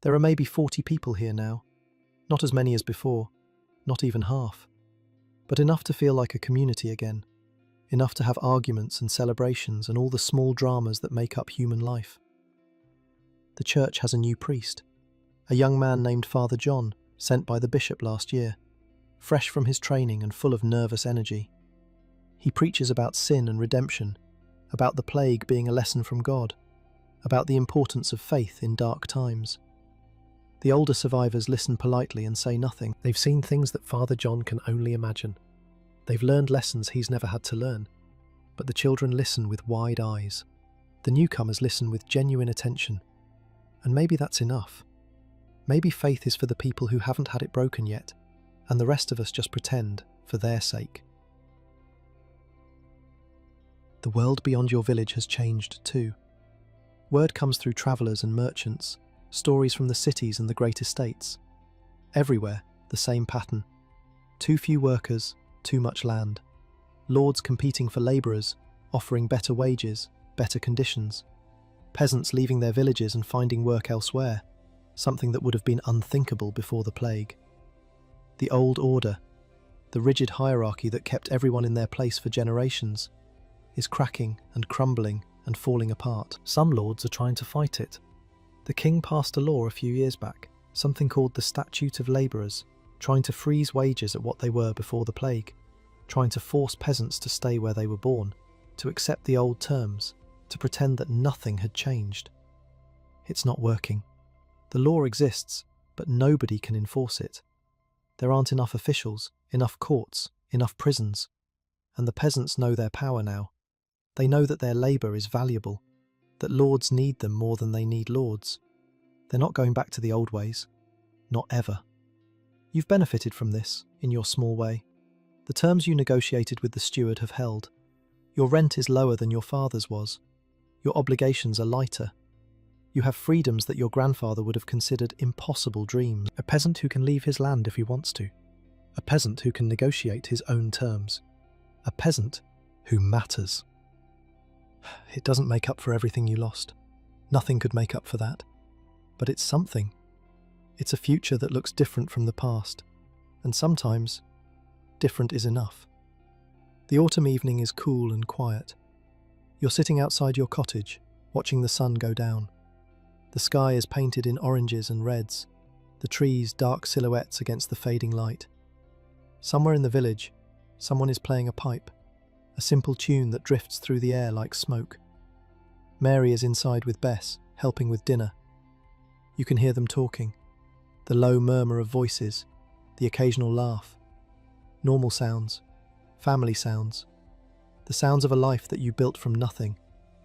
There are maybe 40 people here now. Not as many as before, not even half. But enough to feel like a community again. Enough to have arguments and celebrations and all the small dramas that make up human life. The church has a new priest, a young man named Father John, sent by the bishop last year, fresh from his training and full of nervous energy. He preaches about sin and redemption, about the plague being a lesson from God, about the importance of faith in dark times. The older survivors listen politely and say nothing. They've seen things that Father John can only imagine. They've learned lessons he's never had to learn. But the children listen with wide eyes. The newcomers listen with genuine attention. And maybe that's enough. Maybe faith is for the people who haven't had it broken yet, and the rest of us just pretend for their sake. The world beyond your village has changed too. Word comes through travellers and merchants, stories from the cities and the great estates. Everywhere, the same pattern. Too few workers, too much land. Lords competing for labourers, offering better wages, better conditions. Peasants leaving their villages and finding work elsewhere, something that would have been unthinkable before the plague. The old order, the rigid hierarchy that kept everyone in their place for generations, is cracking and crumbling and falling apart. Some lords are trying to fight it. The king passed a law a few years back, something called the Statute of Labourers, trying to freeze wages at what they were before the plague, trying to force peasants to stay where they were born, to accept the old terms, to pretend that nothing had changed. It's not working. The law exists, but nobody can enforce it. There aren't enough officials, enough courts, enough prisons. And the peasants know their power now. They know that their labour is valuable, that lords need them more than they need lords. They're not going back to the old ways. Not ever. You've benefited from this, in your small way. The terms you negotiated with the steward have held. Your rent is lower than your father's was. Your obligations are lighter. You have freedoms that your grandfather would have considered impossible dreams. A peasant who can leave his land if he wants to. A peasant who can negotiate his own terms. A peasant who matters. It doesn't make up for everything you lost. Nothing could make up for that. But it's something. It's a future that looks different from the past. And sometimes, different is enough. The autumn evening is cool and quiet. You're sitting outside your cottage, watching the sun go down. The sky is painted in oranges and reds, the trees dark silhouettes against the fading light. Somewhere in the village, someone is playing a pipe, a simple tune that drifts through the air like smoke. Mary is inside with Bess, helping with dinner. You can hear them talking, the low murmur of voices, the occasional laugh. Normal sounds, family sounds, the sounds of a life that you built from nothing,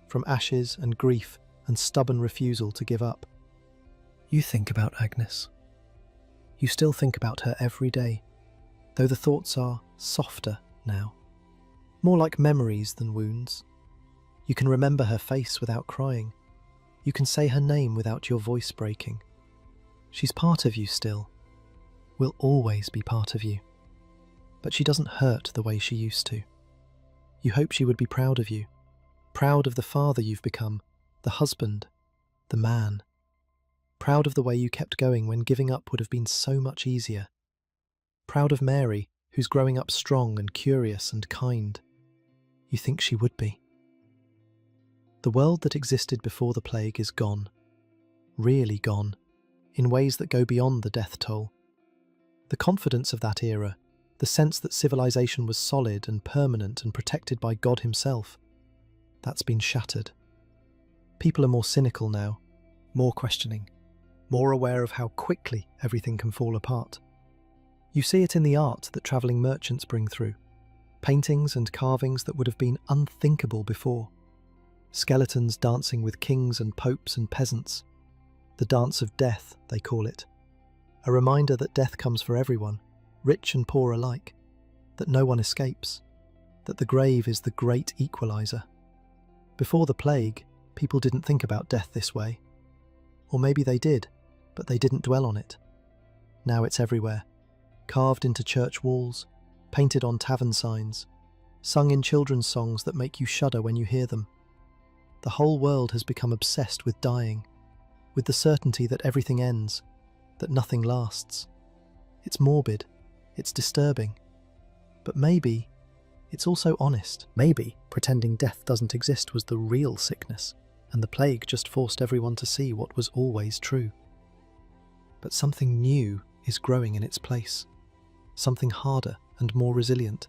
from ashes and grief and stubborn refusal to give up. You think about Agnes. You still think about her every day, though the thoughts are softer now, more like memories than wounds. You can remember her face without crying. You can say her name without your voice breaking. She's part of you still, will always be part of you. But she doesn't hurt the way she used to. You hope she would be proud of you, proud of the father you've become, the husband, the man. Proud of the way you kept going when giving up would have been so much easier. Proud of Mary, who's growing up strong and curious and kind. You think she would be. The world that existed before the plague is gone, really gone, in ways that go beyond the death toll. The confidence of that era, the sense that civilization was solid and permanent and protected by God himself, that's been shattered. People are more cynical now, more questioning, more aware of how quickly everything can fall apart. You see it in the art that travelling merchants bring through, paintings and carvings that would have been unthinkable before. Skeletons dancing with kings and popes and peasants. The dance of death, they call it. A reminder that death comes for everyone, rich and poor alike, that no one escapes, that the grave is the great equalizer. Before the plague, people didn't think about death this way. Or maybe they did, but they didn't dwell on it. Now it's everywhere, carved into church walls, painted on tavern signs, sung in children's songs that make you shudder when you hear them. The whole world has become obsessed with dying, with the certainty that everything ends, that nothing lasts. It's morbid, it's disturbing, but maybe it's also honest. Maybe pretending death doesn't exist was the real sickness, and the plague just forced everyone to see what was always true. But something new is growing in its place, something harder and more resilient,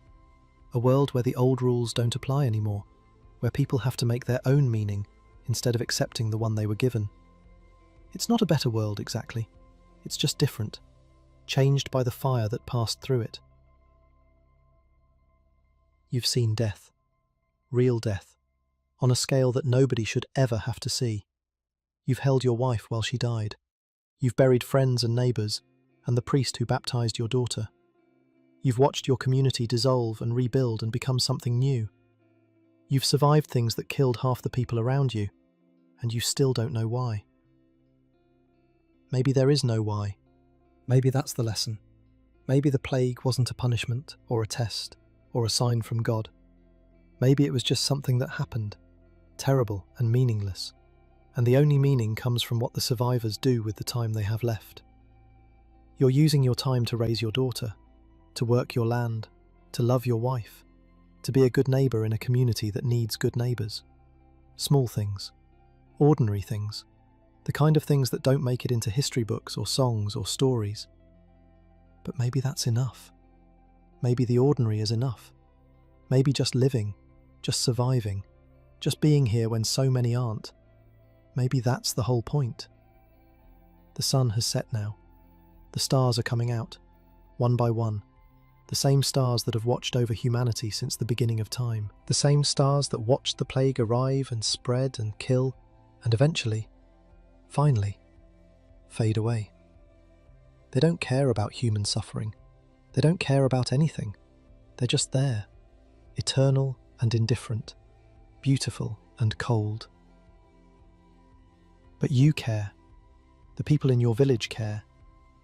a world where the old rules don't apply anymore, where people have to make their own meaning instead of accepting the one they were given. It's not a better world exactly, it's just different, changed by the fire that passed through it. You've seen death, real death, on a scale that nobody should ever have to see. You've held your wife while she died. You've buried friends and neighbours, and the priest who baptised your daughter. You've watched your community dissolve and rebuild and become something new. You've survived things that killed half the people around you, and you still don't know why. Maybe there is no why. Maybe that's the lesson. Maybe the plague wasn't a punishment or a test or a sign from God. Maybe it was just something that happened, terrible and meaningless, and the only meaning comes from what the survivors do with the time they have left. You're using your time to raise your daughter, to work your land, to love your wife, to be a good neighbour in a community that needs good neighbours. Small things, ordinary things, the kind of things that don't make it into history books or songs or stories. But maybe that's enough. Maybe the ordinary is enough. Maybe just living, just surviving, just being here when so many aren't. Maybe that's the whole point. The sun has set now. The stars are coming out, one by one. The same stars that have watched over humanity since the beginning of time. The same stars that watched the plague arrive and spread and kill, and eventually, finally, fade away. They don't care about human suffering. They don't care about anything. They're just there, eternal and indifferent, beautiful and cold. But you care. The people in your village care.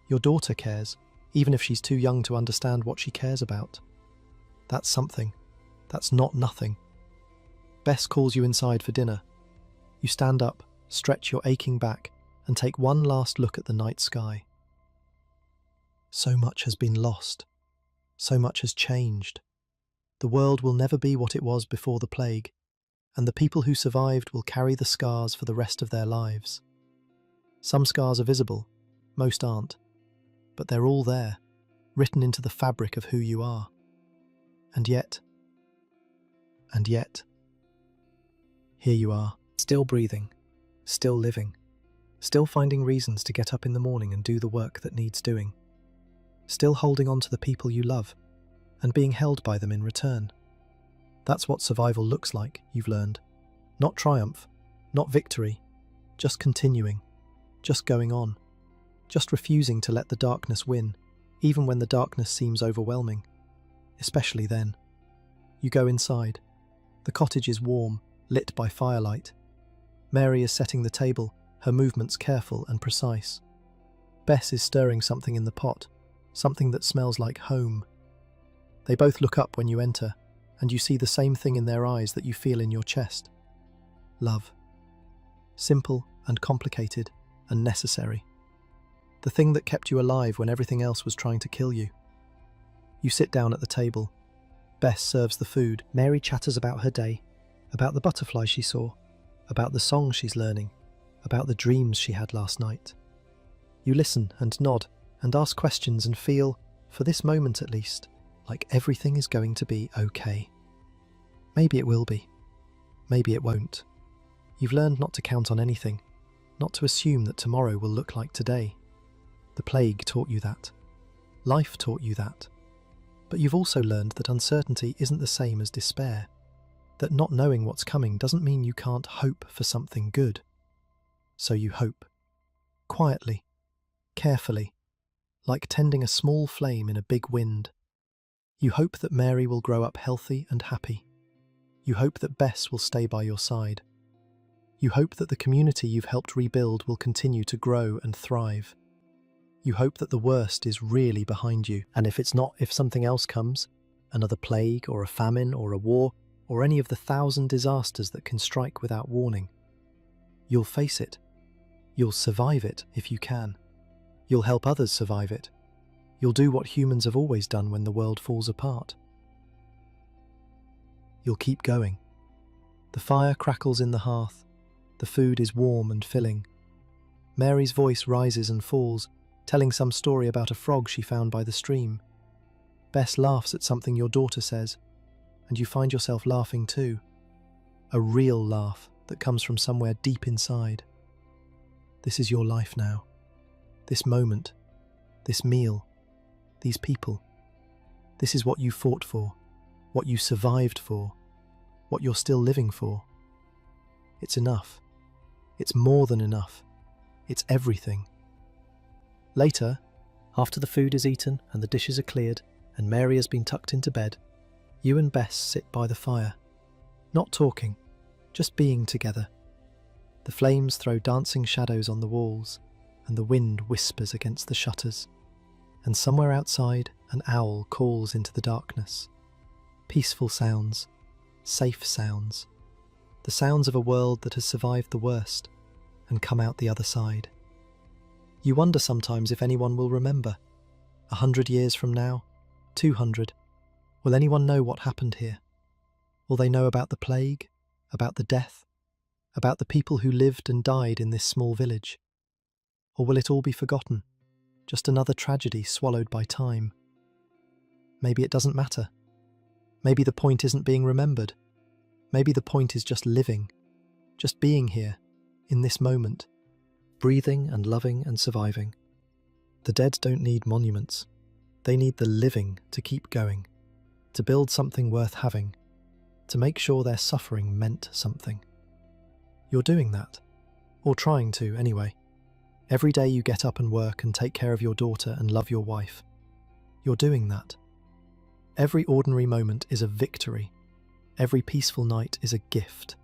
Your daughter cares, even if she's too young to understand what she cares about. That's something. That's not nothing. Bess calls you inside for dinner. You stand up, stretch your aching back, and take one last look at the night sky. So much has been lost. So much has changed. The world will never be what it was before the plague, and the people who survived will carry the scars for the rest of their lives. Some scars are visible, most aren't, but they're all there, written into the fabric of who you are. And yet, here you are, still breathing, still living, still finding reasons to get up in the morning and do the work that needs doing, still holding on to the people you love and being held by them in return. That's what survival looks like, you've learned. Not triumph, not victory, just continuing, just going on, just refusing to let the darkness win, even when the darkness seems overwhelming, especially then. You go inside. The cottage is warm, lit by firelight. Mary is setting the table, her movements careful and precise. Bess is stirring something in the pot, something that smells like home. They both look up when you enter, and you see the same thing in their eyes that you feel in your chest. Love. Simple and complicated and necessary. The thing that kept you alive when everything else was trying to kill you. You sit down at the table. Bess serves the food. Mary chatters about her day, about the butterfly she saw, about the songs she's learning, about the dreams she had last night. You listen and nod and ask questions and feel, for this moment at least, like everything is going to be okay. Maybe it will be. Maybe it won't. You've learned not to count on anything, not to assume that tomorrow will look like today. The plague taught you that. Life taught you that. But you've also learned that uncertainty isn't the same as despair, that not knowing what's coming doesn't mean you can't hope for something good. So you hope. Quietly, carefully, like tending a small flame in a big wind. You hope that Mary will grow up healthy and happy. You hope that Bess will stay by your side. You hope that the community you've helped rebuild will continue to grow and thrive. You hope that the worst is really behind you, and if it's not, if something else comes, another plague or a famine or a war, or any of the 1,000 disasters that can strike without warning, you'll face it. You'll survive it if you can. You'll help others survive it. You'll do what humans have always done when the world falls apart. You'll keep going. The fire crackles in the hearth. The food is warm and filling. Mary's voice rises and falls, telling some story about a frog she found by the stream. Bess laughs at something your daughter says, and you find yourself laughing too. A real laugh that comes from somewhere deep inside. This is your life now. This moment. This meal. These people. This is what you fought for, what you survived for, what you're still living for. It's enough. It's more than enough. It's everything. Later, after the food is eaten and the dishes are cleared and Mary has been tucked into bed, you and Bess sit by the fire, not talking, just being together. The flames throw dancing shadows on the walls and the wind whispers against the shutters. And somewhere outside, an owl calls into the darkness. Peaceful sounds, safe sounds, the sounds of a world that has survived the worst and come out the other side. You wonder sometimes if anyone will remember. 100 years from now, 200, will anyone know what happened here? Will they know about the plague, about the death, about the people who lived and died in this small village? Or will it all be forgotten? Just another tragedy swallowed by time. Maybe it doesn't matter. Maybe the point isn't being remembered. Maybe the point is just living, just being here, in this moment, breathing and loving and surviving. The dead don't need monuments. They need the living to keep going, to build something worth having, to make sure their suffering meant something. You're doing that, or trying to anyway. Every day you get up and work and take care of your daughter and love your wife. You're doing that. Every ordinary moment is a victory. Every peaceful night is a gift.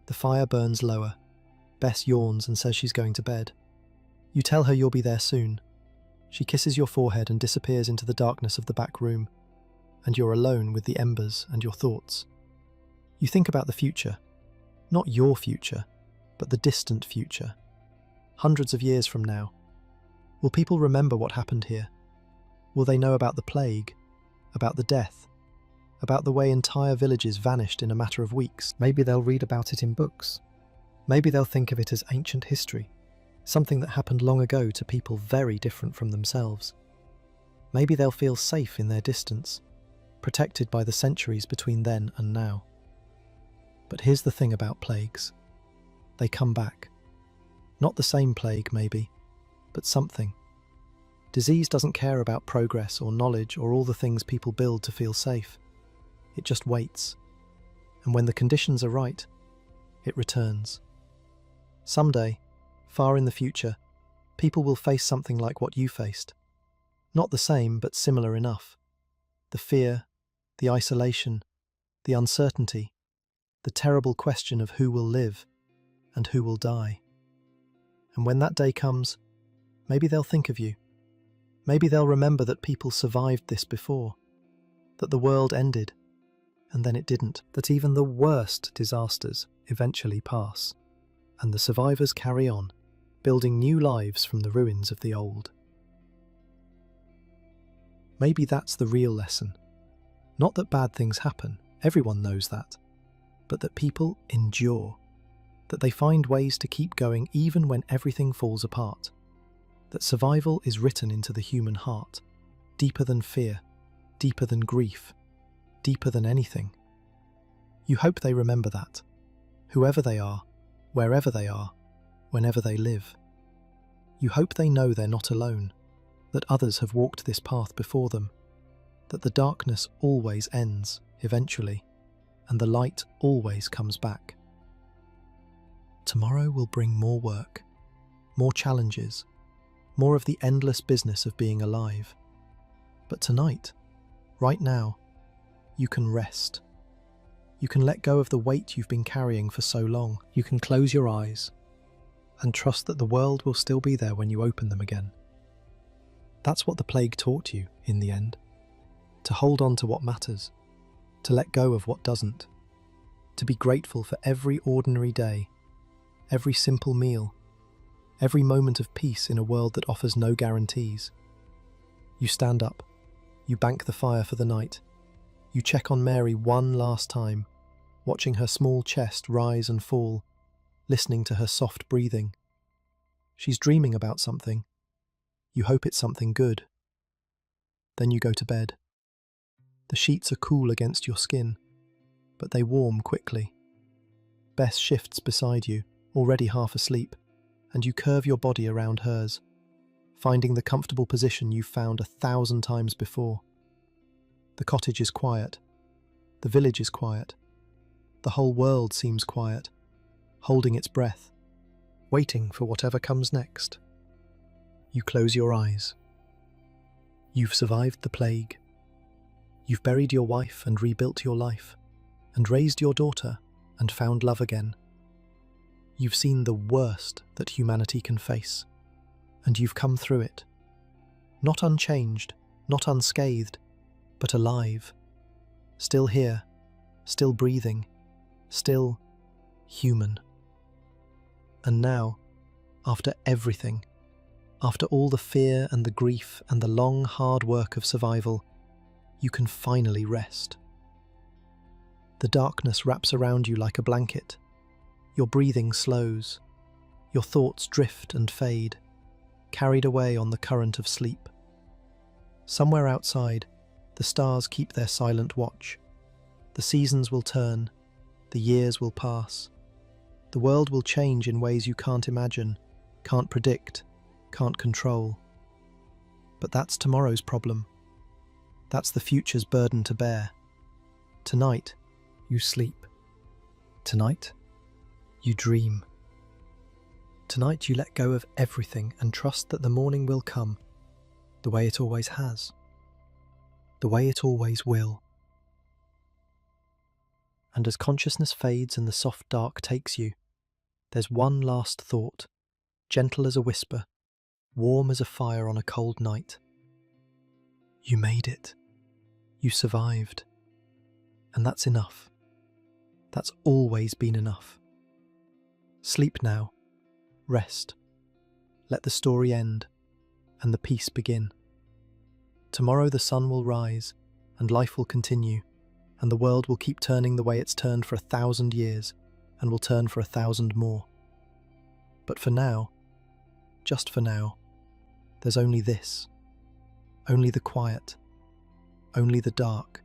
The fire burns lower. Bess yawns and says she's going to bed. You tell her you'll be there soon. She kisses your forehead and disappears into the darkness of the back room, and you're alone with the embers and your thoughts. You think about the future. Not your future, but the distant future. Hundreds of years from now. Will people remember what happened here? Will they know about the plague, about the death, about the way entire villages vanished in a matter of weeks. Maybe they'll read about it in books. Maybe they'll think of it as ancient history, something that happened long ago to people very different from themselves. Maybe they'll feel safe in their distance, protected by the centuries between then and now. But here's the thing about plagues. They come back. Not the same plague, maybe, but something. Disease doesn't care about progress or knowledge or all the things people build to feel safe. It just waits. And when the conditions are right, it returns. Someday, far in the future, people will face something like what you faced. Not the same, but similar enough. The fear, the isolation, the uncertainty, the terrible question of who will live and who will die. And when that day comes, maybe they'll think of you. Maybe they'll remember that people survived this before, that the world ended, and then it didn't, that even the worst disasters eventually pass, and the survivors carry on, building new lives from the ruins of the old. Maybe that's the real lesson. Not that bad things happen, everyone knows that, but that people endure, that they find ways to keep going even when everything falls apart, that survival is written into the human heart, deeper than fear, deeper than grief, deeper than anything. You hope they remember that, whoever they are, wherever they are, whenever they live. You hope they know they're not alone, that others have walked this path before them, that the darkness always ends, eventually, and the light always comes back. Tomorrow will bring more work, more challenges, more of the endless business of being alive. But tonight, right now, you can rest. You can let go of the weight you've been carrying for so long. You can close your eyes and trust that the world will still be there when you open them again. That's what the plague taught you, in the end. To hold on to what matters, to let go of what doesn't, to be grateful for every ordinary day, every simple meal, every moment of peace in a world that offers no guarantees. You stand up, you bank the fire for the night, you check on Mary one last time, watching her small chest rise and fall, listening to her soft breathing. She's dreaming about something. You hope it's something good. Then you go to bed. The sheets are cool against your skin, but they warm quickly. Bess shifts beside you, already half asleep, and you curve your body around hers, finding the comfortable position you've found 1,000 times before. The cottage is quiet. The village is quiet. The whole world seems quiet, holding its breath, waiting for whatever comes next. You close your eyes. You've survived the plague. You've buried your wife and rebuilt your life, and raised your daughter and found love again. You've seen the worst that humanity can face, and you've come through it. Not unchanged, not unscathed, but alive. Still here, still breathing, still human. And now, after everything, after all the fear and the grief and the long, hard work of survival, you can finally rest. The darkness wraps around you like a blanket. Your breathing slows. Your thoughts drift and fade, carried away on the current of sleep. Somewhere outside, the stars keep their silent watch. The seasons will turn. The years will pass. The world will change in ways you can't imagine, can't predict, can't control. But that's tomorrow's problem. That's the future's burden to bear. Tonight, you sleep. Tonight, you dream. Tonight you let go of everything and trust that the morning will come, the way it always has, the way it always will. And as consciousness fades and the soft dark takes you, there's one last thought, gentle as a whisper, warm as a fire on a cold night. You made it. You survived. And that's enough. That's always been enough. Sleep now. Rest. Let the story end, and the peace begin. Tomorrow the sun will rise, and life will continue, and the world will keep turning the way it's turned for 1,000 years, and will turn for 1,000 more. But for now, just for now, there's only this. Only the quiet. Only the dark.